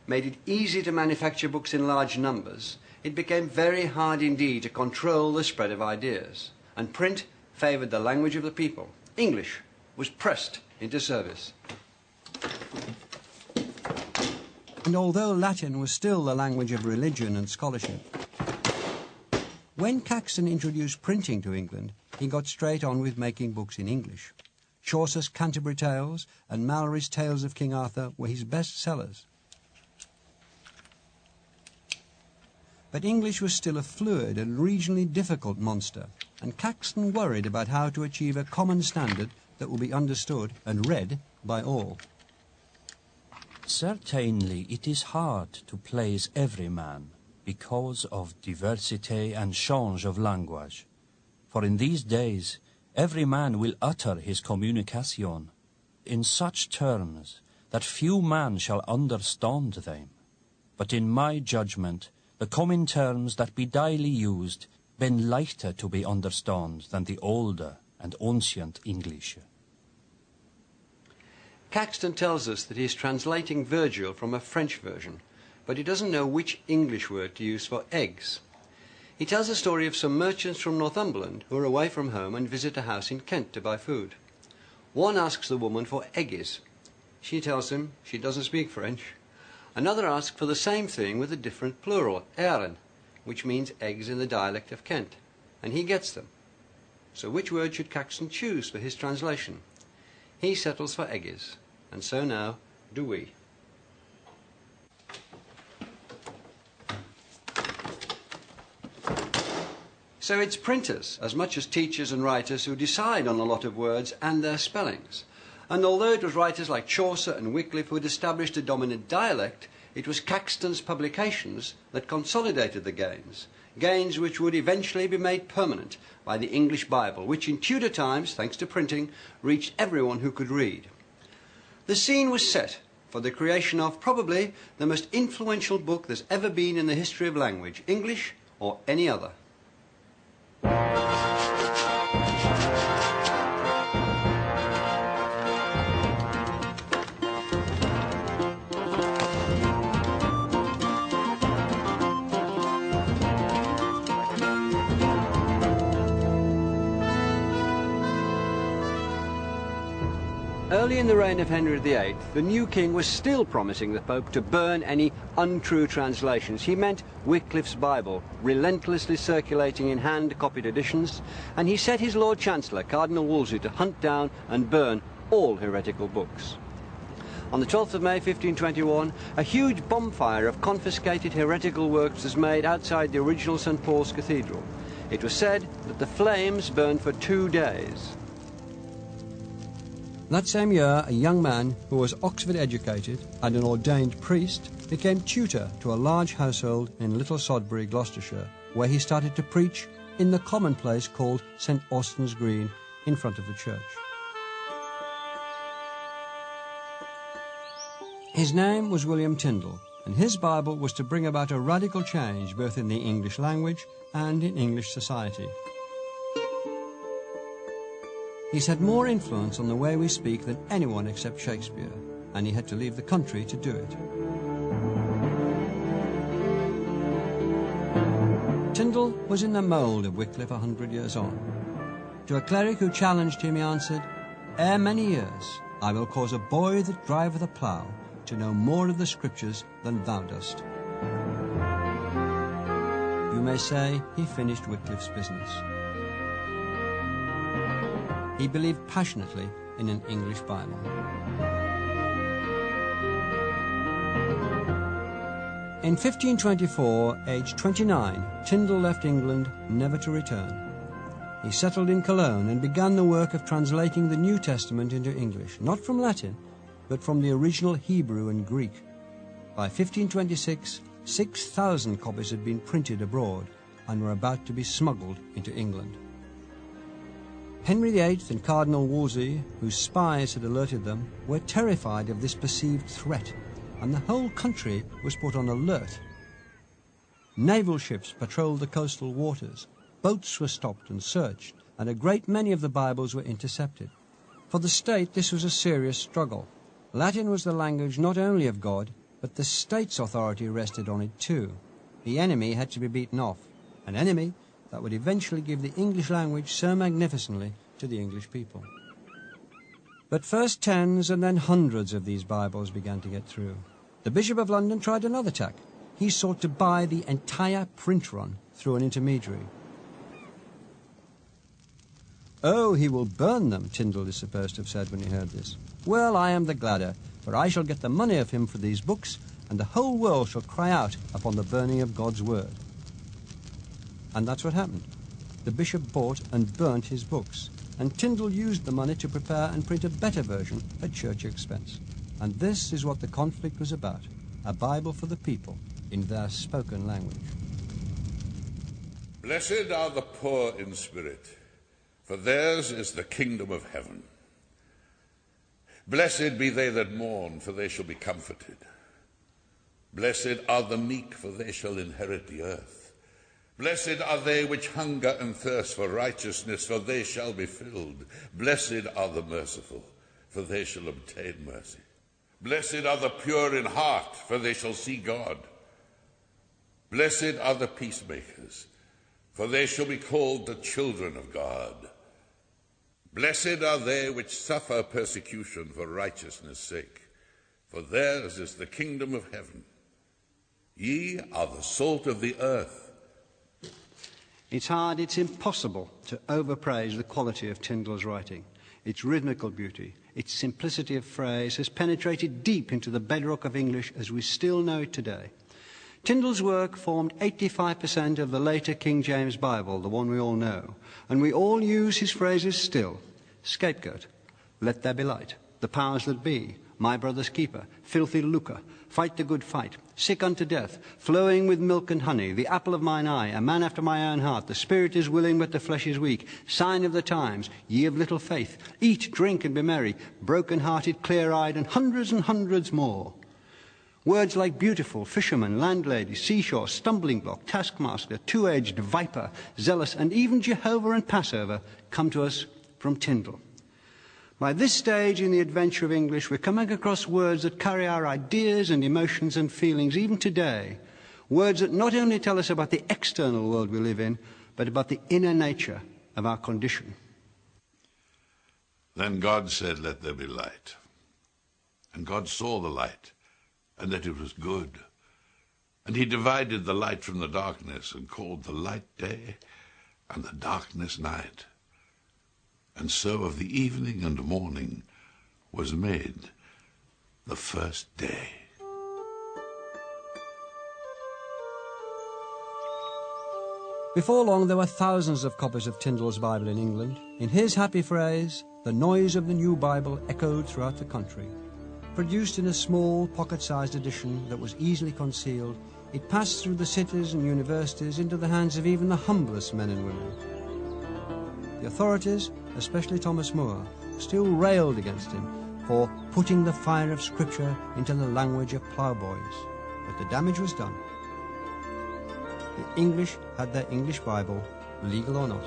made it easy to manufacture books in large numbers, it became very hard indeed to control the spread of ideas. And print favoured the language of the people. English was pressed into service. And although Latin was still the language of religion and scholarship, when Caxton introduced printing to England, he got straight on with making books in English. Chaucer's Canterbury Tales and Malory's Tales of King Arthur were his best sellers. But English was still a fluid and regionally difficult monster, and Caxton worried about how to achieve a common standard that will be understood and read by all. Certainly it is hard to please every man, because of diversity and change of language. For in these days, every man will utter his communication in such terms that few men shall understand them. But in my judgment, the common terms that be daily used ben lighter to be understood than the older and ancient English. Caxton tells us that he is translating Virgil from a French version, but he doesn't know which English word to use for eggs. He tells a story of some merchants from Northumberland who are away from home and visit a house in Kent to buy food. One asks the woman for eggies. She tells him she doesn't speak French. Another asks for the same thing with a different plural, eieren, which means eggs in the dialect of Kent, and he gets them. So which word should Caxton choose for his translation? He settles for eggies, and so now do we. So it's printers, as much as teachers and writers, who decide on a lot of words and their spellings. And although it was writers like Chaucer and Wycliffe who had established a dominant dialect, it was Caxton's publications that consolidated the gains which would eventually be made permanent by the English Bible, which in Tudor times, thanks to printing, reached everyone who could read. The scene was set for the creation of probably the most influential book there's ever been in the history of language, English or any other. Early in the reign of Henry VIII, the new king was still promising the Pope to burn any untrue translations. He meant Wycliffe's Bible, relentlessly circulating in hand-copied editions, and he set his Lord Chancellor, Cardinal Wolsey, to hunt down and burn all heretical books. On the 12th of May 1521, a huge bonfire of confiscated heretical works was made outside the original St. Paul's Cathedral. It was said that the flames burned for 2 days. That same year, a young man who was Oxford educated and an ordained priest became tutor to a large household in Little Sodbury, Gloucestershire, where he started to preach in the common place called St. Austin's Green in front of the church. His name was William Tyndale, and his Bible was to bring about a radical change both in the English language and in English society. He's had more influence on the way we speak than anyone except Shakespeare, and he had to leave the country to do it. Tyndale was in the mould of Wycliffe 100 years on. To a cleric who challenged him, he answered, "Ere many years I will cause a boy that driveth a plough to know more of the Scriptures than thou dost. You may say he finished Wycliffe's business. He believed passionately in an English Bible. In 1524, aged 29, Tyndale left England, never to return. He settled in Cologne and began the work of translating the New Testament into English, not from Latin, but from the original Hebrew and Greek. By 1526, 6,000 copies had been printed abroad and were about to be smuggled into England. Henry VIII and Cardinal Wolsey, whose spies had alerted them, were terrified of this perceived threat, and the whole country was put on alert. Naval ships patrolled the coastal waters, boats were stopped and searched, and a great many of the Bibles were intercepted. For the state, this was a serious struggle. Latin was the language not only of God, but the state's authority rested on it too. The enemy had to be beaten off, an enemy that would eventually give the English language so magnificently to the English people. But first tens and then hundreds of these Bibles began to get through. The Bishop of London tried another tack. He sought to buy the entire print run through an intermediary. "Oh, he will burn them," Tyndale is supposed to have said when he heard this. "Well, I am the gladder, for I shall get the money of him for these books, and the whole world shall cry out upon the burning of God's word." And that's what happened. The bishop bought and burnt his books, and Tyndale used the money to prepare and print a better version at church expense. And this is what the conflict was about, a Bible for the people in their spoken language. Blessed are the poor in spirit, for theirs is the kingdom of heaven. Blessed be they that mourn, for they shall be comforted. Blessed are the meek, for they shall inherit the earth. Blessed are they which hunger and thirst for righteousness, for they shall be filled. Blessed are the merciful, for they shall obtain mercy. Blessed are the pure in heart, for they shall see God. Blessed are the peacemakers, for they shall be called the children of God. Blessed are they which suffer persecution for righteousness' sake, for theirs is the kingdom of heaven. Ye are the salt of the earth. It's hard, it's impossible to overpraise the quality of Tyndale's writing. Its rhythmical beauty, its simplicity of phrase has penetrated deep into the bedrock of English as we still know it today. Tyndale's work formed 85% of the later King James Bible, the one we all know, and we all use his phrases still. Scapegoat, let there be light, the powers that be, my brother's keeper, filthy lucre, fight the good fight, sick unto death, flowing with milk and honey, the apple of mine eye, a man after my own heart, the spirit is willing but the flesh is weak, sign of the times, ye of little faith, eat, drink and be merry, broken-hearted, clear-eyed, and hundreds more. Words like beautiful, fisherman, landlady, seashore, stumbling block, taskmaster, two-edged, viper, zealous, and even Jehovah and Passover come to us from Tyndale. By this stage in the adventure of English, we're coming across words that carry our ideas and emotions and feelings even today. Words that not only tell us about the external world we live in, but about the inner nature of our condition. Then God said, let there be light. And God saw the light, and that it was good. And he divided the light from the darkness, and called the light day, and the darkness night. And so of the evening and morning was made the first day. Before long, there were thousands of copies of Tyndale's Bible in England. In his happy phrase, the noise of the new Bible echoed throughout the country. Produced in a small, pocket-sized edition that was easily concealed, it passed through the cities and universities into the hands of even the humblest men and women. The authorities, especially Thomas More, still railed against him for putting the fire of Scripture into the language of ploughboys. But the damage was done. The English had their English Bible, legal or not.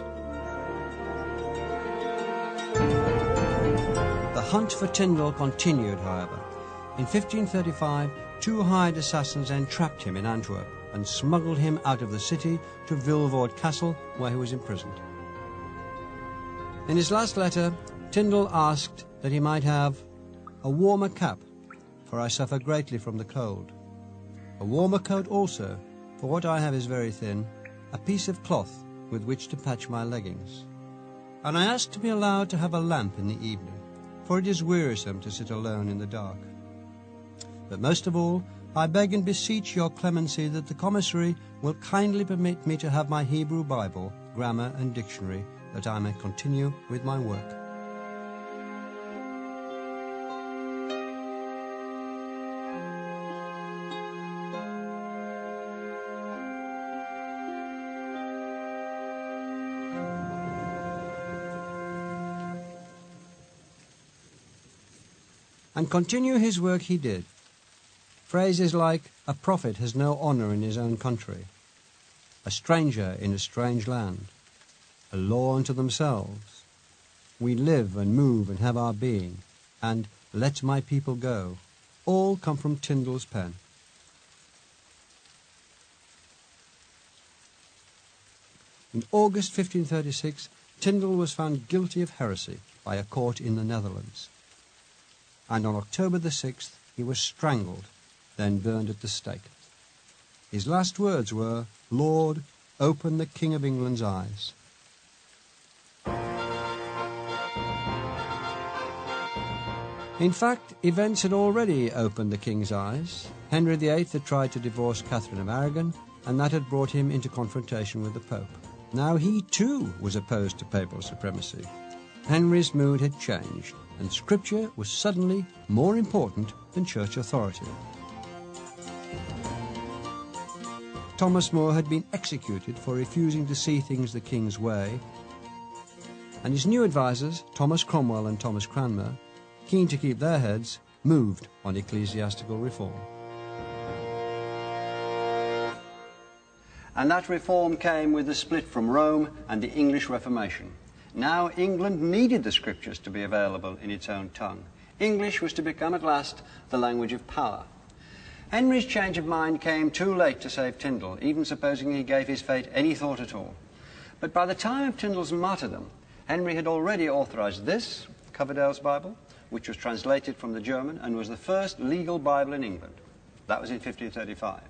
The hunt for Tyndale continued, however. In 1535, 2 hired assassins entrapped him in Antwerp and smuggled him out of the city to Vilvoorde Castle, where he was imprisoned. In his last letter, Tyndale asked that he might have a warmer cap for I suffer greatly from the cold. A warmer coat also, for what I have is very thin, a piece of cloth with which to patch my leggings. And I ask to be allowed to have a lamp in the evening, for it is wearisome to sit alone in the dark. But most of all, I beg and beseech your clemency that the commissary will kindly permit me to have my Hebrew Bible, grammar and dictionary, that I may continue with my work. And continue his work he did. Phrases like, a prophet has no honour in his own country, a stranger in a strange land, a law unto themselves, we live and move and have our being, and let my people go, all come from Tyndall's pen. In August 1536, Tyndall was found guilty of heresy by a court in the Netherlands, and on October the 6th he was strangled, then burned at the stake. His last words were, Lord, open the King of England's eyes. In fact, events had already opened the King's eyes. Henry VIII had tried to divorce Catherine of Aragon, and that had brought him into confrontation with the Pope. Now he too was opposed to papal supremacy. Henry's mood had changed, and Scripture was suddenly more important than church authority. Thomas More had been executed for refusing to see things the King's way, and his new advisers, Thomas Cromwell and Thomas Cranmer, keen to keep their heads, moved on ecclesiastical reform. And that reform came with the split from Rome and the English Reformation. Now England needed the Scriptures to be available in its own tongue. English was to become at last the language of power. Henry's change of mind came too late to save Tyndall, even supposing he gave his fate any thought at all. But by the time of Tyndall's martyrdom, Henry had already authorized this, Coverdale's Bible, which was translated from the German and was the first legal Bible in England. That was in 1535.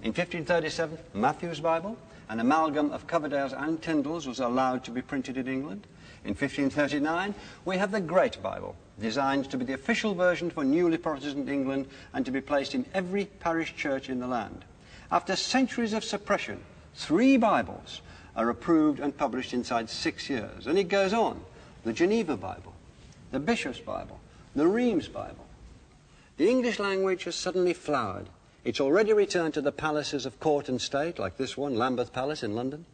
In 1537, Matthew's Bible, an amalgam of Coverdale's and Tyndall's, was allowed to be printed in England. In 1539, we have the Great Bible, designed to be the official version for newly Protestant England and to be placed in every parish church in the land. After centuries of suppression, 3 Bibles are approved and published inside 6 years. And it goes on. The Geneva Bible, the Bishop's Bible, the Reims Bible. The English language has suddenly flowered. It's already returned to the palaces of court and state, like this one, Lambeth Palace in London.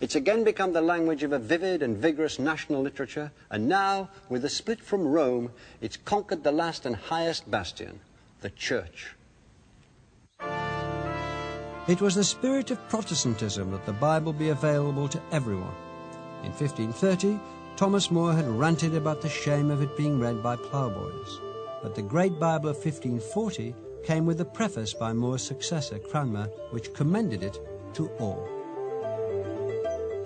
It's again become the language of a vivid and vigorous national literature, and now, with the split from Rome, it's conquered the last and highest bastion, the Church. It was the spirit of Protestantism that the Bible be available to everyone. In 1530, Thomas More had ranted about the shame of it being read by ploughboys, but the Great Bible of 1540 came with a preface by More's successor, Cranmer, which commended it to all.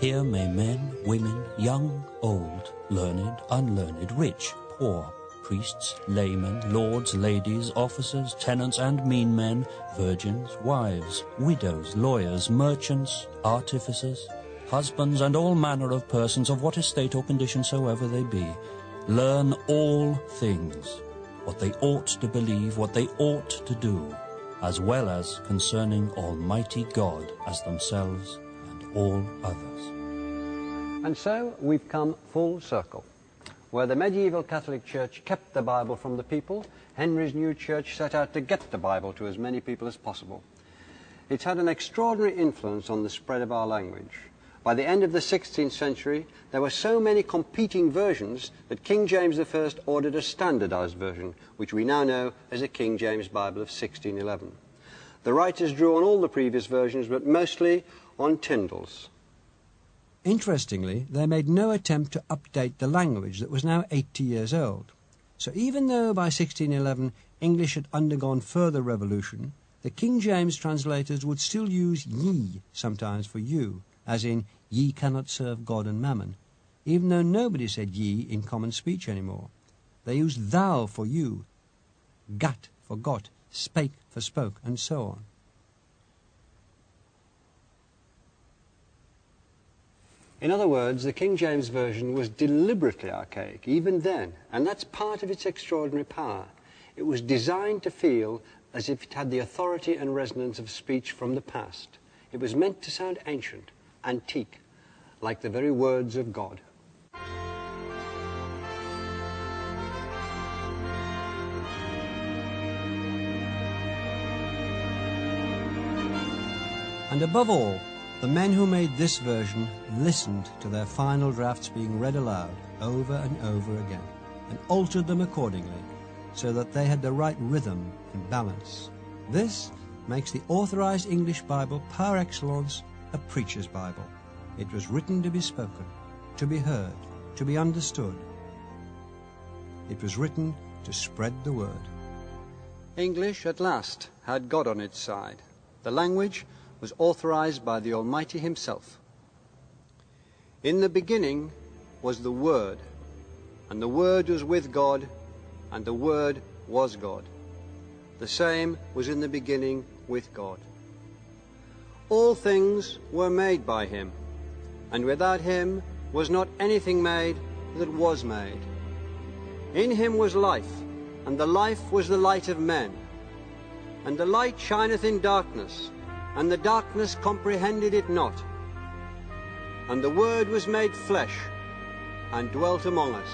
Here may men, women, young, old, learned, unlearned, rich, poor, priests, laymen, lords, ladies, officers, tenants and mean men, virgins, wives, widows, lawyers, merchants, artificers, husbands, and all manner of persons of what estate or condition soever they be, learn all things, what they ought to believe, what they ought to do, as well as concerning Almighty God as themselves and all others. And so we've come full circle. Where the medieval Catholic Church kept the Bible from the people, Henry's new church set out to get the Bible to as many people as possible. It's had an extraordinary influence on the spread of our language. By the end of the 16th century, there were so many competing versions that King James I ordered a standardized version, which we now know as a King James Bible of 1611. The writers drew on all the previous versions, but mostly on Tyndall's. Interestingly, they made no attempt to update the language that was now 80 years old. So even though by 1611 English had undergone further revolution, the King James translators would still use ye sometimes for you, as in, ye cannot serve God and mammon, even though nobody said ye in common speech anymore. They used thou for you, gat for got, spake for spoke, and so on. In other words, the King James Version was deliberately archaic, even then, and that's part of its extraordinary power. It was designed to feel as if it had the authority and resonance of speech from the past. It was meant to sound ancient, antique, like the very words of God. And above all, the men who made this version listened to their final drafts being read aloud over and over again, and altered them accordingly, so that they had the right rhythm and balance. This makes the Authorized English Bible par excellence a preacher's Bible. It was written to be spoken, to be heard, to be understood. It was written to spread the word. English, at last, had God on its side. The language was authorized by the Almighty Himself. In the beginning was the Word, and the Word was with God, and the Word was God. The same was in the beginning with God. All things were made by Him, and without Him was not anything made that was made. In Him was life, and the life was the light of men. And the light shineth in darkness, and the darkness comprehended it not. And the Word was made flesh, and dwelt among us.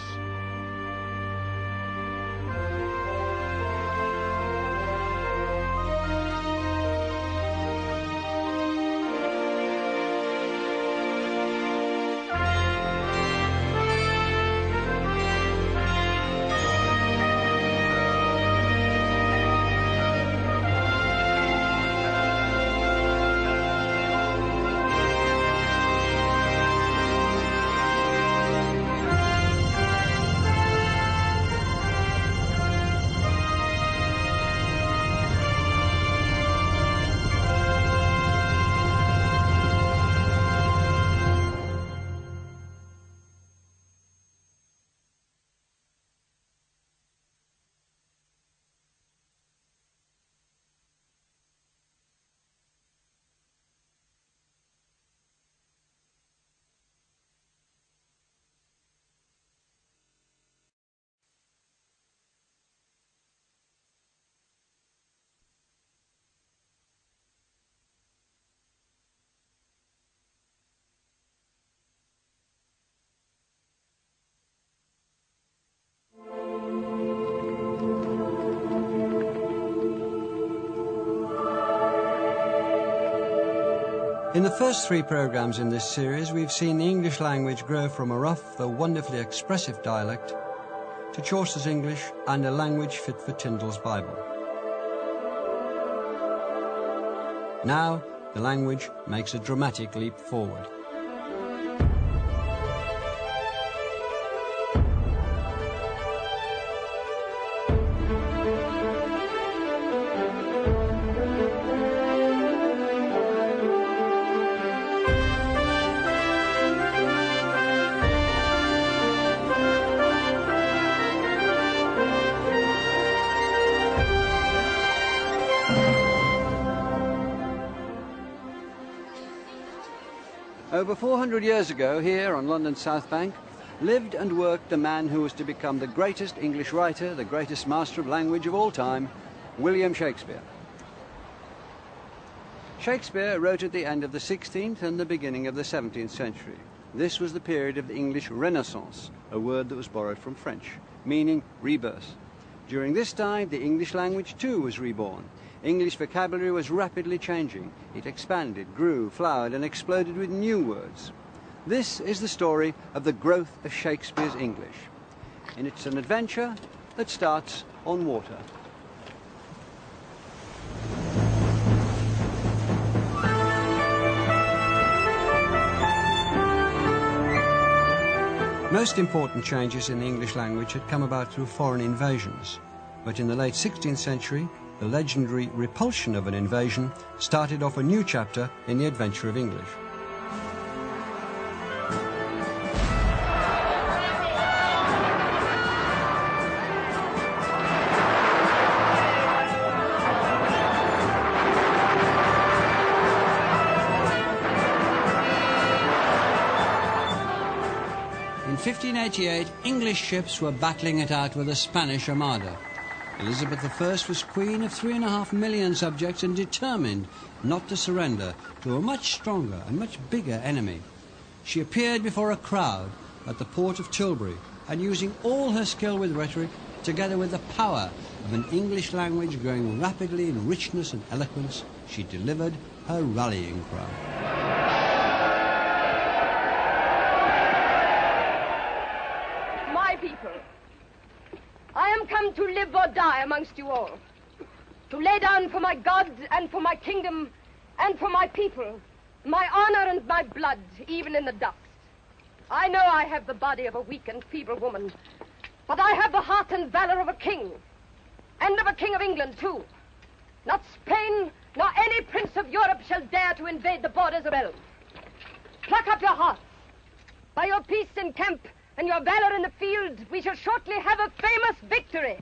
In the first 3 programs in this series, we've seen the English language grow from a rough, though wonderfully expressive dialect, to Chaucer's English and a language fit for Tyndall's Bible. Now, the language makes a dramatic leap forward. Over 400 years ago, here on London's South Bank, lived and worked the man who was to become the greatest English writer, the greatest master of language of all time, William Shakespeare. Shakespeare wrote at the end of the 16th and the beginning of the 17th century. This was the period of the English Renaissance, a word that was borrowed from French, meaning rebirth. During this time, the English language too was reborn. English vocabulary was rapidly changing. It expanded, grew, flowered, and exploded with new words. This is the story of the growth of Shakespeare's English. And it's an adventure that starts on water. Most important changes in the English language had come about through foreign invasions. But in the late 16th century, the legendary repulsion of an invasion started off a new chapter in the adventure of English. In 1588, English ships were battling it out with the Spanish Armada. Elizabeth I was queen of 3.5 million subjects and determined not to surrender to a much stronger and much bigger enemy. She appeared before a crowd at the port of Tilbury, and using all her skill with rhetoric, together with the power of an English language growing rapidly in richness and eloquence, she delivered her rallying cry. My people, I am come to live or die amongst you all, to lay down for my God and for my kingdom and for my people, my honor and my blood, even in the dust. I know I have the body of a weak and feeble woman, but I have the heart and valor of a king, and of a king of England, too. Not Spain, nor any prince of Europe shall dare to invade the borders of realm. Pluck up your hearts. By your peace in camp and your valor in the field, we shall shortly have a famous victory.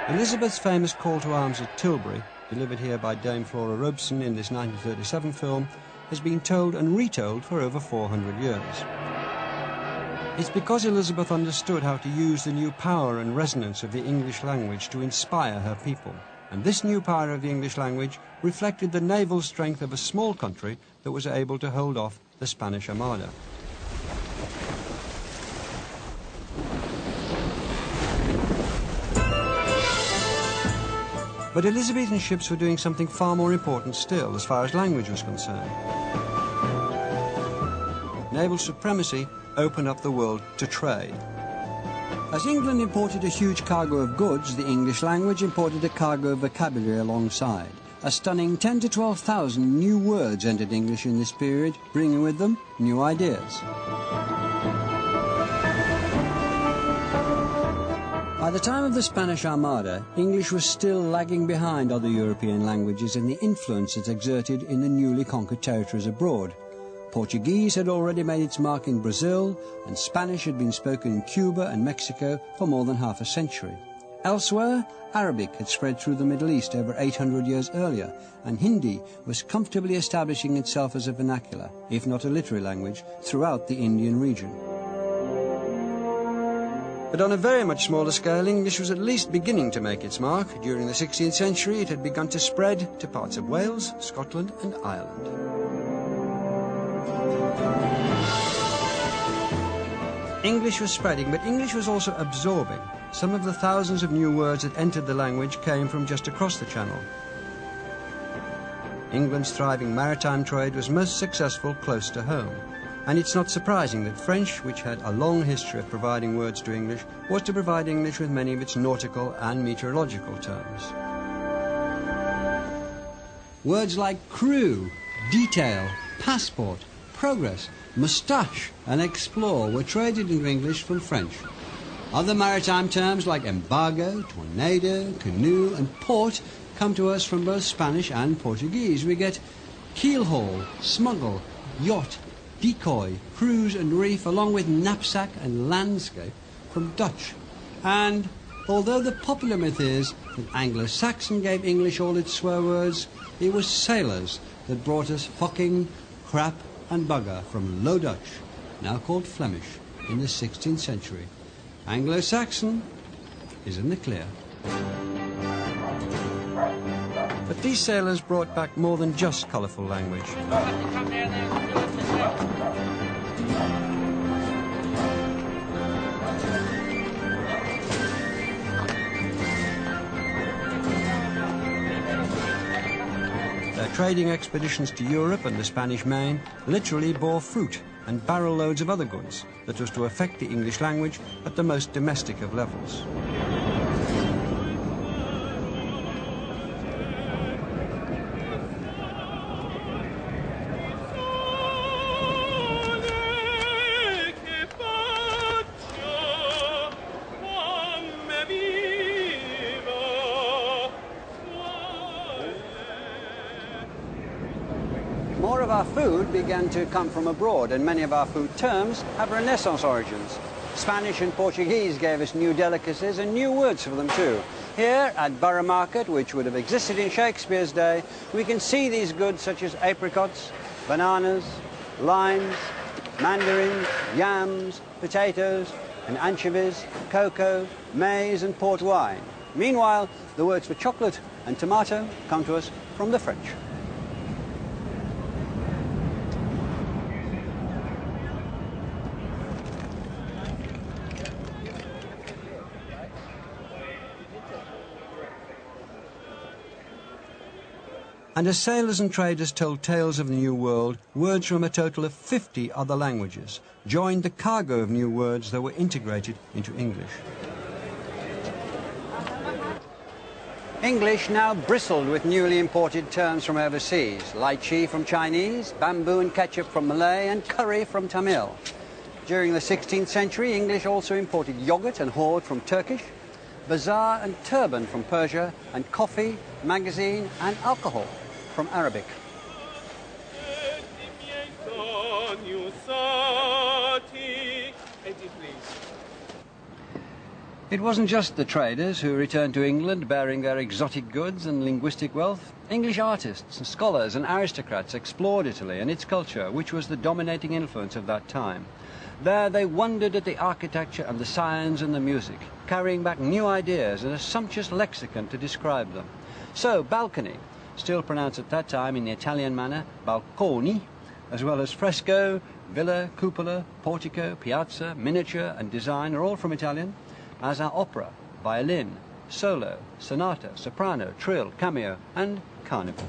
Elizabeth's famous call to arms at Tilbury, delivered here by Dame Flora Robeson in this 1937 film, has been told and retold for over 400 years. It's because Elizabeth understood how to use the new power and resonance of the English language to inspire her people. And this new power of the English language reflected the naval strength of a small country that was able to hold off the Spanish Armada. But Elizabethan ships were doing something far more important still as far as language was concerned. Naval supremacy opened up the world to trade. As England imported a huge cargo of goods, the English language imported a cargo of vocabulary alongside. A stunning 10,000 to 12,000 new words entered English in this period, bringing with them new ideas. By the time of the Spanish Armada, English was still lagging behind other European languages in the influence it exerted in the newly conquered territories abroad. Portuguese had already made its mark in Brazil, and Spanish had been spoken in Cuba and Mexico for more than half a century. Elsewhere, Arabic had spread through the Middle East over 800 years earlier, and Hindi was comfortably establishing itself as a vernacular, if not a literary language, throughout the Indian region. But on a very much smaller scale, English was at least beginning to make its mark. During the 16th century, it had begun to spread to parts of Wales, Scotland and Ireland. English was spreading, but English was also absorbing. Some of the thousands of new words that entered the language came from just across the Channel. England's thriving maritime trade was most successful close to home. And it's not surprising that French, which had a long history of providing words to English, was to provide English with many of its nautical and meteorological terms. Words like crew, detail, passport, progress, moustache and explore were traded into English from French. Other maritime terms like embargo, tornado, canoe and port come to us from both Spanish and Portuguese. We get keelhaul, smuggle, yacht, decoy, cruise and reef, along with knapsack and landscape from Dutch. And although the popular myth is that Anglo-Saxon gave English all its swear words, it was sailors that brought us fucking, crap and bugger from Low Dutch, now called Flemish, in the 16th century. Anglo-Saxon is in the clear. But these sailors brought back more than just colourful language. Their trading expeditions to Europe and the Spanish Main literally bore fruit and barrel loads of other goods that was to affect the English language at the most domestic of levels. More of our food began to come from abroad, and many of our food terms have Renaissance origins. Spanish and Portuguese gave us new delicacies and new words for them too. Here at Borough Market, which would have existed in Shakespeare's day, we can see these goods such as apricots, bananas, limes, mandarins, yams, potatoes, and anchovies, cocoa, maize, and port wine. Meanwhile, the words for chocolate and tomato come to us from the French. And as sailors and traders told tales of the New World, words from a total of 50 other languages joined the cargo of new words that were integrated into English. English now bristled with newly imported terms from overseas: lychee from Chinese, bamboo and ketchup from Malay, and curry from Tamil. During the 16th century, English also imported yogurt and hoard from Turkish, bazaar and turban from Persia, and coffee, magazine and alcohol from Arabic. It wasn't just the traders who returned to England bearing their exotic goods and linguistic wealth. English artists and scholars and aristocrats explored Italy and its culture, which was the dominating influence of that time. There they wondered at the architecture and the science and the music, carrying back new ideas and a sumptuous lexicon to describe them. So, balcony, still pronounced at that time in the Italian manner, balconi, as well as fresco, villa, cupola, portico, piazza, miniature and design are all from Italian, as are opera, violin, solo, sonata, soprano, trill, cameo and carnival.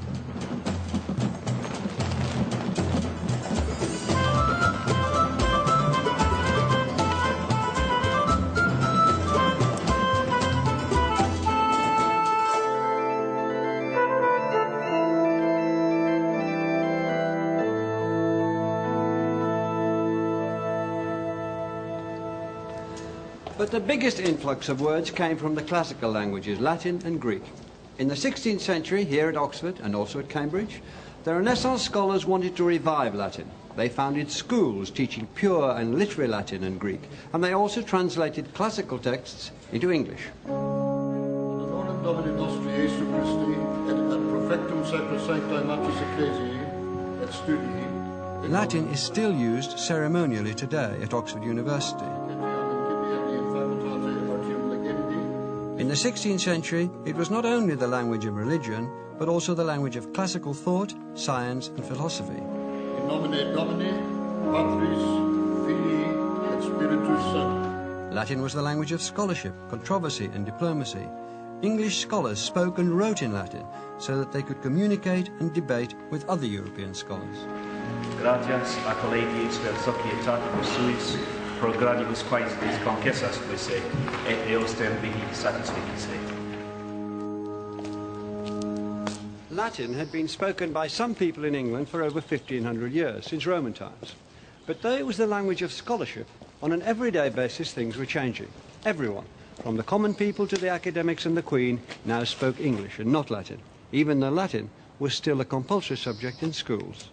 But the biggest influx of words came from the classical languages, Latin and Greek. In the 16th century, here at Oxford and also at Cambridge, the Renaissance scholars wanted to revive Latin. They founded schools teaching pure and literary Latin and Greek, and they also translated classical texts into English. Latin is still used ceremonially today at Oxford University. In the 16th century, it was not only the language of religion, but also the language of classical thought, science and philosophy. In nomine Domini, Patris, Filii, et Spiritus Sancti. Latin was the language of scholarship, controversy and diplomacy. English scholars spoke and wrote in Latin so that they could communicate and debate with other European scholars. Gratias a collegiis vel societatis suis pro gradibus quaesitis concessas quise et eostem mihi satisficis. Latin had been spoken by some people in England for over 1500 years, since Roman times. But though it was the language of scholarship, on an everyday basis things were changing. Everyone, from the common people to the academics and the Queen, now spoke English and not Latin, even though Latin was still a compulsory subject in schools.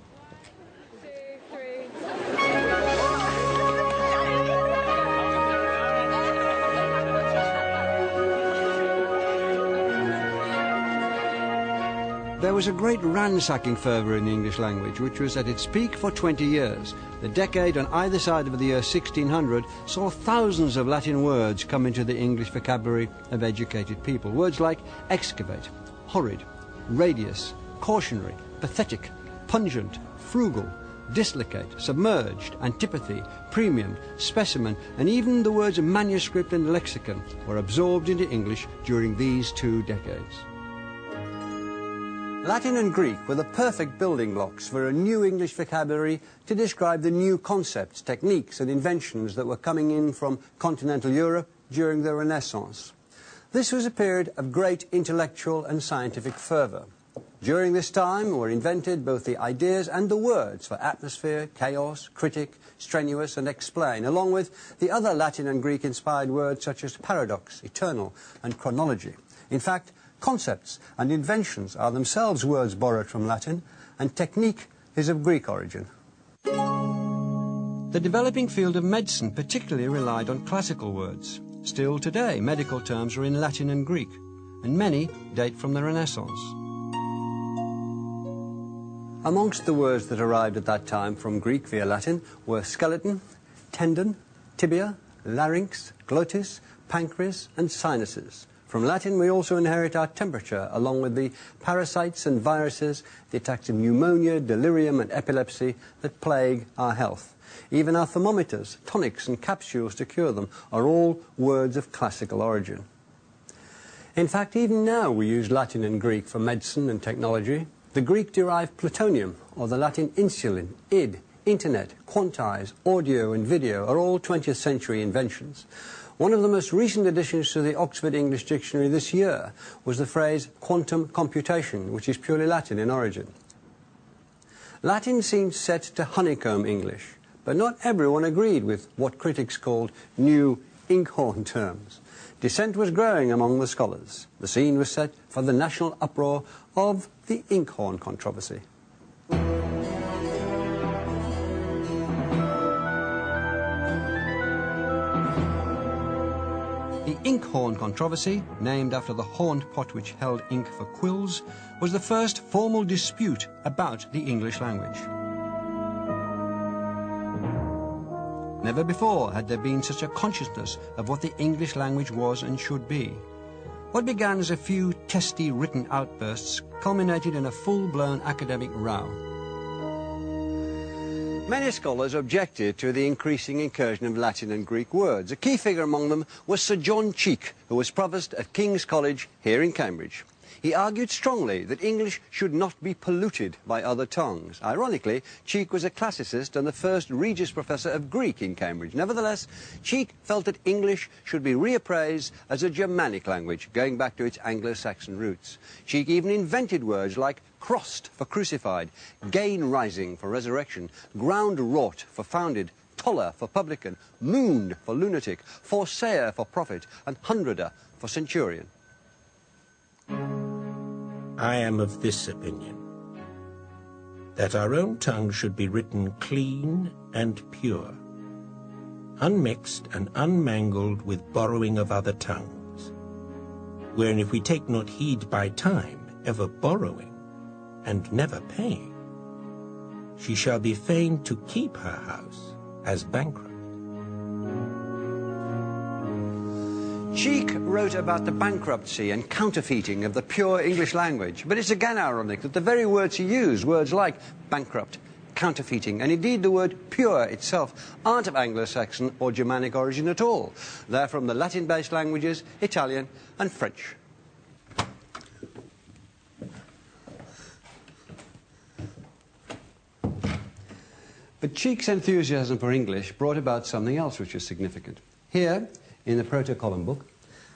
There was a great ransacking fervour in the English language, which was at its peak for 20 years. The decade on either side of the year 1600 saw thousands of Latin words come into the English vocabulary of educated people. Words like excavate, horrid, radius, cautionary, pathetic, pungent, frugal, dislocate, submerged, antipathy, premium, specimen, and even the words manuscript and lexicon were absorbed into English during these 2 decades. Latin and Greek were the perfect building blocks for a new English vocabulary to describe the new concepts, techniques and inventions that were coming in from continental Europe during the Renaissance. This was a period of great intellectual and scientific fervour. During this time were invented both the ideas and the words for atmosphere, chaos, critic, strenuous and explain, along with the other Latin and Greek inspired words such as paradox, eternal and chronology. In fact, concepts and inventions are themselves words borrowed from Latin, and technique is of Greek origin. The developing field of medicine particularly relied on classical words. Still today, medical terms are in Latin and Greek, and many date from the Renaissance. Amongst the words that arrived at that time from Greek via Latin were skeleton, tendon, tibia, larynx, glottis, pancreas and sinuses. From Latin we also inherit our temperature, along with the parasites and viruses, the attacks of pneumonia, delirium and epilepsy that plague our health. Even our thermometers, tonics and capsules to cure them are all words of classical origin. In fact, even now we use Latin and Greek for medicine and technology. The Greek-derived plutonium, or the Latin insulin, id, internet, quantize, audio and video are all 20th century inventions. One of the most recent additions to the Oxford English Dictionary this year was the phrase quantum computation, which is purely Latin in origin. Latin seemed set to honeycomb English, but not everyone agreed with what critics called new inkhorn terms. Dissent was growing among the scholars. The scene was set for the national uproar of the inkhorn controversy. The inkhorn controversy, named after the horned pot which held ink for quills, was the first formal dispute about the English language. Never before had there been such a consciousness of what the English language was and should be. What began as a few testy written outbursts culminated in a full-blown academic row. Many scholars objected to the increasing incursion of Latin and Greek words. A key figure among them was Sir John Cheek, who was provost at King's College here in Cambridge. He argued strongly that English should not be polluted by other tongues. Ironically, Cheek was a classicist and the first Regius Professor of Greek in Cambridge. Nevertheless, Cheek felt that English should be reappraised as a Germanic language, going back to its Anglo-Saxon roots. Cheek even invented words like crossed for crucified, gain rising for resurrection, ground wrought for founded, toller for publican, mooned for lunatic, forsayer for prophet, and hundreder for centurion. I am of this opinion, that our own tongue should be written clean and pure, unmixed and unmangled with borrowing of other tongues, wherein if we take not heed by time, ever borrowing, and never paying, she shall be fain to keep her house as bankrupt. Cheek wrote about the bankruptcy and counterfeiting of the pure English language, but it's again ironic that the very words he used, words like bankrupt, counterfeiting, and indeed the word pure itself, aren't of Anglo-Saxon or Germanic origin at all. They're from the Latin-based languages, Italian and French. But Cheek's enthusiasm for English brought about something else which is significant. Here, in the Protocollum book,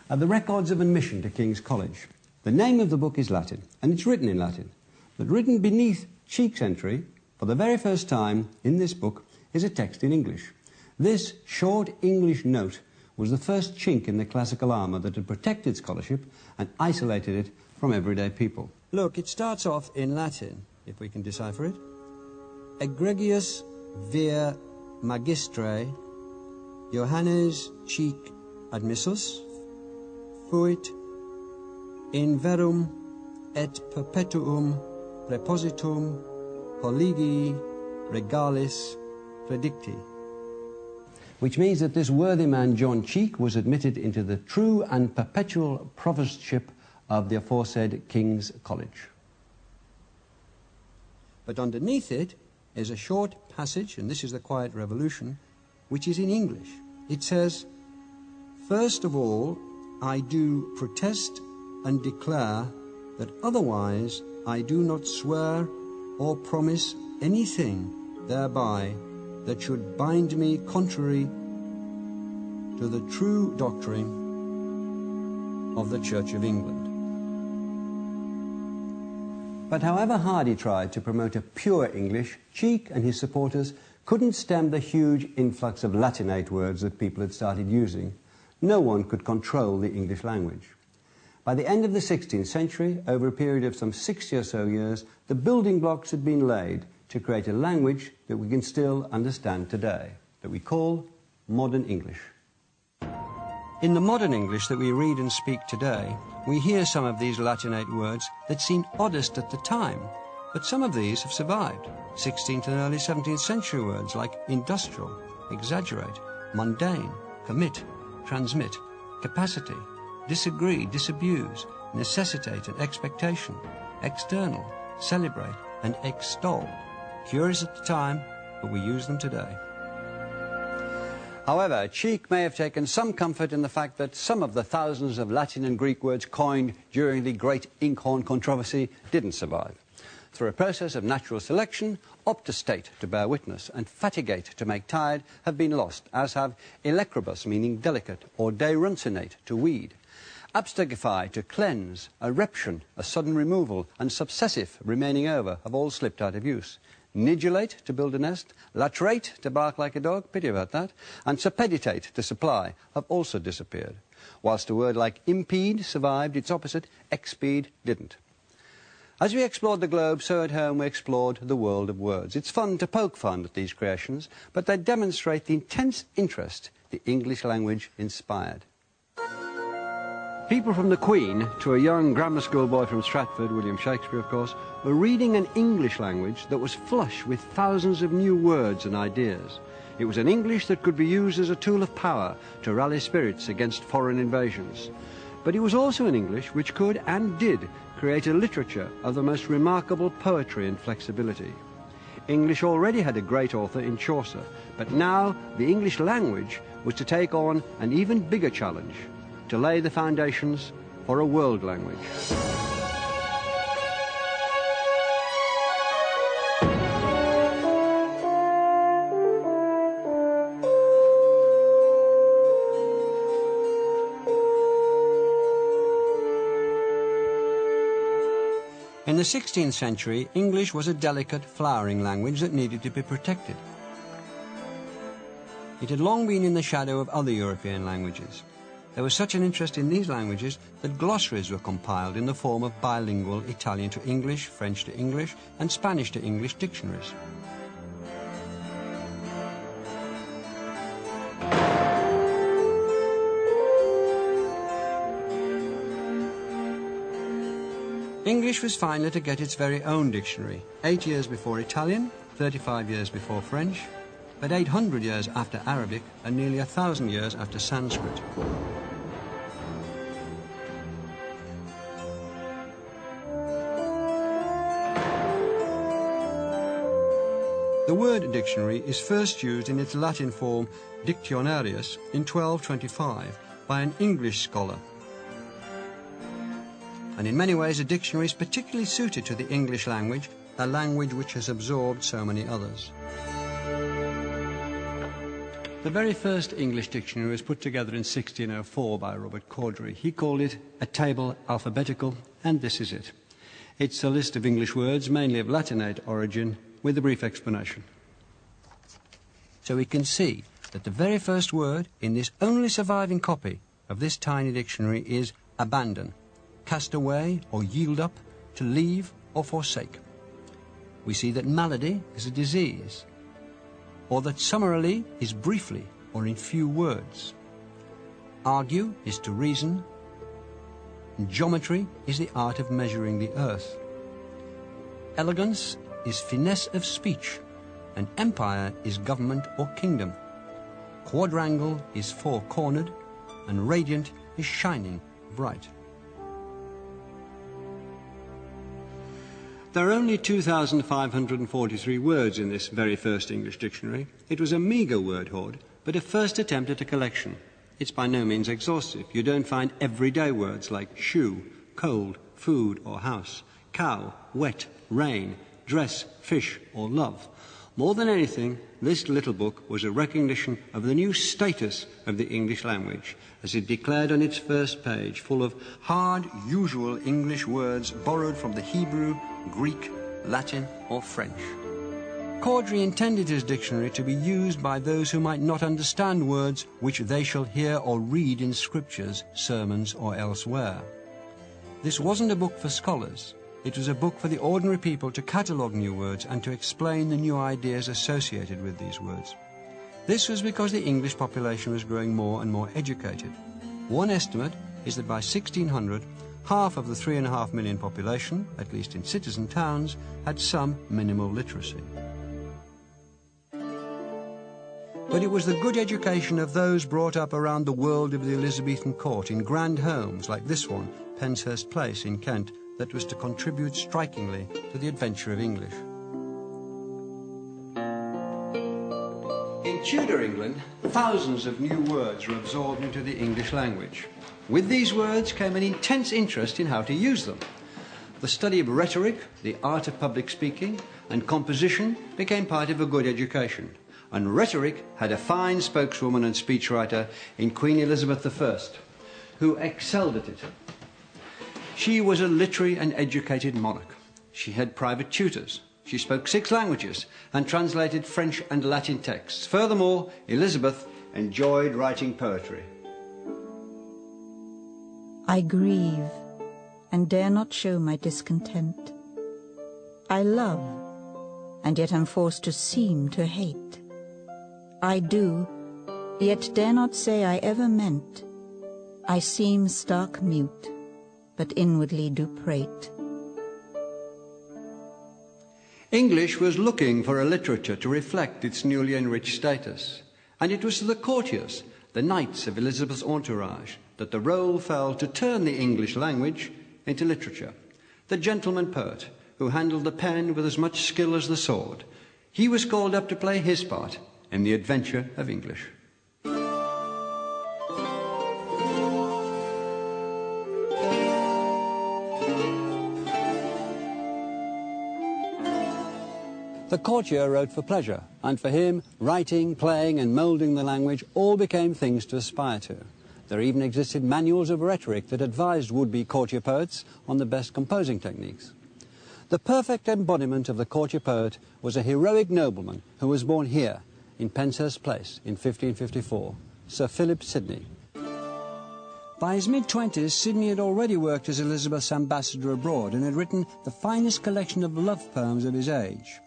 are the records of admission to King's College. The name of the book is Latin, and it's written in Latin. But written beneath Cheek's entry, for the very first time in this book, is a text in English. This short English note was the first chink in the classical armour that had protected scholarship and isolated it from everyday people. Look, it starts off in Latin, if we can decipher it. Egregius vir magistre Johannes Cheek admissus fuit in verum et perpetuum prepositum collegii regalis predicti. Which means that this worthy man, John Cheek, was admitted into the true and perpetual provostship of the aforesaid King's College. But underneath it is a short passage, and this is the Quiet Revolution, which is in English. It says, "First of all, I do protest and declare that otherwise I do not swear or promise anything thereby that should bind me contrary to the true doctrine of the Church of England." But however hard he tried to promote a pure English, Cheek and his supporters couldn't stem the huge influx of Latinate words that people had started using. No one could control the English language. By the end of the 16th century, over a period of some 60 or so years, the building blocks had been laid to create a language that we can still understand today, that we call modern English. In the modern English that we read and speak today, we hear some of these Latinate words that seemed oddest at the time, But some of these have survived. 16th and early 17th century words like industrial, exaggerate, mundane, commit, transmit, capacity, disagree, disabuse, necessitate and expectation, external, celebrate and extol. Curious at the time, but we use them today. However, Cheek may have taken some comfort in the fact that some of the thousands of Latin and Greek words coined during the Great Inkhorn controversy didn't survive. Through a process of natural selection, optastate to bear witness and fatigate to make tired have been lost, as have electrobus, meaning delicate, or deruncinate to weed. Abstergify to cleanse, eruption, a sudden removal, and subsessive, remaining over, have all slipped out of use. Nidulate to build a nest, latrate to bark like a dog, pity about that, and suppeditate to supply have also disappeared. Whilst a word like impede survived, its opposite, expede, didn't. As we explored the globe, so at home we explored the world of words. It's fun to poke fun at these creations, but they demonstrate the intense interest the English language inspired. People from the Queen to a young grammar school boy from Stratford, William Shakespeare of course, were reading an English language that was flush with thousands of new words and ideas. It was an English that could be used as a tool of power to rally spirits against foreign invasions. But it was also an English which could and did create a literature of the most remarkable poetry and flexibility. English already had a great author in Chaucer, but now the English language was to take on an even bigger challenge, to lay the foundations for a world language. In the 16th century, English was a delicate, flowering language that needed to be protected. It had long been in the shadow of other European languages. There was such an interest in these languages that glossaries were compiled in the form of bilingual Italian to English, French to English, and Spanish to English dictionaries. English was finally to get its very own dictionary, 8 years before Italian, 35 years before French, but 800 years after Arabic and nearly 1,000 years after Sanskrit. The word dictionary is first used in its Latin form Dictionarius in 1225 by an English scholar. And in many ways a dictionary is particularly suited to the English language, a language which has absorbed so many others. The very first English dictionary was put together in 1604 by Robert Cordery. He called it a table alphabetical, and this is it. It's a list of English words, mainly of Latinate origin, with a brief explanation. So we can see that the very first word in this only surviving copy of this tiny dictionary is abandon, cast away or yield up, to leave or forsake. We see that malady is a disease, or that summarily is briefly or in few words. Argue is to reason, and geometry is the art of measuring the earth. Elegance is finesse of speech, and empire is government or kingdom. Quadrangle is four-cornered, and radiant is shining bright. There are only 2,543 words in this very first English dictionary. It was a meagre word hoard, but a first attempt at a collection. It's by no means exhaustive. You don't find everyday words like shoe, cold, food or house, cow, wet, rain, dress, fish or love. More than anything, this little book was a recognition of the new status of the English language, as it declared on its first page, full of hard, usual English words borrowed from the Hebrew, Greek, Latin or French. Cordery intended his dictionary to be used by those who might not understand words which they shall hear or read in scriptures, sermons or elsewhere. This wasn't a book for scholars. It was a book for the ordinary people to catalogue new words and to explain the new ideas associated with these words. This was because the English population was growing more and more educated. One estimate is that by 1600, half of the 3.5 million population, at least in cities and towns, had some minimal literacy. But it was the good education of those brought up around the world of the Elizabethan court in grand homes like this one, Penshurst Place in Kent, that was to contribute strikingly to the adventure of English. In Tudor England, thousands of new words were absorbed into the English language. With these words came an intense interest in how to use them. The study of rhetoric, the art of public speaking, and composition became part of a good education. And rhetoric had a fine spokeswoman and speechwriter in Queen Elizabeth I, who excelled at it. She was a literary and educated monarch. She had private tutors. She spoke 6 languages and translated French and Latin texts. Furthermore, Elizabeth enjoyed writing poetry. I grieve and dare not show my discontent. I love, and yet am forced to seem to hate. I do, yet dare not say I ever meant. I seem stark mute, but inwardly do prate. English was looking for a literature to reflect its newly enriched status, and it was to the courtiers, the knights of Elizabeth's entourage, that the role fell to turn the English language into literature. The gentleman poet, who handled the pen with as much skill as the sword, he was called up to play his part in the adventure of English. The courtier wrote for pleasure, and for him, writing, playing and moulding the language all became things to aspire to. There even existed manuals of rhetoric that advised would-be courtier poets on the best composing techniques. The perfect embodiment of the courtier poet was a heroic nobleman who was born here, in Penshurst Place, in 1554, Sir Philip Sidney. By his mid-20s, Sidney had already worked as Elizabeth's ambassador abroad and had written the finest collection of love poems of his age.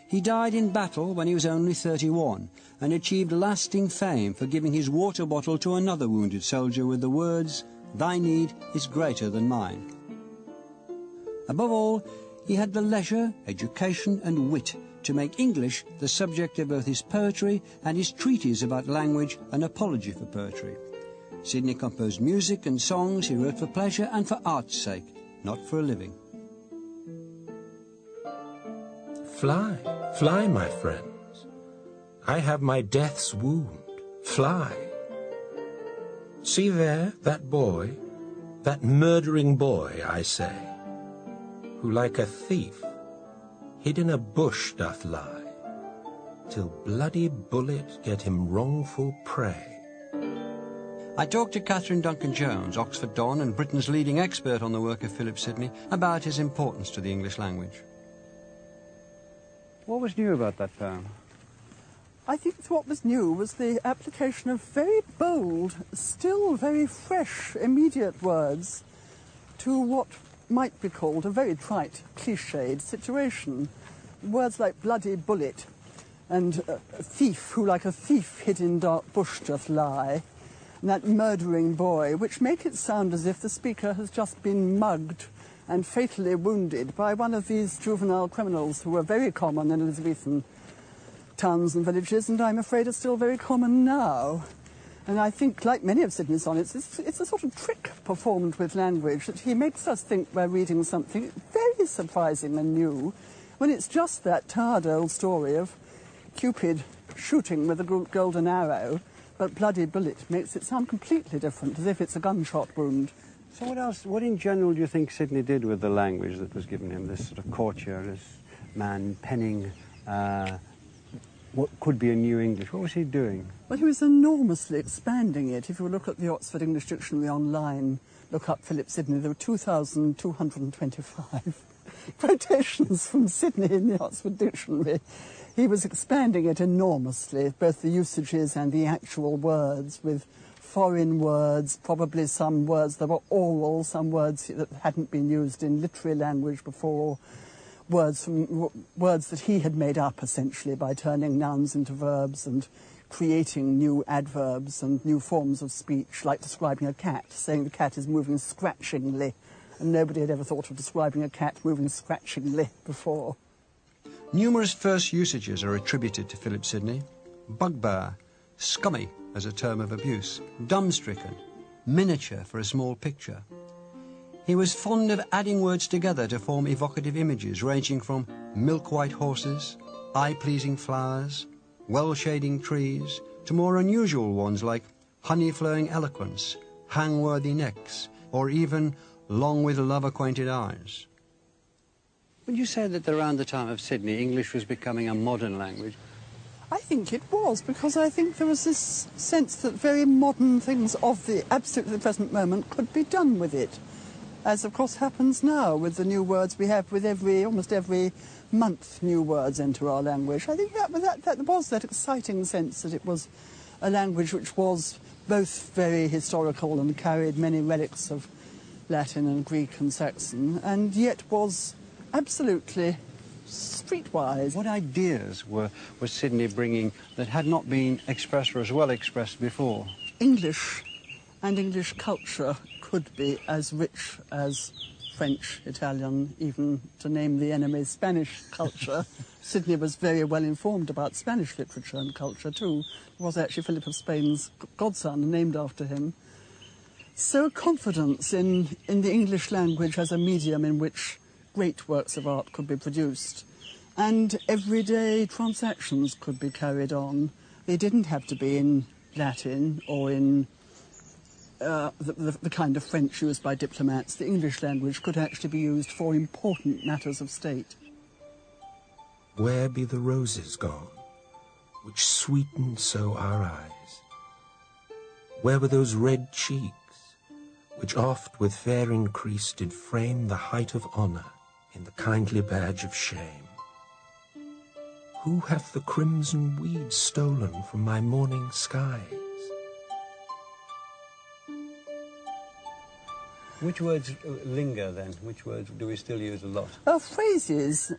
He died in battle when he was only 31 and achieved lasting fame for giving his water bottle to another wounded soldier with the words, "Thy need is greater than mine." Above all, he had the leisure, education and wit to make English the subject of both his poetry and his treatise about language, an apology for poetry. Sidney composed music and songs he wrote for pleasure and for art's sake, not for a living. Fly, fly, my friends. I have my death's wound. Fly. See there, that boy, that murdering boy, I say, who like a thief, hid in a bush doth lie, till bloody bullet get him wrongful prey. I talked to Catherine Duncan-Jones, Oxford Don and Britain's leading expert on the work of Philip Sidney, about his importance to the English language. What was new about that poem? I think what was new was the application of very bold, still very fresh, immediate words to what might be called a very trite, cliched situation. Words like bloody bullet and thief, who like a thief hid in dark bush doth lie, and that murdering boy, which make it sound as if the speaker has just been mugged and fatally wounded by one of these juvenile criminals who were very common in Elizabethan towns and villages, and I'm afraid are still very common now. And I think, like many of Sidney's sonnets, it's a sort of trick performed with language, that he makes us think we're reading something very surprising and new, when it's just that tired old story of Cupid shooting with a golden arrow, but bloody bullet makes it sound completely different, as if it's a gunshot wound. So what else, what in general do you think Sidney did with the language that was given him, this sort of courtier, this man penning what could be a new English? What was he doing? Well, he was enormously expanding it. If you look at the Oxford English Dictionary online, look up Philip Sidney, there were 2,225 quotations from Sidney in the Oxford Dictionary. He was expanding it enormously, both the usages and the actual words, with foreign words, probably some words that were oral, some words that hadn't been used in literary language before, words that he had made up, essentially, by turning nouns into verbs and creating new adverbs and new forms of speech, like describing a cat, saying the cat is moving scratchingly, and nobody had ever thought of describing a cat moving scratchingly before. Numerous first usages are attributed to Philip Sidney. Bugbear, scummy as a term of abuse, dumb-stricken, miniature for a small picture. He was fond of adding words together to form evocative images ranging from milk-white horses, eye-pleasing flowers, well-shading trees, to more unusual ones like honey-flowing eloquence, hang-worthy necks, or even long with love-acquainted eyes. Would you say that around the time of Sidney, English was becoming a modern language? I think it was, because I think there was this sense that very modern things of the absolutely present moment could be done with it, as of course happens now with the new words we have with almost every month new words enter our language. I think that was that exciting sense that it was a language which was both very historical and carried many relics of Latin and Greek and Saxon, and yet was absolutely streetwise. What ideas were Sidney bringing that had not been expressed or as well expressed before? English and English culture could be as rich as French, Italian, even to name the enemy, Spanish culture. Sidney was very well informed about Spanish literature and culture too. It was actually Philip of Spain's godson, named after him. So confidence in the English language as a medium in which great works of art could be produced, and everyday transactions could be carried on. They didn't have to be in Latin or in the kind of French used by diplomats. The English language could actually be used for important matters of state. Where be the roses gone, which sweeten so our eyes? Where were those red cheeks, which oft with fair increase did frame the height of honour in the kindly badge of shame? Who hath the crimson weed stolen from my morning skies? Which words linger then? Which words do we still use a lot? Phrases,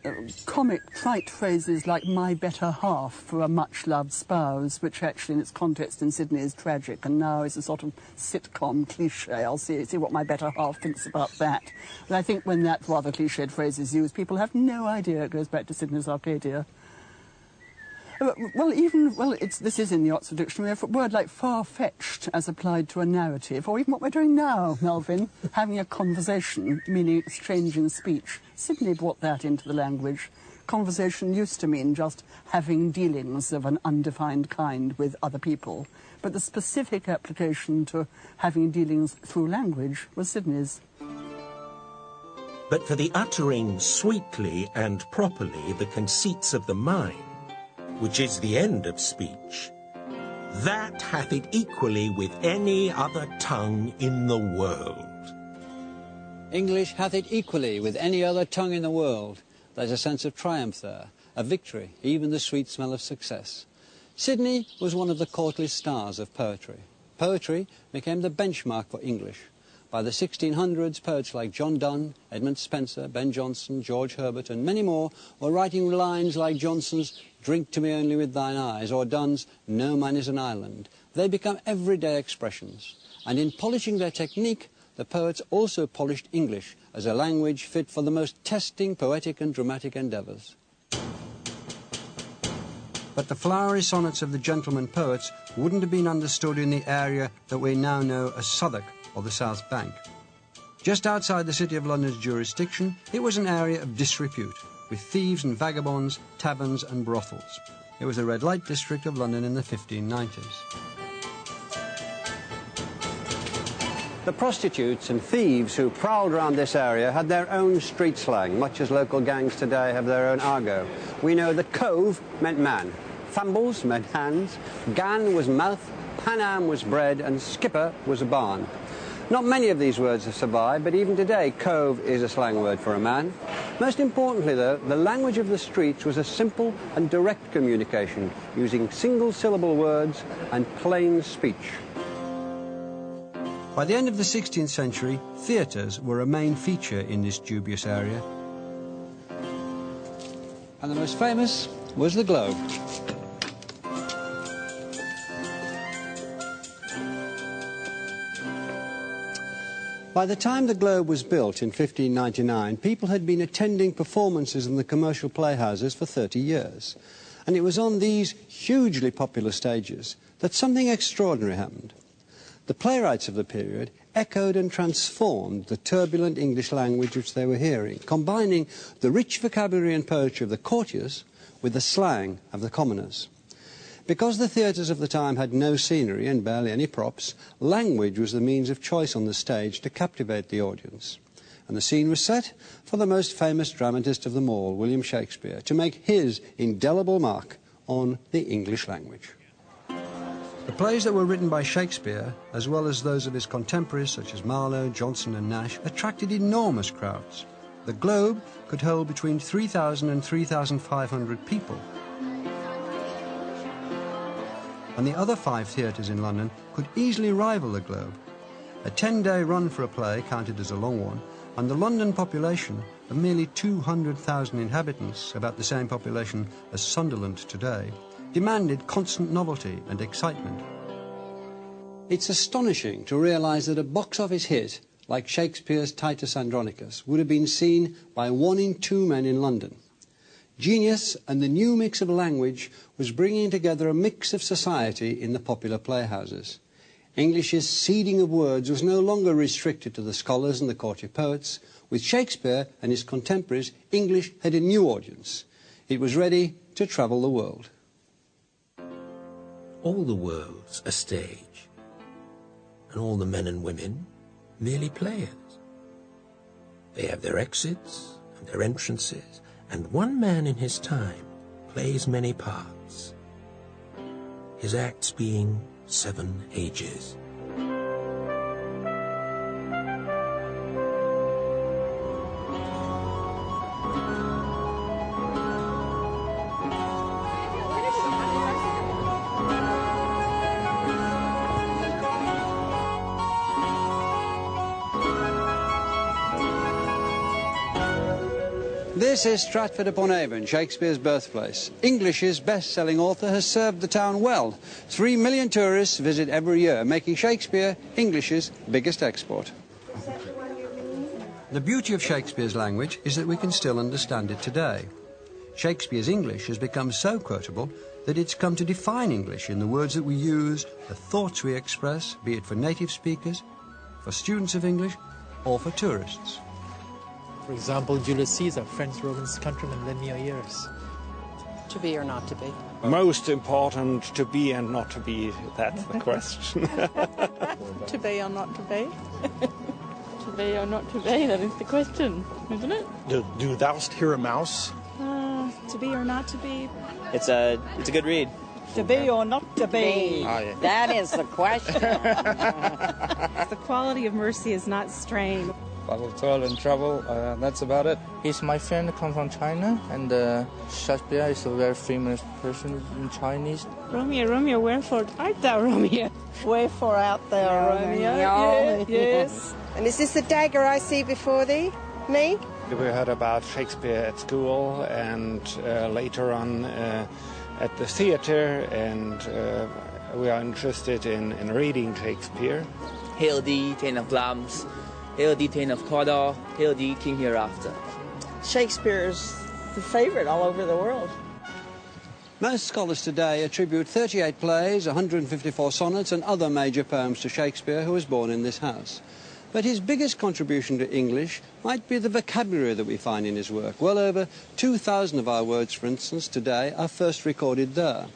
comic, trite phrases like my better half for a much-loved spouse, which actually in its context in Sydney is tragic and now is a sort of sitcom cliche. I'll see what my better half thinks about that. But I think when that rather cliched phrase is used, people have no idea it goes back to Sydney's Arcadia. This is in the Oxford Dictionary, a word like far-fetched as applied to a narrative, or even what we're doing now, Melvin, having a conversation, meaning exchanging speech. Sidney brought that into the language. Conversation used to mean just having dealings of an undefined kind with other people, but the specific application to having dealings through language was Sidney's. But for the uttering sweetly and properly the conceits of the mind, which is the end of speech, that hath it equally with any other tongue in the world. English hath it equally with any other tongue in the world. There's a sense of triumph there, a victory, even the sweet smell of success. Sidney was one of the courtly stars of poetry. Poetry became the benchmark for English. By the 1600s, poets like John Donne, Edmund Spenser, Ben Jonson, George Herbert, and many more were writing lines like Johnson's "Drink to me only with thine eyes," or Donne's "No man is an island." They become everyday expressions. And in polishing their technique, the poets also polished English as a language fit for the most testing poetic and dramatic endeavours. But the flowery sonnets of the gentleman poets wouldn't have been understood in the area that we now know as Southwark, or the South Bank. Just outside the City of London's jurisdiction, it was an area of disrepute, with thieves and vagabonds, taverns and brothels. It was the red light district of London in the 1590s. The prostitutes and thieves who prowled around this area had their own street slang, much as local gangs today have their own argot. We know that cove meant man, fumbles meant hands, gan was mouth, panam was bread, and skipper was a barn. Not many of these words have survived, but even today, cove is a slang word for a man. Most importantly, though, the language of the streets was a simple and direct communication, using single-syllable words and plain speech. By the end of the 16th century, theatres were a main feature in this dubious area. And the most famous was the Globe. By the time the Globe was built in 1599, people had been attending performances in the commercial playhouses for 30 years. And it was on these hugely popular stages that something extraordinary happened. The playwrights of the period echoed and transformed the turbulent English language which they were hearing, combining the rich vocabulary and poetry of the courtiers with the slang of the commoners. Because the theatres of the time had no scenery and barely any props, language was the means of choice on the stage to captivate the audience. And the scene was set for the most famous dramatist of them all, William Shakespeare, to make his indelible mark on the English language. The plays that were written by Shakespeare, as well as those of his contemporaries such as Marlowe, Jonson and Nash, attracted enormous crowds. The Globe could hold between 3,000 and 3,500 people. And the other 5 theatres in London could easily rival the Globe. A 10-day run for a play counted as a long one, and the London population of merely 200,000 inhabitants, about the same population as Sunderland today, demanded constant novelty and excitement. It's astonishing to realise that a box office hit like Shakespeare's Titus Andronicus would have been seen by 1 in 2 men in London. Genius and the new mix of language was bringing together a mix of society in the popular playhouses. English's seeding of words was no longer restricted to the scholars and the courtier poets. With Shakespeare and his contemporaries, English had a new audience. It was ready to travel the world. All the world's a stage, and all the men and women merely players. They have their exits and their entrances, and one man in his time plays many parts, his acts being 7 ages. This is Stratford-upon-Avon, Shakespeare's birthplace. English's best-selling author has served the town well. 3 million tourists visit every year, making Shakespeare English's biggest export. The beauty of Shakespeare's language is that we can still understand it today. Shakespeare's English has become so quotable that it's come to define English in the words that we use, the thoughts we express, be it for native speakers, for students of English, or for tourists. For example, Julius Caesar, French Roman's countryman, lend me your ears. To be or not to be? Most important, to be and not to be, that's the question. To be or not to be? To be or not to be, that is the question, isn't it? Do thou'st hear a mouse? To be or not to be? It's a good read. To be or not to be? Oh, yeah. That is the question. The quality of mercy is not strain. Bottle of toil and trouble, that's about it. He's my friend, come from China, and Shakespeare is a very famous person in Chinese. Romeo, Romeo, wherefore art thou, Romeo? Wherefore art thou, Romeo? Yes. And is this the dagger I see before thee? Me? We heard about Shakespeare at school and later on at the theatre, and we are interested in reading Shakespeare. Hail thee, Ten of Lamps. Hail thee, Ten of Cawdor. Hail thee, King Hereafter. Shakespeare's the favorite all over the world. Most scholars today attribute 38 plays, 154 sonnets and other major poems to Shakespeare, who was born in this house. But his biggest contribution to English might be the vocabulary that we find in his work. Well over 2,000 of our words, for instance, today are first recorded there.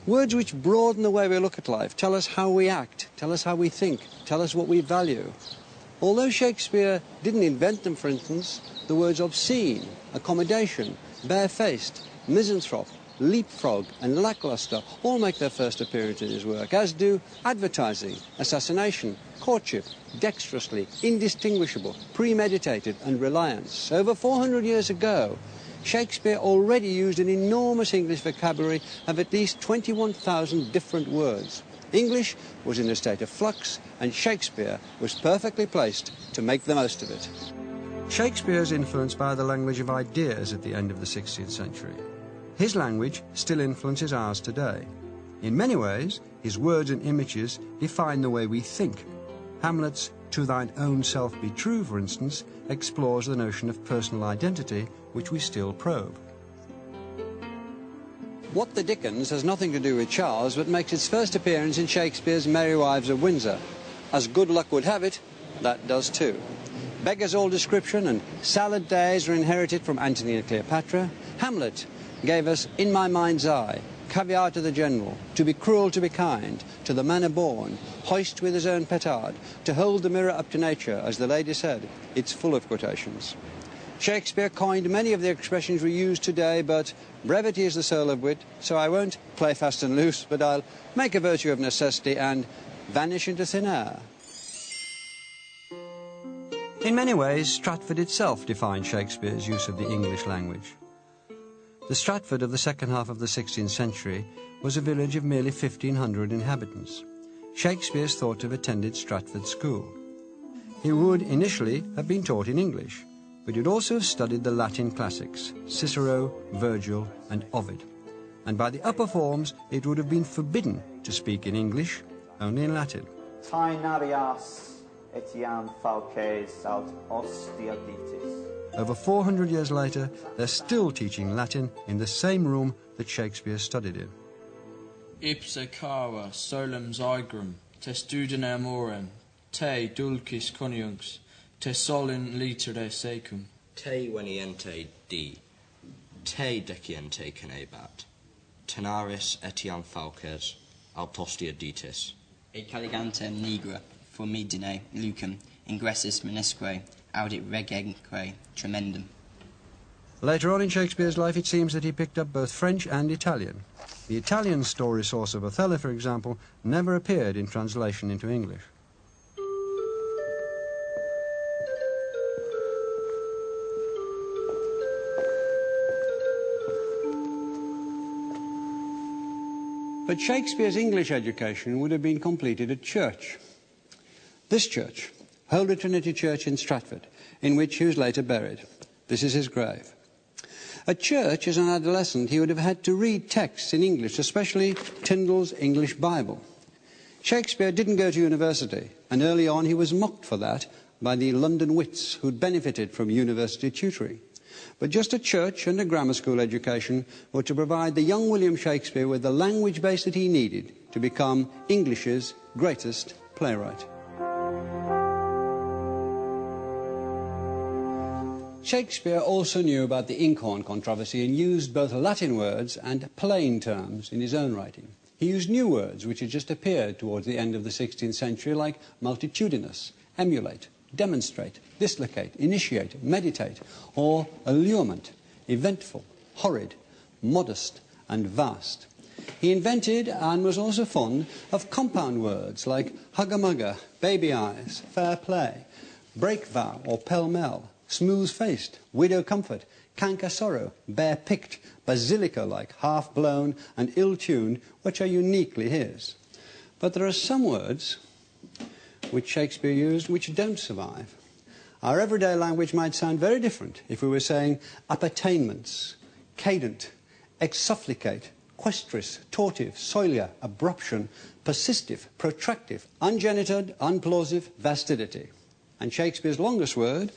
Words which broaden the way we look at life, tell us how we act, tell us how we think, tell us what we value. Although Shakespeare didn't invent them, for instance, the words obscene, accommodation, barefaced, misanthrope, leapfrog and lacklustre all make their first appearance in his work, as do advertising, assassination, courtship, dexterously, indistinguishable, premeditated and reliance. Over 400 years ago, Shakespeare already used an enormous English vocabulary of at least 21,000 different words. English was in a state of flux, and Shakespeare was perfectly placed to make the most of it. Shakespeare is influenced by the language of ideas at the end of the 16th century. His language still influences ours today. In many ways, his words and images define the way we think. Hamlet's To Thine Own Self Be True, for instance, explores the notion of personal identity, which we still probe. What the Dickens has nothing to do with Charles, but makes its first appearance in Shakespeare's Merry Wives of Windsor. As good luck would have it, that does too. Beggar's all description and salad days are inherited from Antony and Cleopatra. Hamlet gave us In My Mind's Eye, caviar to the general, to be cruel, to be kind, to the manner born, hoist with his own petard, to hold the mirror up to nature, as the lady said. It's full of quotations. Shakespeare coined many of the expressions we use today, but brevity is the soul of wit, so I won't play fast and loose, but I'll make a virtue of necessity and vanish into thin air. In many ways, Stratford itself defined Shakespeare's use of the English language. The Stratford of the second half of the 16th century was a village of merely 1,500 inhabitants. Shakespeare's thought to have attended Stratford School. He would initially have been taught in English, but he'd also have studied the Latin classics, Cicero, Virgil and Ovid. And by the upper forms, it would have been forbidden to speak in English, only in Latin. Tainarias etiam falces aut ostia ditis. Over 400 years later, they're still teaching Latin in the same room that Shakespeare studied in. Ipsa cara solem zygrum, te studine amorem, te dulcis coniugs, te solin litere secum. Te veniente di, te deciente canebat, tenaris etiam falces, aut ostia ditis. E caligantem nigra, formidine lucum, ingressus menisque, audit regenque tremendum. Later on in Shakespeare's life, it seems that he picked up both French and Italian. The Italian story source of Othello, for example, never appeared in translation into English. But Shakespeare's English education would have been completed at church. This church, Holy Trinity Church in Stratford, in which he was later buried. This is his grave. At church, as an adolescent, he would have had to read texts in English, especially Tyndall's English Bible. Shakespeare didn't go to university, and early on he was mocked for that by the London wits who'd benefited from university tutoring. But just a church and a grammar school education were to provide the young William Shakespeare with the language base that he needed to become English's greatest playwright. Shakespeare also knew about the inkhorn controversy and used both Latin words and plain terms in his own writing. He used new words which had just appeared towards the end of the 16th century, like multitudinous, emulate, demonstrate, dislocate, initiate, meditate, or allurement, eventful, horrid, modest, and vast. He invented and was also fond of compound words like hugger-mugger, baby eyes, fair play, break vow or pell-mell, smooth-faced, widow comfort, canker sorrow, bare-picked, basilica-like, half-blown and ill-tuned, which are uniquely his. But there are some words which Shakespeare used which don't survive. Our everyday language might sound very different if we were saying appertainments, cadent, exsufflicate, questris, tortive, solia, abruption, persistive, protractive, ungenitored, unplausive, vastidity. And Shakespeare's longest word,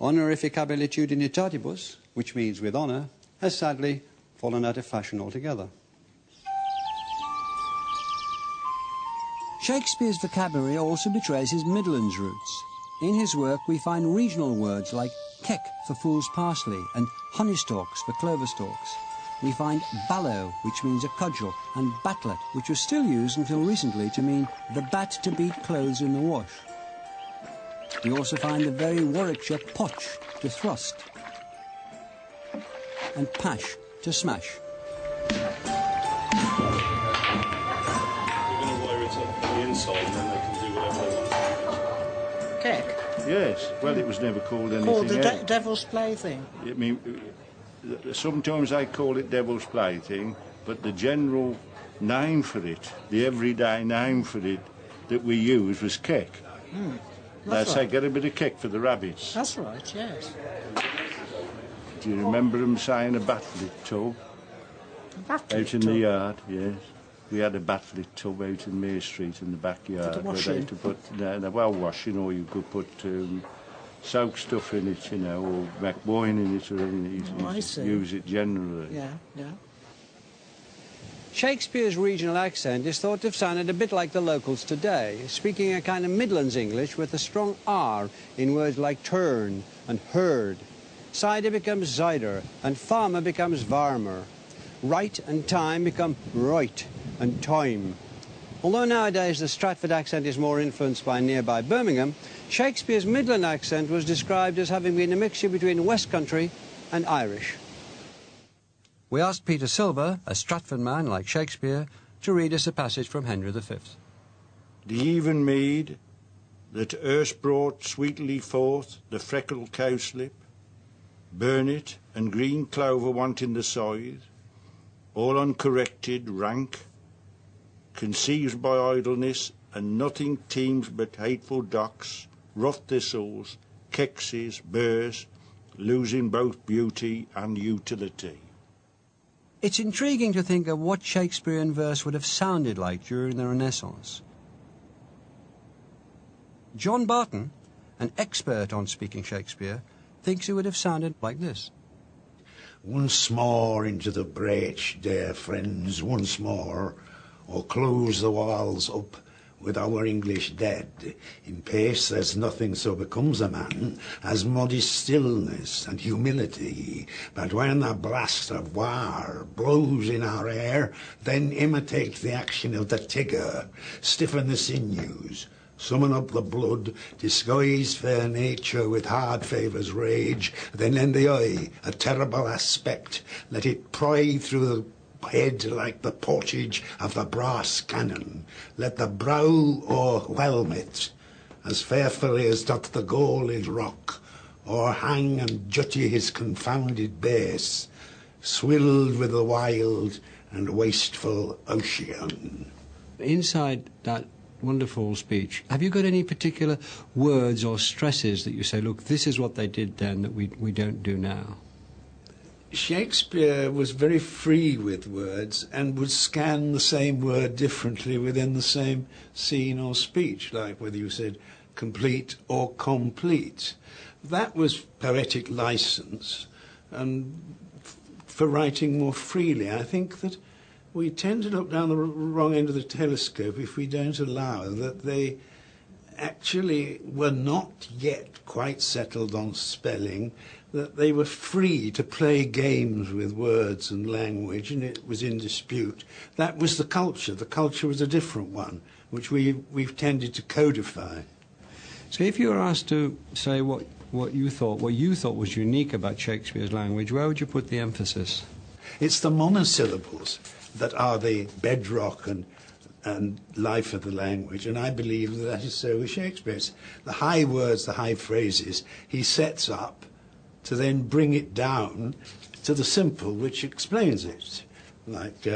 honorificabilitudinitatibus, which means with honour, has sadly fallen out of fashion altogether. Shakespeare's vocabulary also betrays his Midlands roots. In his work we find regional words like keck for fool's parsley and honeystalks for clover stalks. We find ballow, which means a cudgel, and batlet, which was still used until recently to mean the bat to beat clothes in the wash. We also find the very Warwickshire potch, to thrust, and pash, to smash. We're going to wire it up from the inside and then they can do whatever they want. Keck? Yes, well, it was never called anything Called the else. devil's plaything? I mean, sometimes they call it devil's plaything, but the general name for it, the everyday name for it that we use was keck. They'd say, get a bit of keck for the rabbits. That's right, yes. Do you remember them saying a batlet too? A batlet out in the yard, yes. We had a bathlit tub out in May Street in the backyard. For the where they washing? had to put, well, washing, or you could put soak stuff in it, you know, or make wine in it, or anything. I see. Use it generally. Yeah, yeah. Shakespeare's regional accent is thought to have sounded a bit like the locals today, speaking a kind of Midlands English with a strong R in words like turn and herd. Cider becomes cider, and farmer becomes varmer. Right and time become right and time. Although nowadays the Stratford accent is more influenced by nearby Birmingham, Shakespeare's Midland accent was described as having been a mixture between West Country and Irish. We asked Peter Silver, a Stratford man like Shakespeare, to read us a passage from Henry V. The even mead that erst brought sweetly forth the freckled cowslip, burnet and green clover wanting the scythe, all uncorrected, rank, conceived by idleness, and nothing teems but hateful docks, rough thistles, kexes, burrs, losing both beauty and utility. It's intriguing to think of what Shakespearean verse would have sounded like during the Renaissance. John Barton, an expert on speaking Shakespeare, thinks it would have sounded like this. Once more into the breach, dear friends, once more, or close the walls up with our English dead. In pace there's nothing so becomes a man as modest stillness and humility. But when the blast of war blows in our air, then imitate the action of the tigger, stiffen the sinews, summon up the blood, disguise fair nature with hard favour's rage, then lend the eye a terrible aspect, let it pry through the head like the portage of the brass cannon, let the brow o'erwhelm it, as fearfully as doth the gold rock, or hang and jutty his confounded base, swilled with the wild and wasteful ocean. Inside that wonderful speech, have you got any particular words or stresses that you say, look, this is what they did then that we don't do now? Shakespeare was very free with words and would scan the same word differently within the same scene or speech, like whether you said complete or complete. That was poetic license and for writing more freely. I think that we tend to look down the wrong end of the telescope if we don't allow that they actually were not yet quite settled on spelling, that they were free to play games with words and language, and it was in dispute. That was the culture. The culture was a different one, which we've tended to codify. So if you were asked to say what you thought was unique about Shakespeare's language, where would you put the emphasis? It's the monosyllables that are the bedrock and life of the language, and I believe that is so with Shakespeare. It's the high words, the high phrases, he sets up to then bring it down to the simple which explains it, like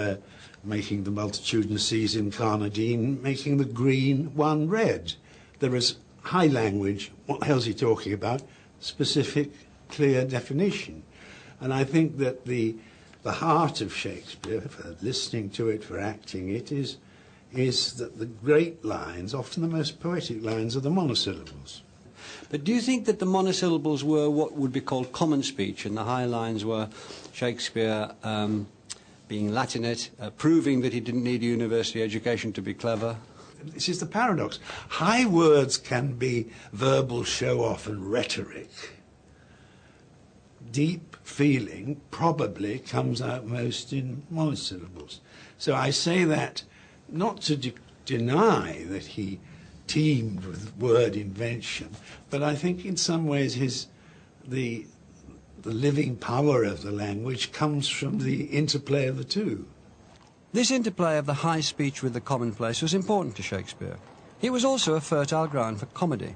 making the multitudinous seas in Carnadine, making the green one red. There is high language, what the hell's he talking about? Specific, clear definition. And I think that the heart of Shakespeare, for listening to it, for acting it, is that the great lines, often the most poetic lines, are the monosyllables. But do you think that the monosyllables were what would be called common speech, and the high lines were Shakespeare being Latinate, proving that he didn't need a university education to be clever? This is the paradox. High words can be verbal show-off and rhetoric. Deep feeling probably comes out most in monosyllables. So I say that not to deny that he teemed with word invention, but I think in some ways the living power of the language comes from the interplay of the two. This interplay of the high speech with the commonplace was important to Shakespeare. It was also a fertile ground for comedy.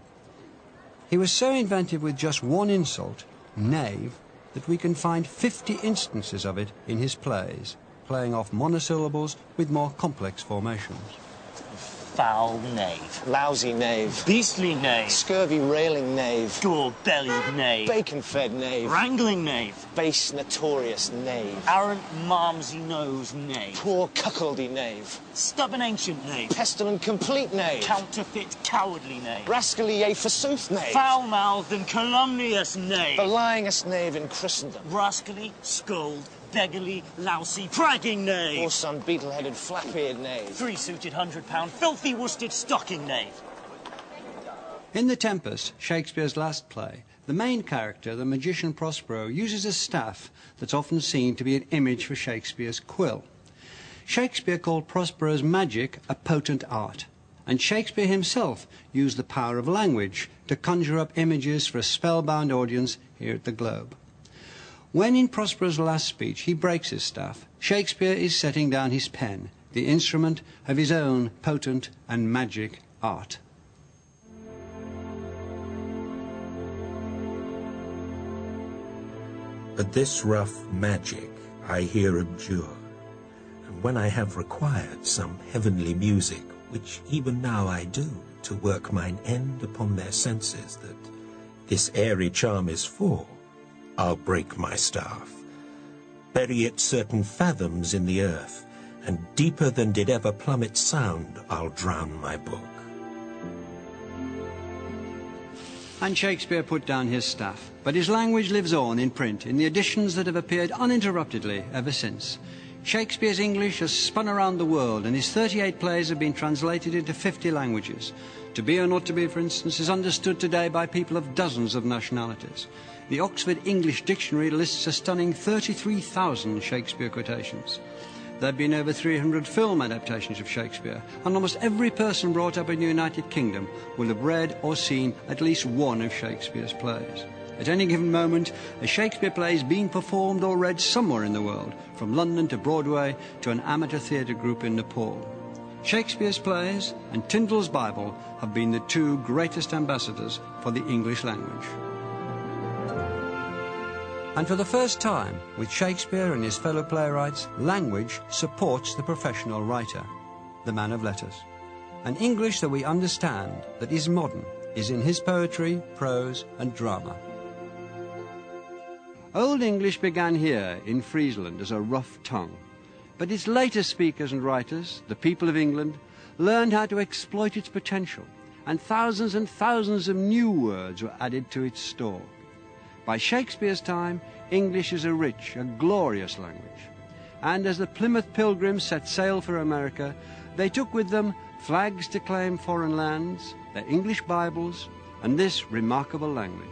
He was so inventive with just one insult, knave, that we can find 50 instances of it in his plays, playing off monosyllables with more complex formations. Foul knave. Lousy knave. Beastly knave. Scurvy railing knave. Gore-bellied knave. Bacon-fed knave. Wrangling knave. Base notorious knave. Arrant malmsy nose knave. Poor cuckoldy knave. Stubborn ancient knave. Pestilent complete knave. Counterfeit cowardly knave. Rascally yea forsooth knave. Foul-mouthed and calumnious knave. The lyingest knave in Christendom. Rascally, scold, beggarly, lousy, pragging knave. Or some beetle-headed, flap-eared knave. Three-suited, £100, filthy worsted stocking knave. In The Tempest, Shakespeare's last play, the main character, the magician Prospero, uses a staff that's often seen to be an image for Shakespeare's quill. Shakespeare called Prospero's magic a potent art, and Shakespeare himself used the power of language to conjure up images for a spellbound audience here at the Globe. When in Prospero's last speech he breaks his staff, Shakespeare is setting down his pen, the instrument of his own potent and magic art. But this rough magic I here abjure, and when I have required some heavenly music, which even now I do, to work mine end upon their senses that this airy charm is for, I'll break my staff, bury it certain fathoms in the earth, and deeper than did ever plummet sound, I'll drown my book. And Shakespeare put down his staff, but his language lives on in print in the editions that have appeared uninterruptedly ever since. Shakespeare's English has spun around the world, and his 38 plays have been translated into 50 languages. To Be or Not to Be, for instance, is understood today by people of dozens of nationalities. The Oxford English Dictionary lists a stunning 33,000 Shakespeare quotations. There have been over 300 film adaptations of Shakespeare, and almost every person brought up in the United Kingdom will have read or seen at least one of Shakespeare's plays. At any given moment, a Shakespeare play is being performed or read somewhere in the world, from London to Broadway to an amateur theatre group in Nepal. Shakespeare's plays and Tyndall's Bible have been the two greatest ambassadors for the English language. And for the first time, with Shakespeare and his fellow playwrights, language supports the professional writer, the man of letters. An English that we understand, that is modern, is in his poetry, prose and drama. Old English began here in Friesland as a rough tongue, but its later speakers and writers, the people of England, learned how to exploit its potential, and thousands of new words were added to its store. By Shakespeare's time, English is a rich, a glorious language. And as the Plymouth Pilgrims set sail for America, they took with them flags to claim foreign lands, their English Bibles, and this remarkable language.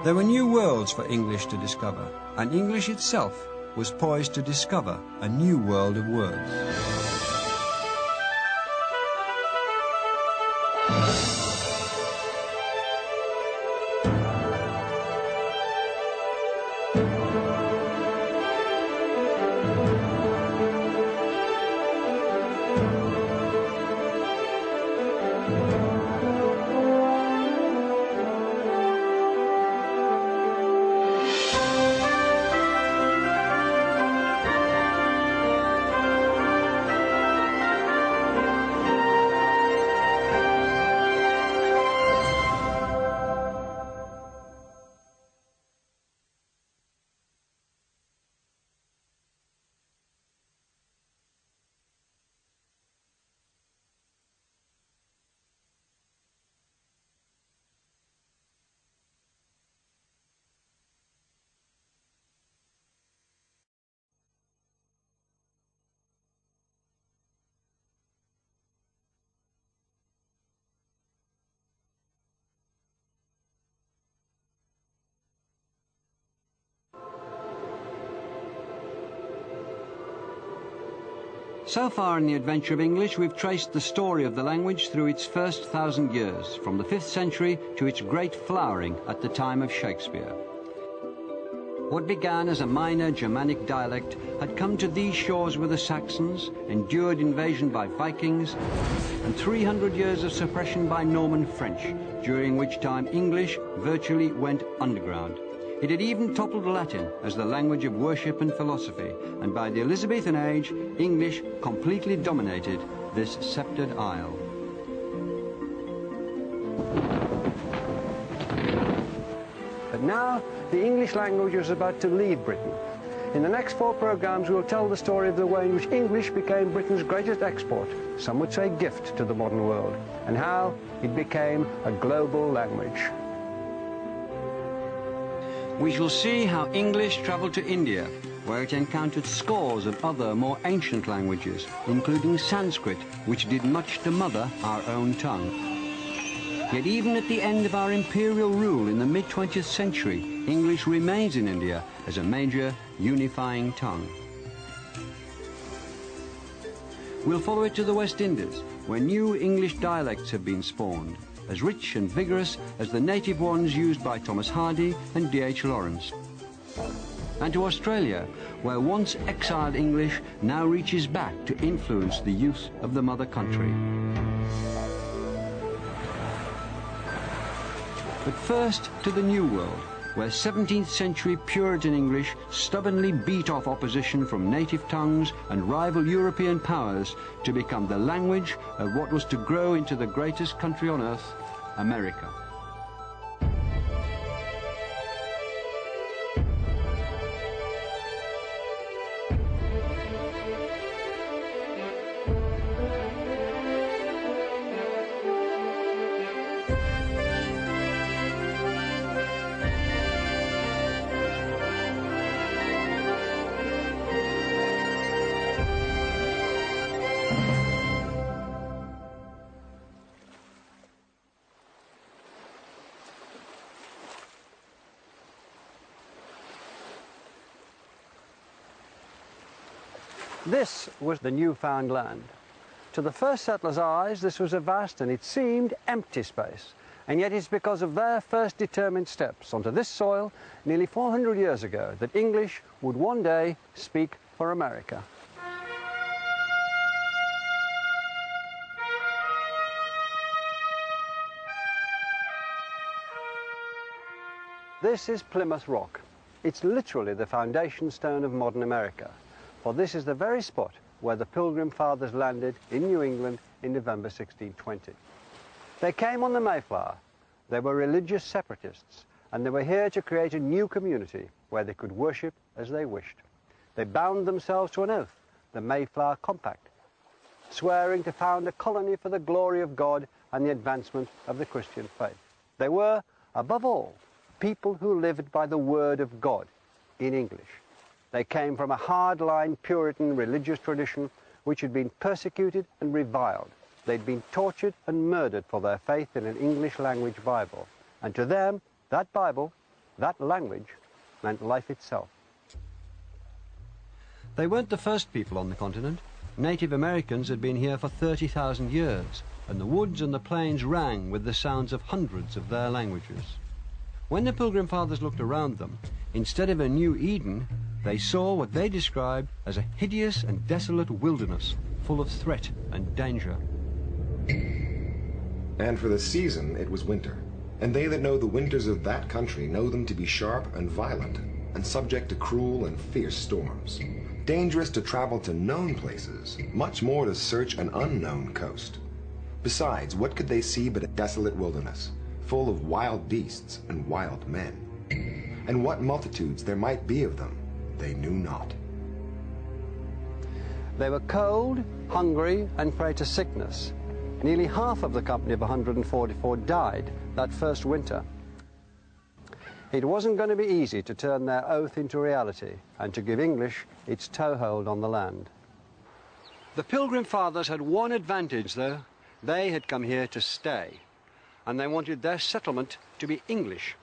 There were new worlds for English to discover, and English itself was poised to discover a new world of words. So far in the adventure of English, we've traced the story of the language through its first 1,000 years, from the 5th century to its great flowering at the time of Shakespeare. What began as a minor Germanic dialect had come to these shores with the Saxons, endured invasion by Vikings, and 300 years of suppression by Norman French, during which time English virtually went underground. It had even toppled Latin as the language of worship and philosophy, and by the Elizabethan age, English completely dominated this sceptred isle. But now the English language was about to leave Britain. In the next 4 programmes we'll tell the story of the way in which English became Britain's greatest export, some would say gift, to the modern world, and how it became a global language. We shall see how English travelled to India, where it encountered scores of other more ancient languages, including Sanskrit, which did much to mother our own tongue. Yet even at the end of our imperial rule in the mid-20th century, English remains in India as a major unifying tongue. We'll follow it to the West Indies, where new English dialects have been spawned, as rich and vigorous as the native ones used by Thomas Hardy and D.H. Lawrence. And to Australia, where once exiled English now reaches back to influence the youth of the mother country. But first to the New World, where 17th century Puritan English stubbornly beat off opposition from native tongues and rival European powers to become the language of what was to grow into the greatest country on earth, America. This was the newfound land. To the first settlers' eyes, this was a vast and it seemed empty space. And yet it's because of their first determined steps onto this soil nearly 400 years ago that English would one day speak for America. This is Plymouth Rock. It's literally the foundation stone of modern America. For this is the very spot where the Pilgrim Fathers landed in New England in November 1620. They came on the Mayflower. They were religious separatists, and they were here to create a new community where they could worship as they wished. They bound themselves to an oath, the Mayflower Compact, swearing to found a colony for the glory of God and the advancement of the Christian faith. They were, above all, people who lived by the word of God in English. They came from a hard-line Puritan religious tradition which had been persecuted and reviled. They'd been tortured and murdered for their faith in an English language Bible. And to them, that Bible, that language, meant life itself. They weren't the first people on the continent. Native Americans had been here for 30,000 years, and the woods and the plains rang with the sounds of hundreds of their languages. When the Pilgrim Fathers looked around them, instead of a new Eden, they saw what they described as a hideous and desolate wilderness, full of threat and danger. And for the season it was winter, and they that know the winters of that country know them to be sharp and violent, and subject to cruel and fierce storms. Dangerous to travel to known places, much more to search an unknown coast. Besides, what could they see but a desolate wilderness, full of wild beasts and wild men? And what multitudes there might be of them, they knew not. They were cold, hungry, and prey to sickness. Nearly half of the company of 144 died that first winter. It wasn't going to be easy to turn their oath into reality and to give English its toehold on the land. The Pilgrim Fathers had one advantage, though. They had come here to stay, and they wanted their settlement to be English.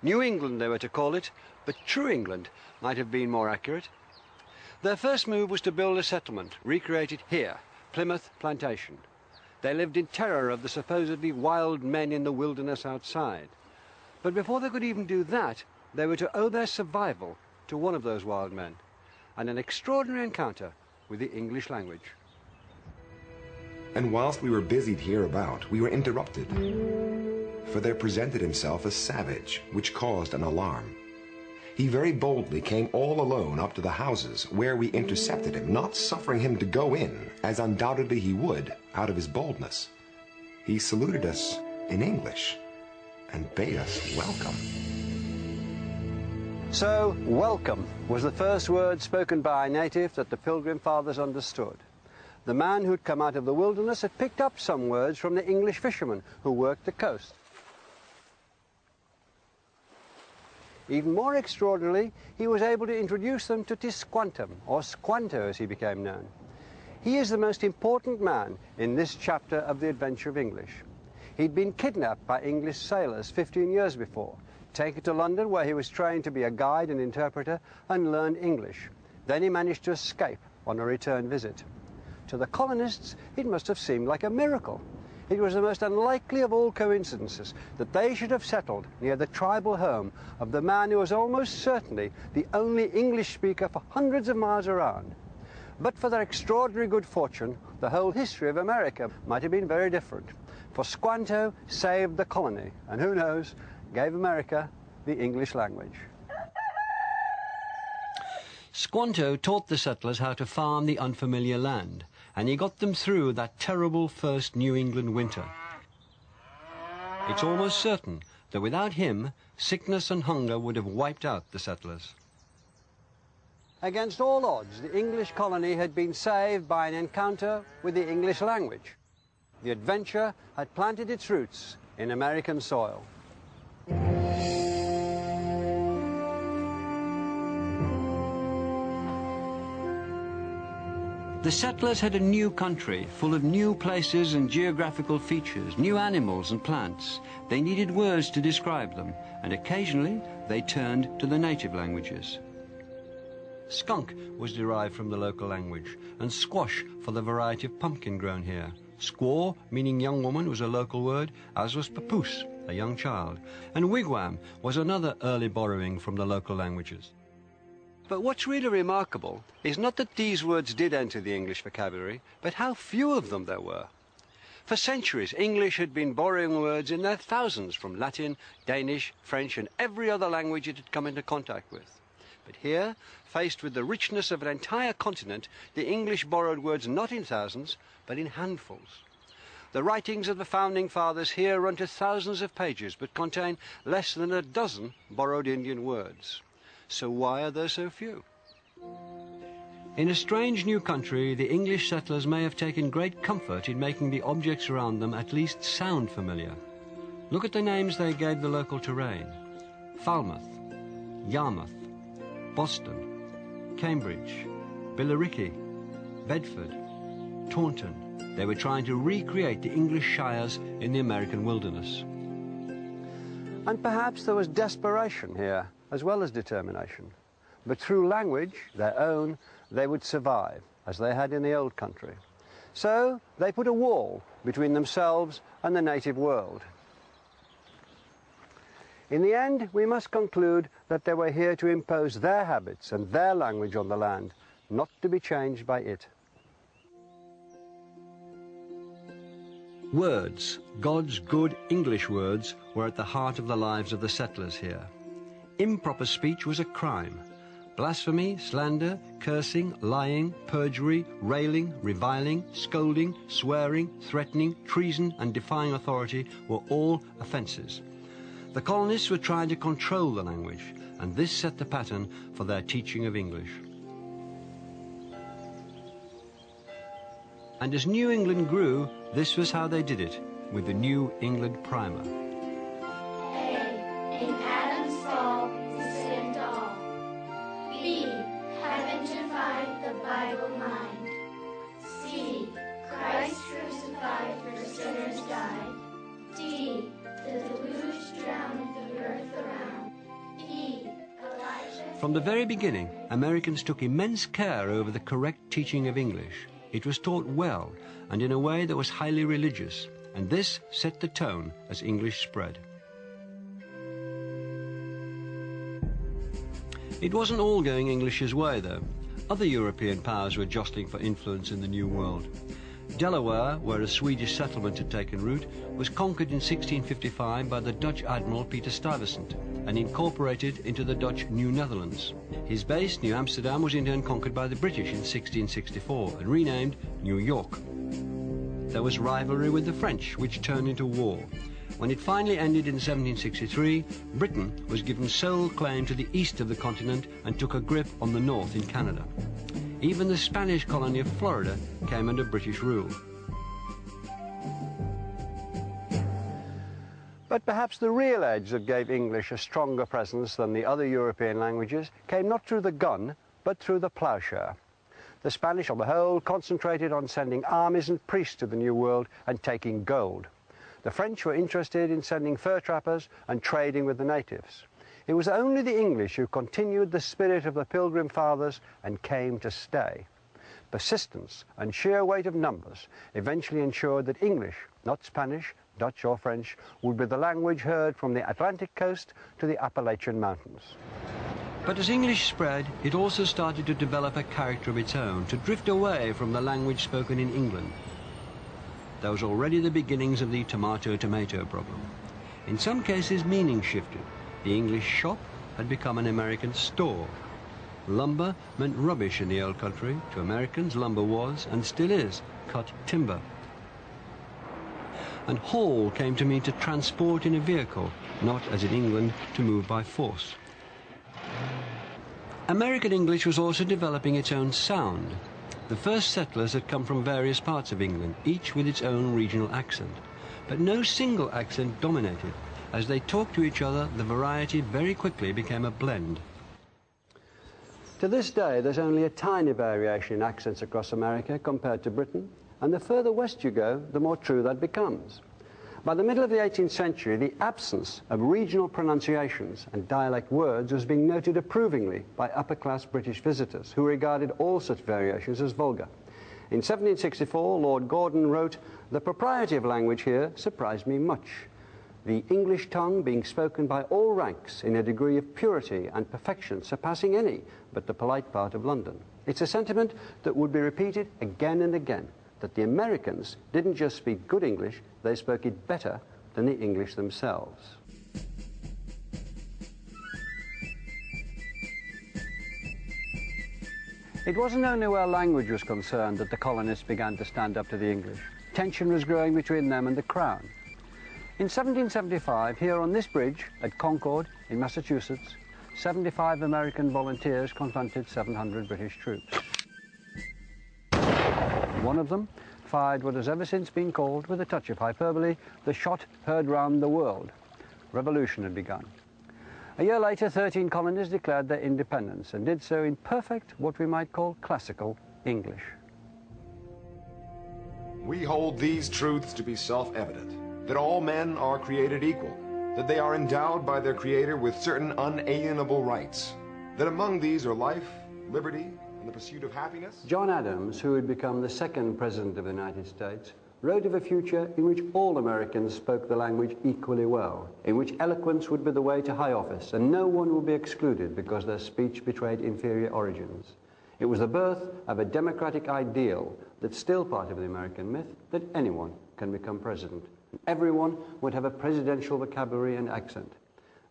New England, they were to call it, but true England might have been more accurate. Their first move was to build a settlement, recreated here, Plymouth Plantation. They lived in terror of the supposedly wild men in the wilderness outside. But before they could even do that, they were to owe their survival to one of those wild men, and an extraordinary encounter with the English language. And whilst we were busied hereabout, we were interrupted. For there presented himself a savage, which caused an alarm. He very boldly came all alone up to the houses, where we intercepted him, not suffering him to go in, as undoubtedly he would, out of his boldness. He saluted us in English and bade us welcome. So, welcome was the first word spoken by a native that the Pilgrim Fathers understood. The man who'd come out of the wilderness had picked up some words from the English fishermen who worked the coast. Even more extraordinarily, he was able to introduce them to Tisquantum, or Squanto as he became known. He is the most important man in this chapter of the adventure of English. He'd been kidnapped by English sailors 15 years before, taken to London where he was trained to be a guide and interpreter and learned English. Then he managed to escape on a return visit. To the colonists, it must have seemed like a miracle. It was the most unlikely of all coincidences that they should have settled near the tribal home of the man who was almost certainly the only English speaker for hundreds of miles around. But for their extraordinary good fortune, the whole history of America might have been very different. For Squanto saved the colony, and who knows, gave America the English language. Squanto taught the settlers how to farm the unfamiliar land, and he got them through that terrible first New England winter. It's almost certain that without him, sickness and hunger would have wiped out the settlers. Against all odds, the English colony had been saved by an encounter with the English language. The adventure had planted its roots in American soil. The settlers had a new country, full of new places and geographical features, new animals and plants. They needed words to describe them, and occasionally they turned to the native languages. Skunk was derived from the local language, and squash for the variety of pumpkin grown here. Squaw, meaning young woman, was a local word, as was papoose, a young child. And wigwam was another early borrowing from the local languages. But what's really remarkable is not that these words did enter the English vocabulary, but how few of them there were. For centuries, English had been borrowing words in their thousands from Latin, Danish, French, and every other language it had come into contact with. But here, faced with the richness of an entire continent, the English borrowed words not in thousands, but in handfuls. The writings of the Founding Fathers here run to thousands of pages, but contain less than a dozen borrowed Indian words. So why are there so few? In a strange new country, the English settlers may have taken great comfort in making the objects around them at least sound familiar. Look at the names they gave the local terrain: Falmouth, Yarmouth, Boston, Cambridge, Billericay, Bedford, Taunton. They were trying to recreate the English shires in the American wilderness. And perhaps there was desperation here, as well as determination. But through language, their own, they would survive, as they had in the old country. So they put a wall between themselves and the native world. In the end, we must conclude that they were here to impose their habits and their language on the land, not to be changed by it. Words, God's good English words, were at the heart of the lives of the settlers here. Improper speech was a crime. Blasphemy, slander, cursing, lying, perjury, railing, reviling, scolding, swearing, threatening, treason, and defying authority were all offences. The colonists were trying to control the language, and this set the pattern for their teaching of English. And as New England grew, this was how they did it, with the New England Primer. A. In Adam's fall, sinned all. B. Heaven to find the Bible mind. C. Christ crucified for sinners died. D. The deluge drowned the earth around. E. Elijah. From the very beginning, Americans took immense care over the correct teaching of English. It was taught well and in a way that was highly religious, and this set the tone as English spread. It wasn't all going English's way, though. Other European powers were jostling for influence in the New World. Delaware, where a Swedish settlement had taken root, was conquered in 1655 by the Dutch admiral Peter Stuyvesant. and incorporated into the Dutch New Netherlands. His base, New Amsterdam, was in turn conquered by the British in 1664 and renamed New York. There was rivalry with the French, which turned into war. When it finally ended in 1763, Britain was given sole claim to the east of the continent and took a grip on the north in Canada. Even the Spanish colony of Florida came under British rule. But perhaps the real edge that gave English a stronger presence than the other European languages came not through the gun, but through the ploughshare. The Spanish, on the whole, concentrated on sending armies and priests to the New World and taking gold. The French were interested in sending fur trappers and trading with the natives. It was only the English who continued the spirit of the Pilgrim Fathers and came to stay. Persistence and sheer weight of numbers eventually ensured that English, not Spanish, Dutch or French, would be the language heard from the Atlantic coast to the Appalachian Mountains. But as English spread, it also started to develop a character of its own, to drift away from the language spoken in England. There was already the beginnings of the tomato-tomato problem. In some cases, meaning shifted. The English shop had become an American store. Lumber meant rubbish in the old country. To Americans, lumber was, and still is, cut timber. And haul came to mean to transport in a vehicle, not, as in England, to move by force. American English was also developing its own sound. The first settlers had come from various parts of England, each with its own regional accent. But no single accent dominated. As they talked to each other, the variety very quickly became a blend. To this day, there's only a tiny variation in accents across America compared to Britain, and the further west you go, the more true that becomes. By the middle of the 18th century, the absence of regional pronunciations and dialect words was being noted approvingly by upper-class British visitors, who regarded all such variations as vulgar. In 1764, Lord Gordon wrote, "The propriety of language here surprised me much. The English tongue being spoken by all ranks in a degree of purity and perfection surpassing any but the polite part of London." It's a sentiment that would be repeated again and again, that the Americans didn't just speak good English, they spoke it better than the English themselves. It wasn't only where language was concerned that the colonists began to stand up to the English. Tension was growing between them and the Crown. In 1775, here on this bridge at Concord in Massachusetts, 75 American volunteers confronted 700 British troops. One of them fired what has ever since been called, with a touch of hyperbole, the shot heard round the world. Revolution had begun. A year later, 13 colonies declared their independence and did so in perfect, what we might call classical English. We hold these truths to be self-evident, that all men are created equal, that they are endowed by their Creator with certain unalienable rights, that among these are life, liberty, and the pursuit of happiness. John Adams, who had become the second President of the United States, wrote of a future in which all Americans spoke the language equally well, in which eloquence would be the way to high office, and no one would be excluded because their speech betrayed inferior origins. It was the birth of a democratic ideal that's still part of the American myth, that anyone can become president. Everyone would have a presidential vocabulary and accent.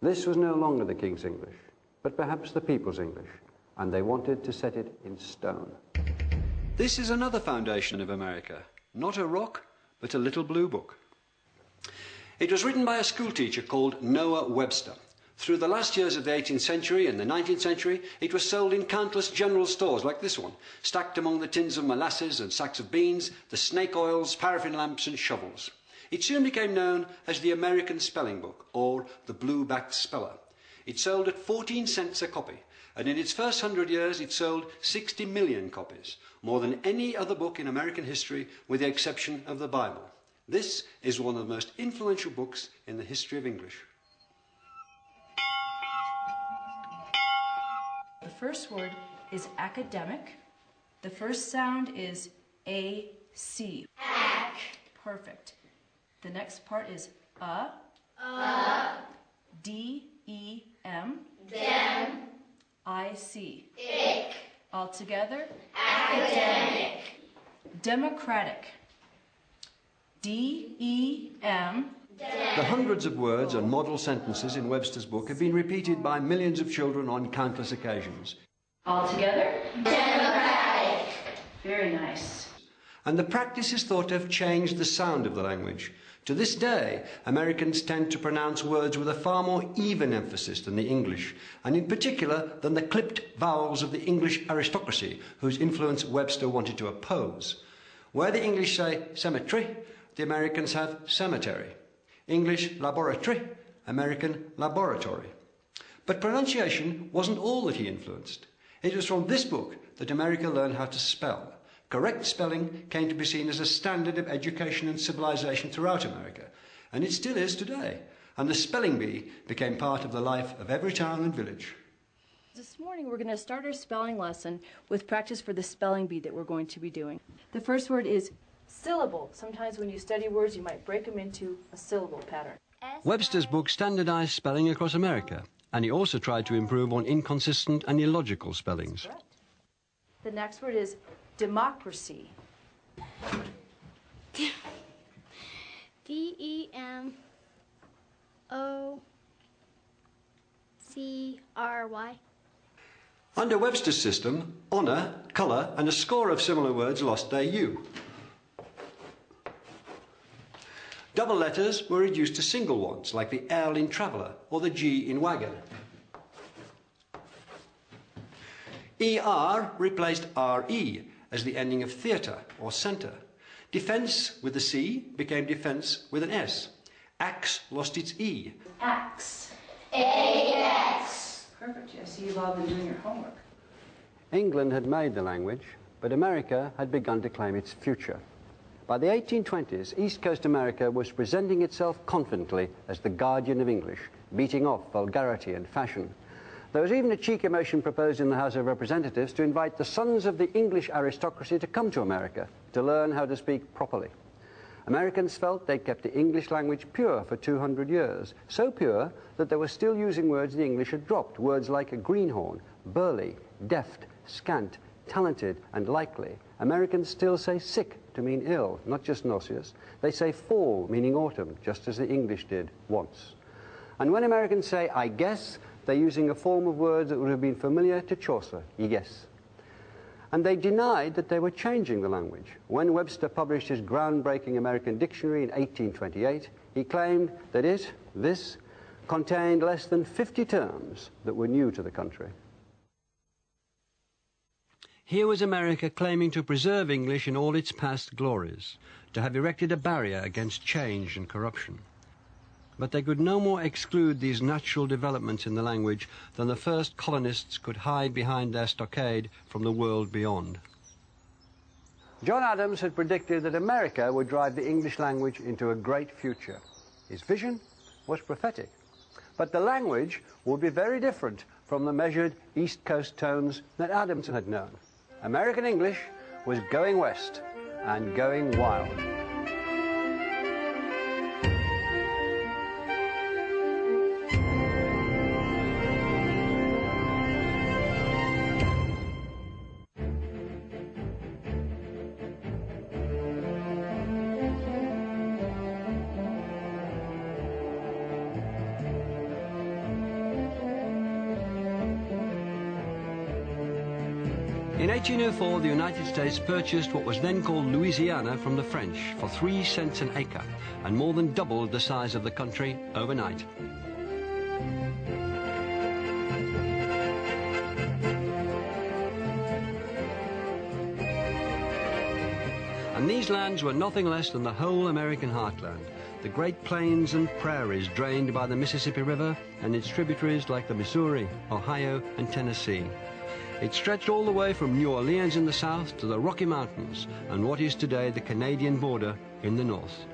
This was no longer the King's English, but perhaps the people's English, and they wanted to set it in stone. This is another foundation of America. Not a rock, but a little blue book. It was written by a schoolteacher called Noah Webster. Through the last years of the 18th century and the 19th century, it was sold in countless general stores like this one, stacked among the tins of molasses and sacks of beans, the snake oils, paraffin lamps and shovels. It soon became known as the American Spelling Book, or the Blue-Backed Speller. It sold at 14 cents a copy, and in its first 100 years it sold 60 million copies, more than any other book in American history with the exception of the Bible. This is one of the most influential books in the history of English. The first word is academic. The first sound is A-C. Ac. Perfect. The next part is D-E-M. Dem. I-C. Ick. All together. Academic. Democratic. D-E-M. The hundreds of words and model sentences in Webster's book have been repeated by millions of children on countless occasions. All together? Democratic. Very nice. And the practice is thought to have changed the sound of the language. To this day, Americans tend to pronounce words with a far more even emphasis than the English, and in particular than the clipped vowels of the English aristocracy, whose influence Webster wanted to oppose. Where the English say cemetery, the Americans have cemetery. English laboratory, American laboratory. But pronunciation wasn't all that he influenced. It was from this book that America learned how to spell. Correct spelling came to be seen as a standard of education and civilization throughout America, and it still is today. And the spelling bee became part of the life of every town and village. This morning we're going to start our spelling lesson with practice for the spelling bee that we're going to be doing. The first word is syllable. Sometimes when you study words you might break them into a syllable pattern. Webster's book standardized spelling across America, and he also tried to improve on inconsistent and illogical spellings. The next word is democracy. D-E-M-O-C-R-Y. Under Webster's system, honour, colour and a score of similar words lost their U. Double letters were reduced to single ones, like the L in traveller or the G in wagon. ER replaced RE as the ending of theatre or centre. Defence with the C became defence with an S. Axe lost its E. Axe. A-X. Perfect. I see you've all been doing your homework. England had made the language, but America had begun to claim its future. By the 1820s, East Coast America was presenting itself confidently as the guardian of English, beating off vulgarity and fashion. There was even a cheeky motion proposed in the House of Representatives to invite the sons of the English aristocracy to come to America to learn how to speak properly. Americans felt they'd kept the English language pure for 200 years, so pure that they were still using words the English had dropped, words like greenhorn, burly, deft, scant, talented and likely. Americans still say sick to mean ill, not just nauseous. They say fall, meaning autumn, just as the English did once. And when Americans say I guess, they're using a form of words that would have been familiar to Chaucer, yes. And they denied that they were changing the language. When Webster published his groundbreaking American dictionary in 1828, he claimed that this, contained less than 50 terms that were new to the country. Here was America claiming to preserve English in all its past glories, to have erected a barrier against change and corruption. But they could no more exclude these natural developments in the language than the first colonists could hide behind their stockade from the world beyond. John Adams had predicted that America would drive the English language into a great future. His vision was prophetic. But the language would be very different from the measured East Coast tones that Adams had known. American English was going west and going wild. In 1804, the United States purchased what was then called Louisiana from the French for 3 cents an acre, and more than doubled the size of the country overnight. And these lands were nothing less than the whole American heartland, the great plains and prairies drained by the Mississippi River and its tributaries like the Missouri, Ohio, and Tennessee. It stretched all the way from New Orleans in the south to the Rocky Mountains and what is today the Canadian border in the north.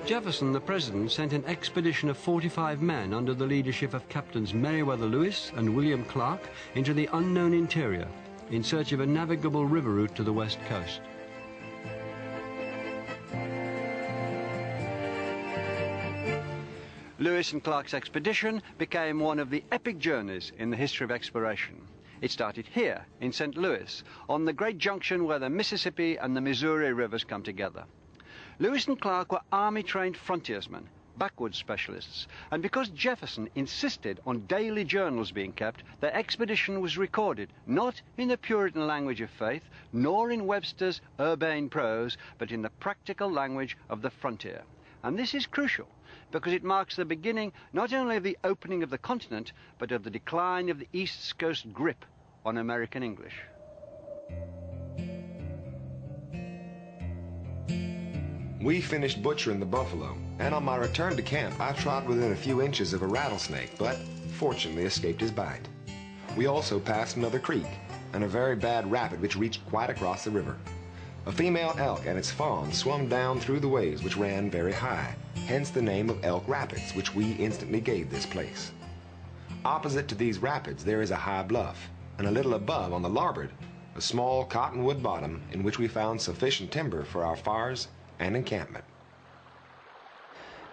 Jefferson, the president, sent an expedition of 45 men under the leadership of Captains Meriwether Lewis and William Clark into the unknown interior in search of a navigable river route to the west coast. Lewis and Clark's expedition became one of the epic journeys in the history of exploration. It started here in St. Louis, on the great junction where the Mississippi and the Missouri rivers come together. Lewis and Clark were army-trained frontiersmen, backwoods specialists, and because Jefferson insisted on daily journals being kept, their expedition was recorded not in the Puritan language of faith, nor in Webster's urbane prose, but in the practical language of the frontier. And this is crucial, because it marks the beginning not only of the opening of the continent, but of the decline of the East Coast grip on American English. We finished butchering the buffalo, and on my return to camp, I trod within a few inches of a rattlesnake, but fortunately escaped his bite. We also passed another creek and a very bad rapid which reached quite across the river. A female elk and its fawn swum down through the waves which ran very high, hence the name of Elk Rapids, which we instantly gave this place. Opposite to these rapids there is a high bluff, and a little above on the larboard, a small cottonwood bottom in which we found sufficient timber for our fires and encampment.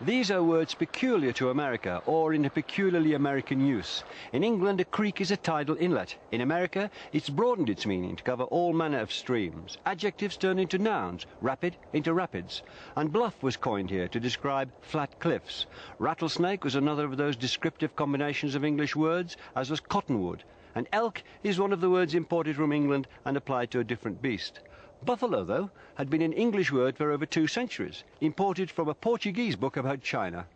These are words peculiar to America, or in a peculiarly American use. In England, a creek is a tidal inlet. In America, it's broadened its meaning to cover all manner of streams. Adjectives turn into nouns, rapid into rapids. And bluff was coined here to describe flat cliffs. Rattlesnake was another of those descriptive combinations of English words, as was cottonwood. And elk is one of the words imported from England and applied to a different beast. Buffalo, though, had been an English word for over 2 centuries, imported from a Portuguese book about China.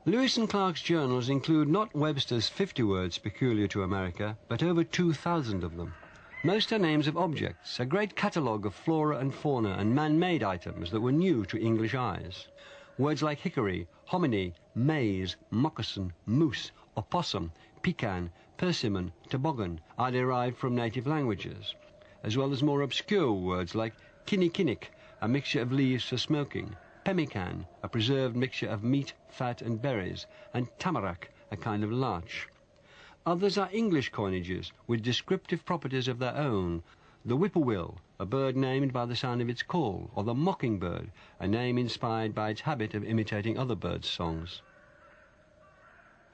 Lewis and Clark's journals include not Webster's 50 words peculiar to America, but over 2,000 of them. Most are names of objects, a great catalogue of flora and fauna and man-made items that were new to English eyes. Words like hickory, hominy, maize, moccasin, moose, opossum, pecan, persimmon, toboggan are derived from native languages, as well as more obscure words like kinnikinnick, a mixture of leaves for smoking, pemmican, a preserved mixture of meat, fat and berries, and tamarack, a kind of larch. Others are English coinages with descriptive properties of their own. The whippoorwill, a bird named by the sound of its call, or the mockingbird, a name inspired by its habit of imitating other birds' songs.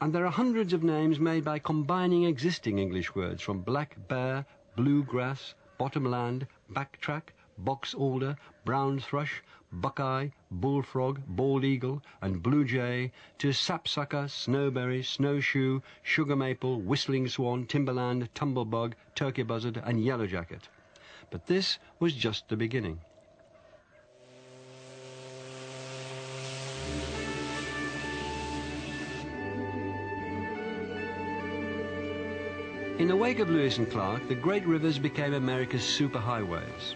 And there are hundreds of names made by combining existing English words from black bear, bluegrass, bottomland, backtrack, box alder, brown thrush, buckeye, bullfrog, bald eagle, and blue jay, to sapsucker, snowberry, snowshoe, sugar maple, whistling swan, timberland, tumblebug, turkey buzzard, and yellowjacket. But this was just the beginning. In the wake of Lewis and Clark, the great rivers became America's superhighways.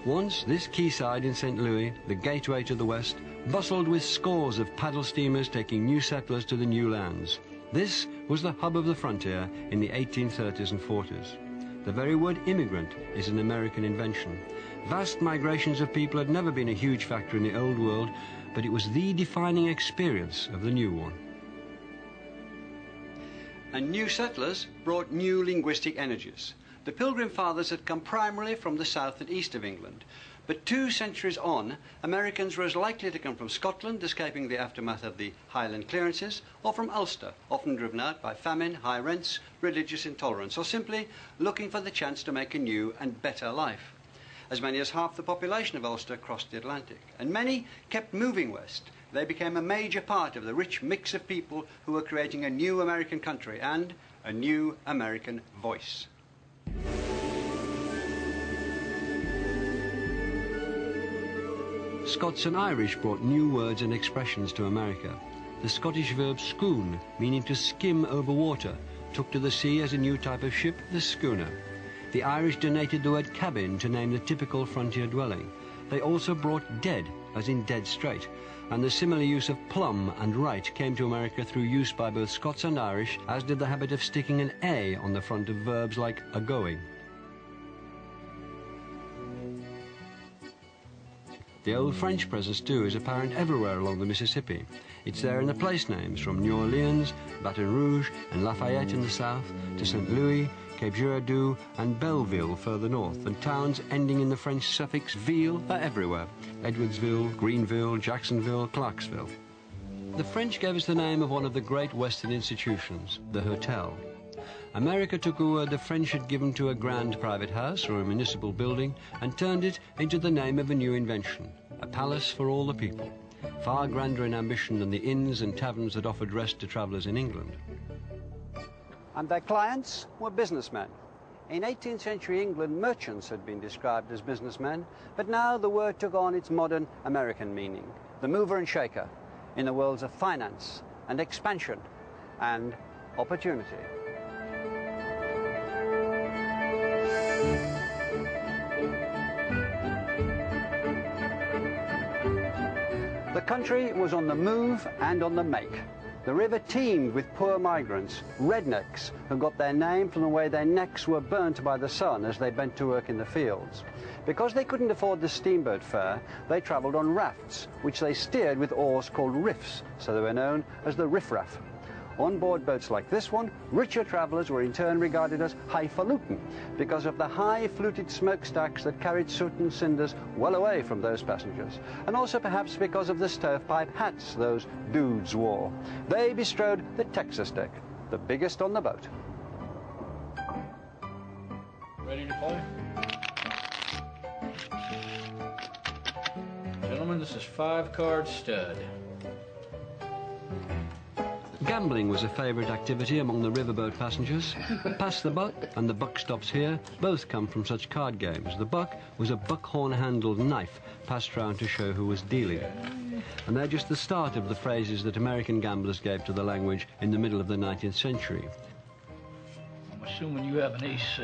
Once, this quayside in St. Louis, the gateway to the west, bustled with scores of paddle steamers taking new settlers to the new lands. This was the hub of the frontier in the 1830s and 40s. The very word immigrant is an American invention. Vast migrations of people had never been a huge factor in the old world, but it was the defining experience of the new one. And new settlers brought new linguistic energies. The Pilgrim Fathers had come primarily from the south and east of England, but 2 centuries on, Americans were as likely to come from Scotland, escaping the aftermath of the Highland clearances, or from Ulster, often driven out by famine, high rents, religious intolerance, or simply looking for the chance to make a new and better life. As many as half the population of Ulster crossed the Atlantic, and many kept moving west. They became a major part of the rich mix of people who were creating a new American country and a new American voice. Scots and Irish brought new words and expressions to America. The Scottish verb schoon, meaning to skim over water, took to the sea as a new type of ship, the schooner. The Irish donated the word cabin to name the typical frontier dwelling. They also brought dead, as in dead straight, and the similar use of plumb and right came to America through use by both Scots and Irish, as did the habit of sticking an A on the front of verbs like a-going. The old French presence, too, is apparent everywhere along the Mississippi. It's there in the place names, from New Orleans, Baton Rouge, and Lafayette in the south, to St. Louis, Cape Girardeau, and Belleville further north, and towns ending in the French suffix ville are everywhere. Edwardsville, Greenville, Jacksonville, Clarksville. The French gave us the name of one of the great Western institutions, the hotel. America took a word the French had given to a grand private house or a municipal building and turned it into the name of a new invention, a palace for all the people, far grander in ambition than the inns and taverns that offered rest to travellers in England. And their clients were businessmen. In 18th century England, merchants had been described as businessmen, but now the word took on its modern American meaning, the mover and shaker in the worlds of finance and expansion and opportunity. The country was on the move and on the make. The river teemed with poor migrants, rednecks, who got their name from the way their necks were burnt by the sun as they bent to work in the fields. Because they couldn't afford the steamboat fare, they travelled on rafts, which they steered with oars called riffs, so they were known as the riffraff. On board boats like this one, richer travellers were in turn regarded as highfalutin because of the high fluted smokestacks that carried soot and cinders well away from those passengers, and also perhaps because of the stovepipe hats those dudes wore. They bestrode the Texas deck, the biggest on the boat. Ready to play? Gentlemen, this is 5-card stud. Gambling was a favourite activity among the riverboat passengers. Pass the buck and the buck stops here both come from such card games. The buck was a buckhorn-handled knife passed round to show who was dealing. And they're just the start of the phrases that American gamblers gave to the language in the middle of the 19th century. I'm assuming you have an ace.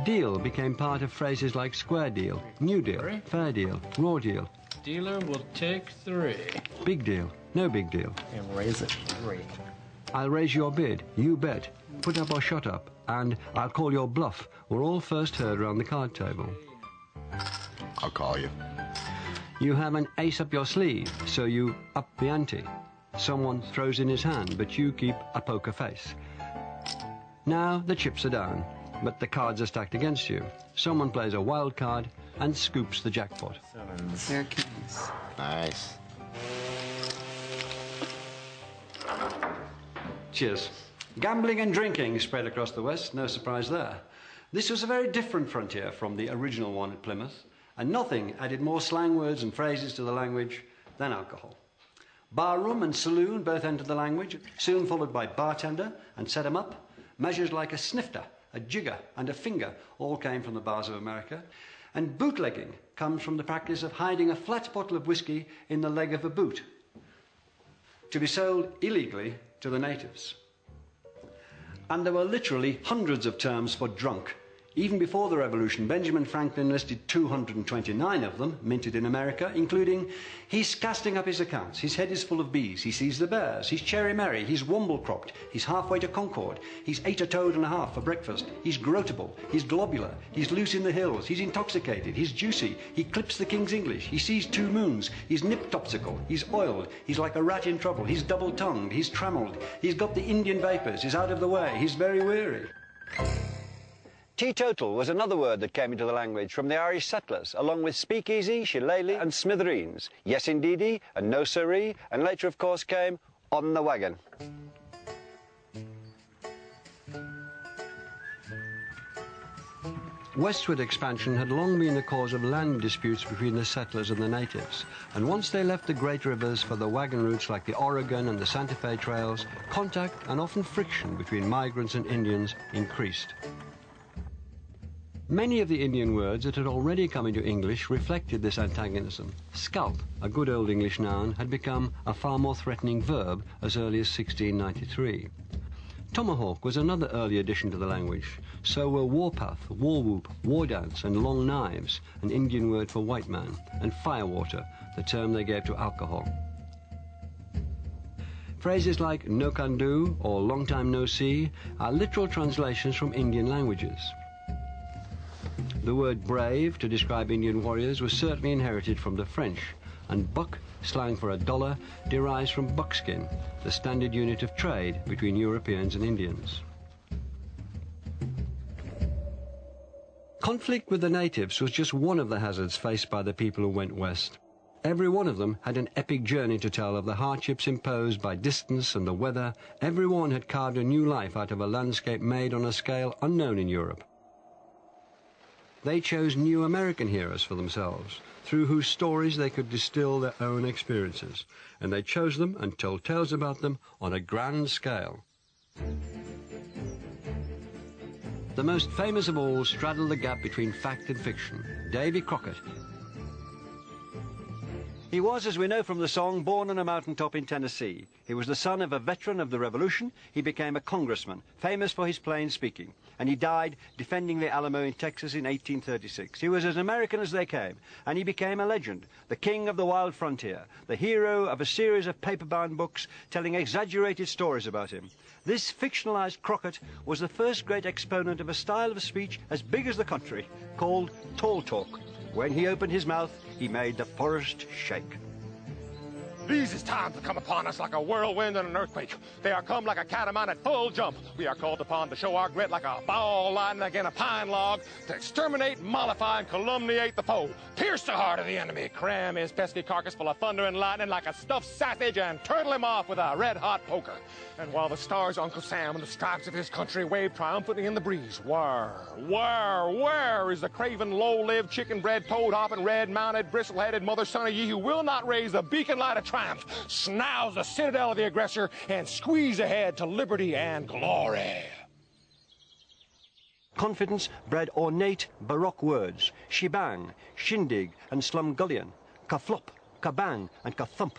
Deal became part of phrases like square deal, new deal, fair deal, raw deal. Dealer will take 3. Big deal, no big deal. And raise it 3. I'll raise your bid, you bet, put up or shut up, and I'll call your bluff were all first heard around the card table. I'll call you. You have an ace up your sleeve, so you up the ante. Someone throws in his hand, but you keep a poker face. Now the chips are down, but the cards are stacked against you. Someone plays a wild card and scoops the jackpot. There are kings. Nice. Cheers. Gambling and drinking spread across the West, no surprise there. This was a very different frontier from the original one at Plymouth, and nothing added more slang words and phrases to the language than alcohol. Barroom and saloon both entered the language, soon followed by bartender and set 'em up. Measures like a snifter, a jigger and a finger all came from the bars of America. And bootlegging comes from the practice of hiding a flat bottle of whiskey in the leg of a boot to be sold illegally to the natives. And there were literally hundreds of terms for drunk. Even before the Revolution, Benjamin Franklin listed 229 of them, minted in America, including, he's casting up his accounts, his head is full of bees, he sees the bears, he's cherry merry, he's womble-cropped, he's halfway to Concord, he's ate a toad and a half for breakfast, he's grotable, he's globular, he's loose in the hills, he's intoxicated, he's juicy, he clips the King's English, he sees 2 moons, he's nip-topsical, he's oiled, he's like a rat in trouble, he's double-tongued, he's trammelled, he's got the Indian vapours, he's out of the way, he's very weary. Teetotal was another word that came into the language from the Irish settlers, along with speakeasy, shillelagh and smithereens, yes indeedy and no siree, and later of course came on the wagon. Westward expansion had long been the cause of land disputes between the settlers and the natives, and once they left the great rivers for the wagon routes like the Oregon and the Santa Fe trails, contact and often friction between migrants and Indians increased. Many of the Indian words that had already come into English reflected this antagonism. Scalp, a good old English noun, had become a far more threatening verb as early as 1693. Tomahawk was another early addition to the language. So were warpath, war whoop, war dance, and long knives, an Indian word for white man, and firewater, the term they gave to alcohol. Phrases like no can do or long time no see are literal translations from Indian languages. The word brave to describe Indian warriors was certainly inherited from the French, and buck, slang for $1, derives from buckskin, the standard unit of trade between Europeans and Indians. Conflict with the natives was just one of the hazards faced by the people who went west. Every one of them had an epic journey to tell of the hardships imposed by distance and the weather. Every one had carved a new life out of a landscape made on a scale unknown in Europe. They chose new American heroes for themselves, through whose stories they could distill their own experiences, and they chose them and told tales about them on a grand scale. The most famous of all straddled the gap between fact and fiction, Davy Crockett. He was, as we know from the song, born on a mountaintop in Tennessee. He was the son of a veteran of the Revolution. He became a congressman, famous for his plain speaking, and he died defending the Alamo in Texas in 1836. He was as American as they came, and he became a legend, the king of the wild frontier, the hero of a series of paper-bound books telling exaggerated stories about him. This fictionalized Crockett was the first great exponent of a style of speech as big as the country, called tall talk. When he opened his mouth, he made the forest shake. These is times that come upon us like a whirlwind and an earthquake. They are come like a catamount at full jump. We are called upon to show our grit like a ball lightning against a pine log, to exterminate, mollify, and calumniate the foe. Pierce the heart of the enemy, cram his pesky carcass full of thunder and lightning like a stuffed sausage, and turtle him off with a red-hot poker. And while the stars of Uncle Sam and the stripes of his country wave triumphantly in the breeze, where is the craven, low-lived, chicken-bred, toad-hopping, red-mounted, bristle-headed mother son of ye who will not raise the beacon light of triumph, snouse the citadel of the aggressor, and squeeze ahead to liberty and glory? Confidence bred ornate baroque words, shebang, shindig, and slumgullion, kaflop, kabang, and kathump.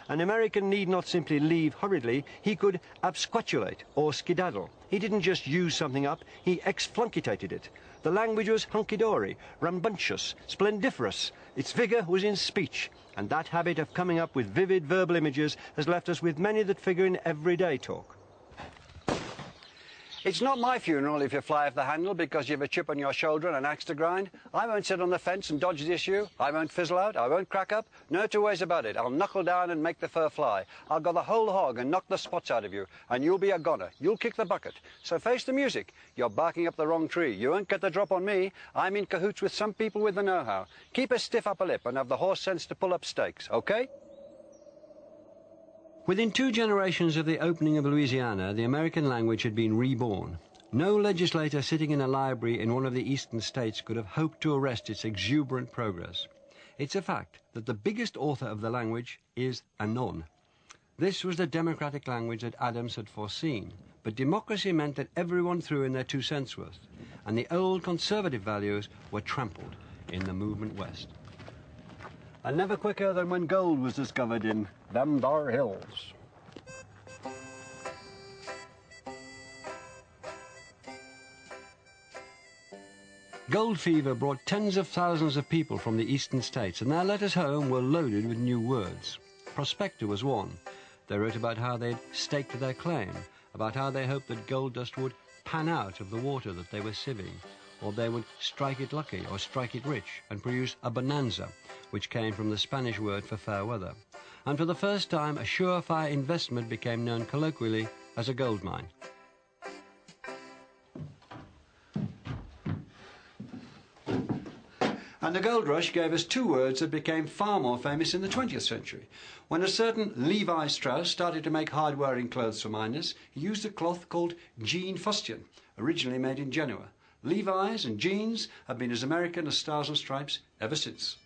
An American need not simply leave hurriedly, he could absquatulate or skedaddle. He didn't just use something up, he exflunkitated it. The language was hunky-dory, rambunctious, splendiferous. Its vigour was in speech, and that habit of coming up with vivid verbal images has left us with many that figure in everyday talk. It's not my funeral if you fly off the handle because you have a chip on your shoulder and an axe to grind. I won't sit on the fence and dodge the issue. I won't fizzle out. I won't crack up. No two ways about it. I'll knuckle down and make the fur fly. I'll go the whole hog and knock the spots out of you, and you'll be a goner. You'll kick the bucket. So face the music. You're barking up the wrong tree. You won't get the drop on me. I'm in cahoots with some people with the know-how. Keep a stiff upper lip and have the horse sense to pull up stakes, okay? Within 2 generations of the opening of Louisiana, the American language had been reborn. No legislator sitting in a library in one of the eastern states could have hoped to arrest its exuberant progress. It's a fact that the biggest author of the language is Anon. This was the democratic language that Adams had foreseen, but democracy meant that everyone threw in their 2 cents worth, and the old conservative values were trampled in the movement west. And never quicker than when gold was discovered in them thar hills. Gold fever brought tens of thousands of people from the eastern states, and their letters home were loaded with new words. Prospector was one. They wrote about how they'd staked their claim, about how they hoped that gold dust would pan out of the water that they were sieving, or they would strike it lucky or strike it rich and produce a bonanza, which came from the Spanish word for fair weather. And for the first time, a surefire investment became known colloquially as a gold mine. And the gold rush gave us 2 words that became far more famous in the 20th century. When a certain Levi Strauss started to make hard-wearing clothes for miners, he used a cloth called jean fustian, originally made in Genoa. Levi's and jeans have been as American as Stars and Stripes ever since.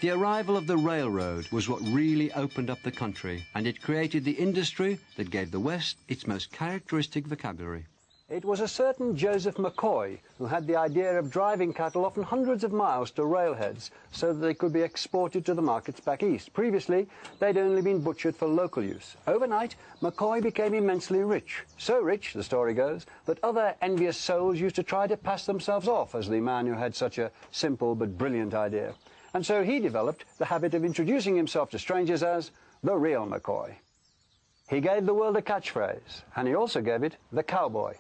The arrival of the railroad was what really opened up the country, and it created the industry that gave the West its most characteristic vocabulary. It was a certain Joseph McCoy who had the idea of driving cattle often hundreds of miles to railheads so that they could be exported to the markets back east. Previously, they'd only been butchered for local use. Overnight, McCoy became immensely rich. So rich, the story goes, that other envious souls used to try to pass themselves off as the man who had such a simple but brilliant idea. And so he developed the habit of introducing himself to strangers as the real McCoy. He gave the world a catchphrase, and he also gave it the cowboy.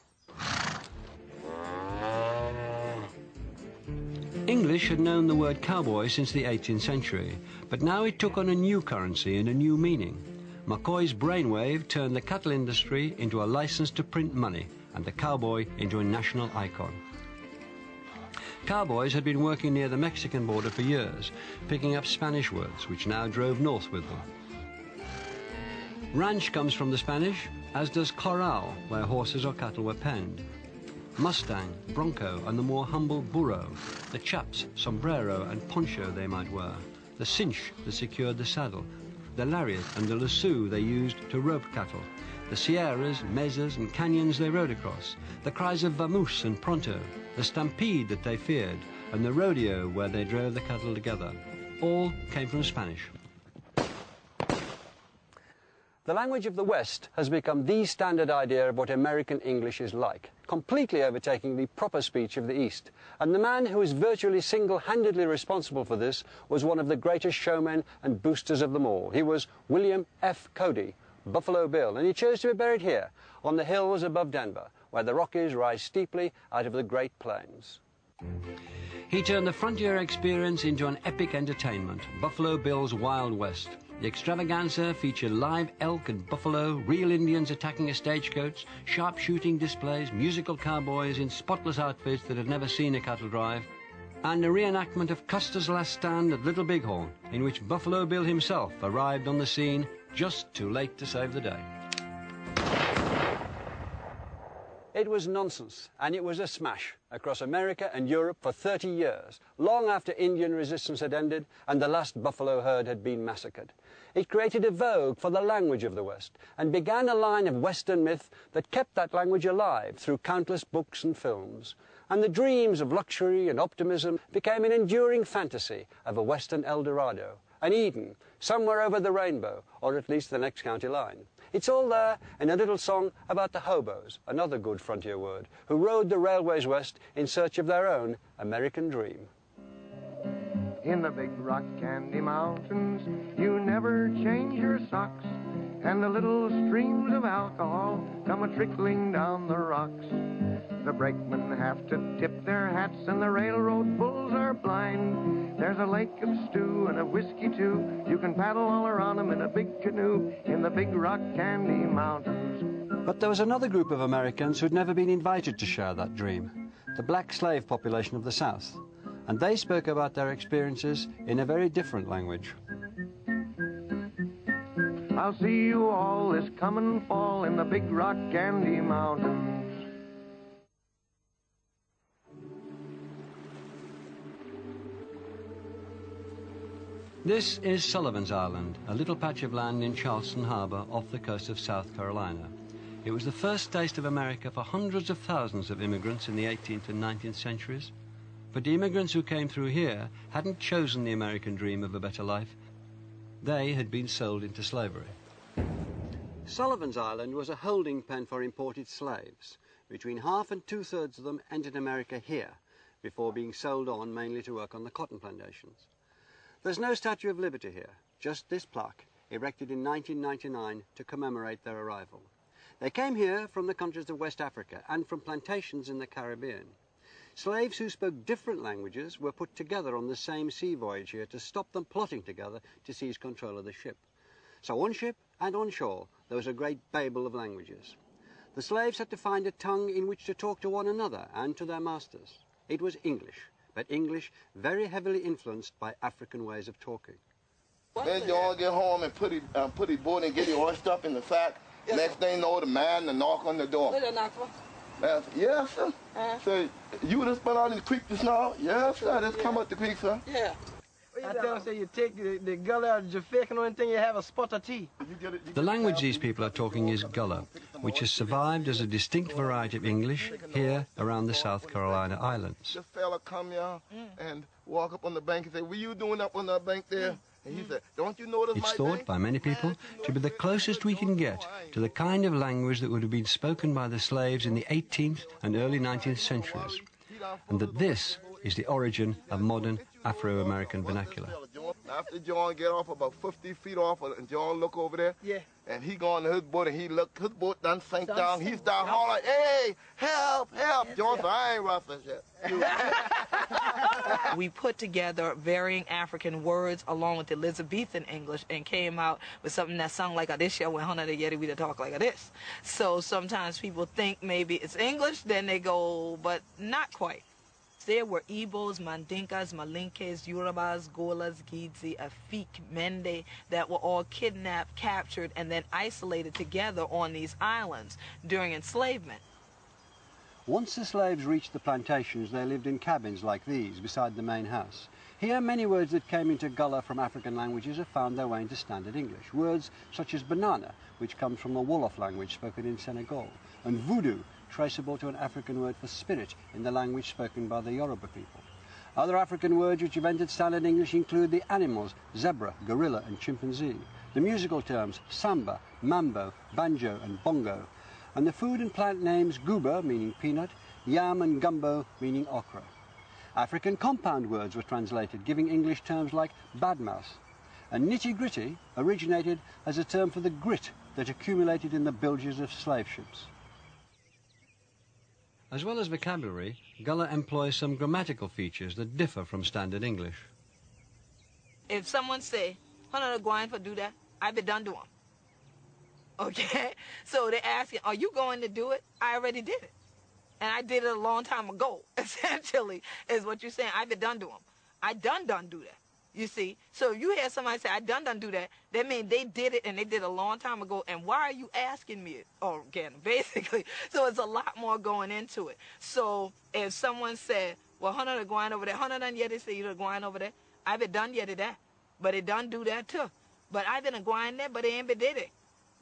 English had known the word cowboy since the 18th century, but now it took on a new currency and a new meaning. McCoy's brainwave turned the cattle industry into a license to print money and the cowboy into a national icon. Cowboys had been working near the Mexican border for years, picking up Spanish words, which now drove north with them. Ranch comes from the Spanish, as does corral, where horses or cattle were penned. Mustang, bronco, and the more humble burro, the chaps, sombrero, and poncho they might wear, the cinch that secured the saddle, the lariat and the lasso they used to rope cattle, the sierras, mesas, and canyons they rode across, the cries of vamoose and pronto, the stampede that they feared, and the rodeo where they drove the cattle together, all came from Spanish. The language of the West has become the standard idea of what American English is like, completely overtaking the proper speech of the East. And the man who is virtually single-handedly responsible for this was one of the greatest showmen and boosters of them all. He was William F. Cody, Buffalo Bill, and he chose to be buried here, on the hills above Denver, where the Rockies rise steeply out of the Great Plains. He turned the frontier experience into an epic entertainment, Buffalo Bill's Wild West. The extravaganza featured live elk and buffalo, real Indians attacking a stagecoach, sharpshooting displays, musical cowboys in spotless outfits that had never seen a cattle drive, and a reenactment of Custer's last stand at Little Bighorn, in which Buffalo Bill himself arrived on the scene just too late to save the day. It was nonsense, and it was a smash across America and Europe for 30 years, long after Indian resistance had ended and the last buffalo herd had been massacred. It created a vogue for the language of the West and began a line of Western myth that kept that language alive through countless books and films. And the dreams of luxury and optimism became an enduring fantasy of a Western El Dorado, an Eden, somewhere over the rainbow, or at least the next county line. It's all there in a little song about the hobos, another good frontier word, who rode the railways west in search of their own American dream. In the big rock candy mountains, you never change your socks, and the little streams of alcohol come a-trickling down the rocks. The brakemen have to tip their hats, and the railroad bulls are blind. There's a lake of stew and a whiskey, too. You can paddle all around them in a big canoe in the big rock candy mountains. But there was another group of Americans who'd never been invited to share that dream, the black slave population of the South. And they spoke about their experiences in a very different language. I'll see you all this coming fall in the big rock candy mountains. This is Sullivan's Island, a little patch of land in Charleston Harbor off the coast of South Carolina. It was the first taste of America for hundreds of thousands of immigrants in the 18th and 19th centuries. But the immigrants who came through here hadn't chosen the American dream of a better life. They had been sold into slavery. Sullivan's Island was a holding pen for imported slaves. Between half and two-thirds of them entered America here, before being sold on mainly to work on the cotton plantations. There's no Statue of Liberty here, just this plaque, erected in 1999 to commemorate their arrival. They came here from the countries of West Africa and from plantations in the Caribbean. Slaves who spoke different languages were put together on the same sea voyage here to stop them plotting together to seize control of the ship. So on ship and on shore, there was a great babel of languages. The slaves had to find a tongue in which to talk to one another and to their masters. It was English, but English very heavily influenced by African ways of talking. Then you all get home and put his board and get it all stuff in the sack. Yes, next thing you know, the man to knock on the door. Yes, sir. So you just been out in the creek just now? Yes, sir. Just come up the creek, sir. Yeah. I tell them, say you take the gullah out of your fake and anything, you have a spot of tea. The language these people are talking is Gullah, which has survived as a distinct variety of English here around the South Carolina islands. This fella come here and walk up on the bank and say, what are you doing up on that bank there? And he said, don't you notice it's thought by many people to be the closest we can get to the kind of language that would have been spoken by the slaves in the 18th and early 19th centuries, and that this is the origin of modern Afro-American vernacular. After John get off about 50 feet off, and John look over there, and he go on his boat, and he look, his boat done sank down. He start hollering, hey, help, help. John said, I ain't rough as yet. We put together varying African words along with Elizabethan English and came out with something that sounded like a this year when Hana de Yeti we talk like a this. So sometimes people think maybe it's English, then they go, but not quite. there were Igbos, Mandinkas, Malinkes, Yorubas, Golas, Gidzi, Afik, Mende that were all kidnapped, captured, and then isolated together on these islands during enslavement. Once the slaves reached the plantations, they lived in cabins like these beside the main house. Here, many words that came into Gullah from African languages have found their way into standard English. Words such as banana, which comes from the Wolof language spoken in Senegal, and voodoo, traceable to an African word for spirit in the language spoken by the Yoruba people. Other African words which have entered standard English include the animals, zebra, gorilla, and chimpanzee, the musical terms samba, mambo, banjo, and bongo, and the food and plant names guba, meaning peanut, yam, and gumbo, meaning okra. African compound words were translated, giving English terms like badmouth, and nitty-gritty originated as a term for the grit that accumulated in the bilges of slave ships. As well as vocabulary, Gullah employs some grammatical features that differ from standard English. If someone say, "How are going to do that?" I be done to them. Okay? So they're asking, "Are you going to do it?" I already did it. And I did it a long time ago, essentially, is what you're saying. I be done to them. I done do that. You see? So if you hear somebody say, "I done do that," that means they did it and they did it a long time ago. And why are you asking me it? Oh, again, basically. So it's a lot more going into it. So if someone said, "Well, Hunter going over there," Hunter done yet, they say, "You're going over there." I be done yet that. But it done do that too. But I been going there, but they ain't be did it.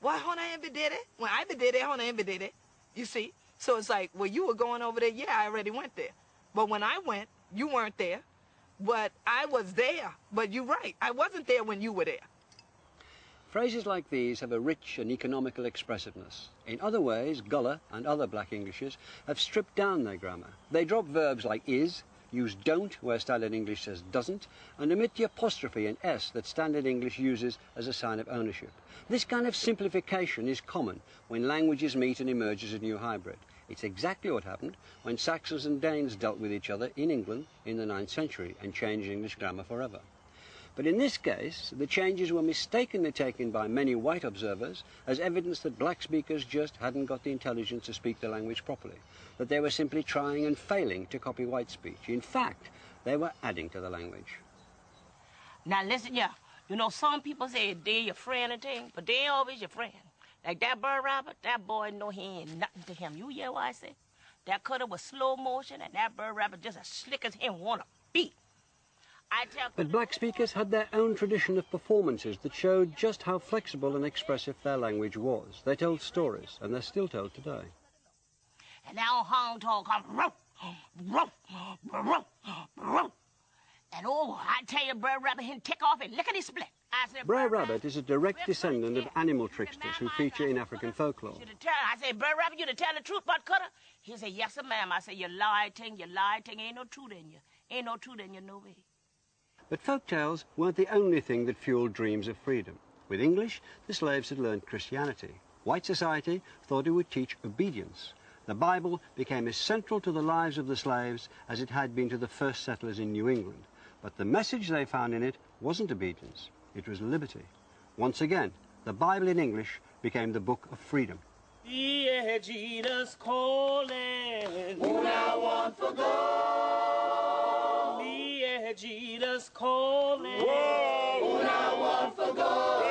Why Hunter ain't be did it? When I be did it, Hunter ain't be did it. You see? So it's like, well, you were going over there. Yeah, I already went there. But when I went, you weren't there. But I was there. But you're right. I wasn't there when you were there. Phrases like these have a rich and economical expressiveness. In other ways, Gullah and other black Englishes have stripped down their grammar. They drop verbs like is, use don't where standard English says doesn't, and omit the apostrophe and s that standard English uses as a sign of ownership. This kind of simplification is common when languages meet and emerge as a new hybrid. It's exactly what happened when Saxons and Danes dealt with each other in England in the 9th century and changed English grammar forever. But in this case, the changes were mistakenly taken by many white observers as evidence that black speakers just hadn't got the intelligence to speak the language properly, that they were simply trying and failing to copy white speech. In fact, they were adding to the language. Now listen here, you know some people say they're your friend and thing, but they ain't always your friend. Like that bird rabbit, that boy know he ain't nothing to him. You hear what I say? That cutter was slow motion and that bird rabbit just as slick as him wanna beat. But black speakers had their own tradition of performances that showed just how flexible and expressive their language was. They told stories, and they're still told today. And now Hong Tong come, ruff, ruff, ruff, ruff. And oh, I tell you, bird rabbit, he'll take off and lickety split. Brer Rabbit is a direct descendant of animal tricksters who feature in African folklore. I say, Bird Rabbit, you to tell the truth about Cutter? He say, yes, sir, ma'am. I say, you lie thing, ain't no truth in you. Ain't no truth in you, no way. But folk tales weren't the only thing that fueled dreams of freedom. With English, the slaves had learned Christianity. White society thought it would teach obedience. The Bible became as central to the lives of the slaves as it had been to the first settlers in New England. But the message they found in it wasn't obedience. It was liberty. Once again, the Bible in English became the book of freedom. Yeah, Jesus calling. Who now want for God? Yeah, Jesus calling. Whoa. Who now want for God?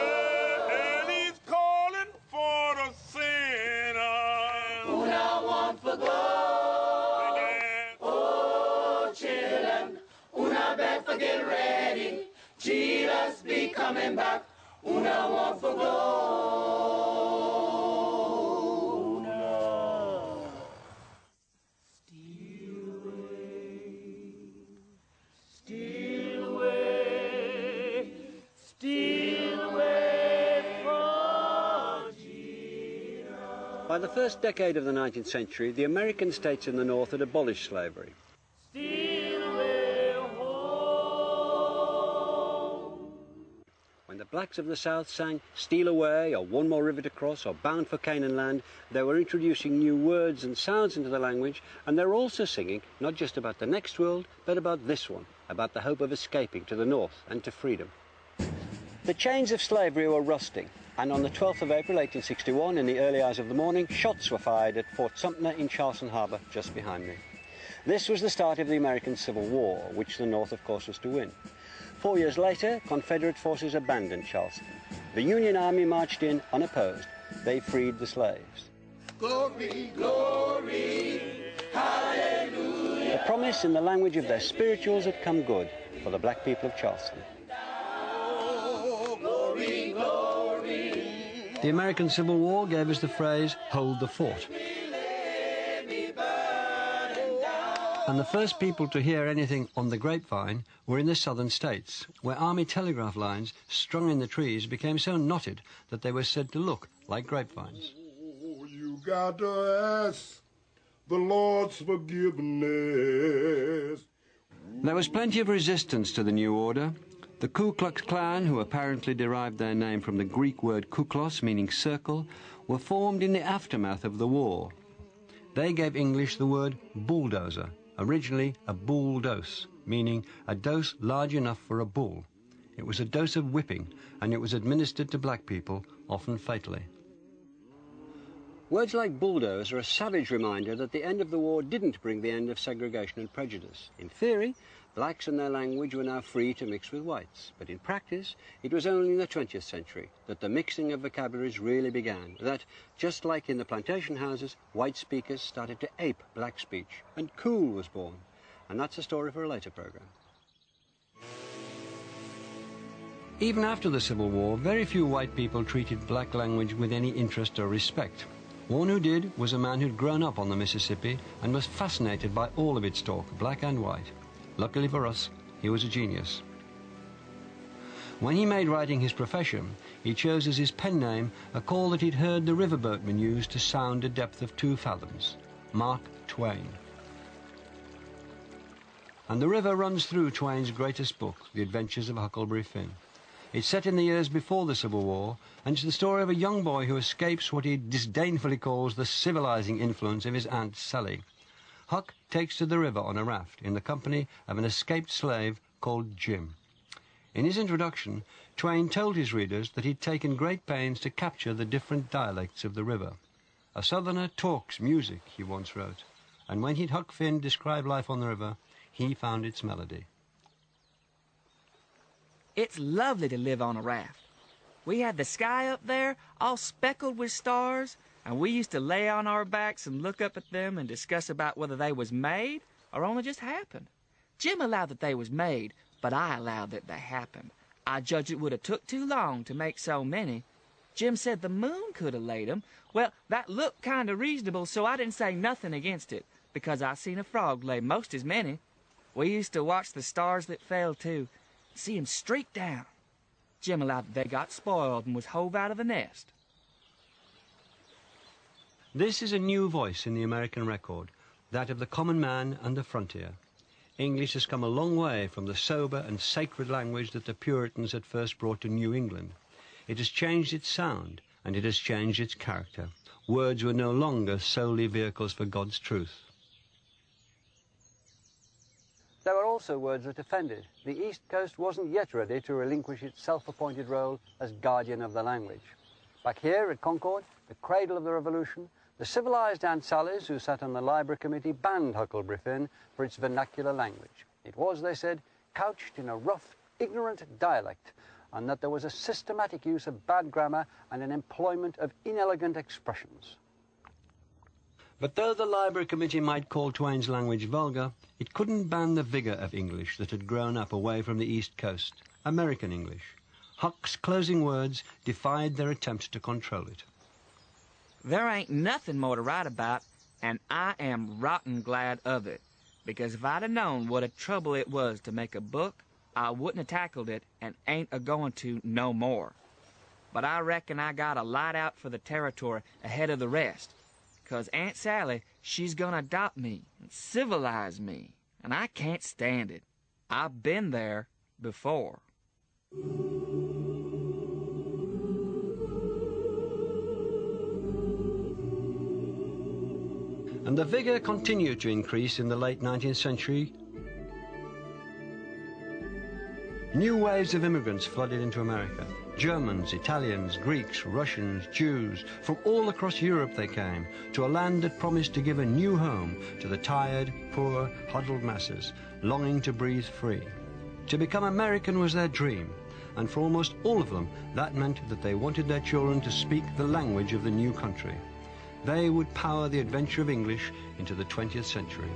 And he's calling for the sinner. Who now want for God? Oh, children, who now beg for get ready. Jesus be coming back. Who now want for God? Steal away from Jesus. By the first decade of the 19th century, the American states in the North had abolished slavery. When the blacks of the South sang Steal Away or One More River to Cross or Bound for Canaan Land, they were introducing new words and sounds into the language, and they were also singing not just about the next world, but about this one, about the hope of escaping to the north and to freedom. The chains of slavery were rusting, and on the 12th of April 1861, in the early hours of the morning, shots were fired at Fort Sumter in Charleston Harbor, just behind me. This was the start of the American Civil War, which the North, of course, was to win. 4 years later, Confederate forces abandoned Charleston. The Union Army marched in unopposed. They freed the slaves. Glory, glory, hallelujah. The promise in the language of their spirituals had come good for the black people of Charleston. Glory, glory. The American Civil War gave us the phrase, "hold the fort." And the first people to hear anything on the grapevine were in the southern states, where army telegraph lines strung in the trees became so knotted that they were said to look like grapevines. Oh, you got to ask the Lord's forgiveness. There was plenty of resistance to the new order. The Ku Klux Klan, who apparently derived their name from the Greek word kuklos, meaning circle, were formed in the aftermath of the war. They gave English the word bulldozer, originally a bull dose, meaning a dose large enough for a bull. It was a dose of whipping, and it was administered to black people, often fatally. Words like bulldoze are a savage reminder that the end of the war didn't bring the end of segregation and prejudice. In theory, blacks and their language were now free to mix with whites, but in practice, it was only in the 20th century that the mixing of vocabularies really began, that, just like in the plantation houses, white speakers started to ape black speech, and cool was born. And that's a story for a later program. Even after the Civil War, very few white people treated black language with any interest or respect. One who did was a man who'd grown up on the Mississippi and was fascinated by all of its talk, black and white. Luckily for us, he was a genius. When he made writing his profession, he chose as his pen name a call that he'd heard the riverboatmen use to sound a depth of 2 fathoms, Mark Twain. And the river runs through Twain's greatest book, The Adventures of Huckleberry Finn. It's set in the years before the Civil War, and it's the story of a young boy who escapes what he disdainfully calls the civilizing influence of his Aunt Sally. Huck takes to the river on a raft in the company of an escaped slave called Jim. In his introduction, Twain told his readers that he'd taken great pains to capture the different dialects of the river. "A southerner talks music," he once wrote, and when he'd Huck Finn describe life on the river, he found its melody. It's lovely to live on a raft. We had the sky up there all speckled with stars, and we used to lay on our backs and look up at them and discuss about whether they was made or only just happened. Jim allowed that they was made, but I allowed that they happened. I judged it would have took too long to make so many. Jim said the moon could have laid 'em. Well, that looked kind of reasonable, so I didn't say nothing against it, because I seen a frog lay most as many. We used to watch the stars that fell, too, see 'em streak down. Jim allowed that they got spoiled and was hove out of the nest. This is a new voice in the American record, that of the common man and the frontier. English has come a long way from the sober and sacred language that the Puritans had first brought to New England. It has changed its sound, and it has changed its character. Words were no longer solely vehicles for God's truth. There were also words that offended. The East Coast wasn't yet ready to relinquish its self-appointed role as guardian of the language. Back here at Concord, the cradle of the Revolution, the civilized Aunt Sallies, who sat on the Library Committee, banned Huckleberry Finn for its vernacular language. It was, they said, couched in a rough, ignorant dialect, and that there was a systematic use of bad grammar and an employment of inelegant expressions. But though the Library Committee might call Twain's language vulgar, it couldn't ban the vigour of English that had grown up away from the East Coast, American English. Huck's closing words defied their attempt to control it. There ain't nothing more to write about, and I am rotten glad of it, because if I'd have known what a trouble it was to make a book, I wouldn't have tackled it and ain't a-going to no more. But I reckon I got a light out for the territory ahead of the rest, 'cause Aunt Sally, she's gonna adopt me and civilize me, and I can't stand it. I've been there before. And the vigour continued to increase in the late 19th century. New waves of immigrants flooded into America. Germans, Italians, Greeks, Russians, Jews, from all across Europe they came to a land that promised to give a new home to the tired, poor, huddled masses, longing to breathe free. To become American was their dream, and for almost all of them, that meant that they wanted their children to speak the language of the new country. They would power the adventure of English into the 20th century.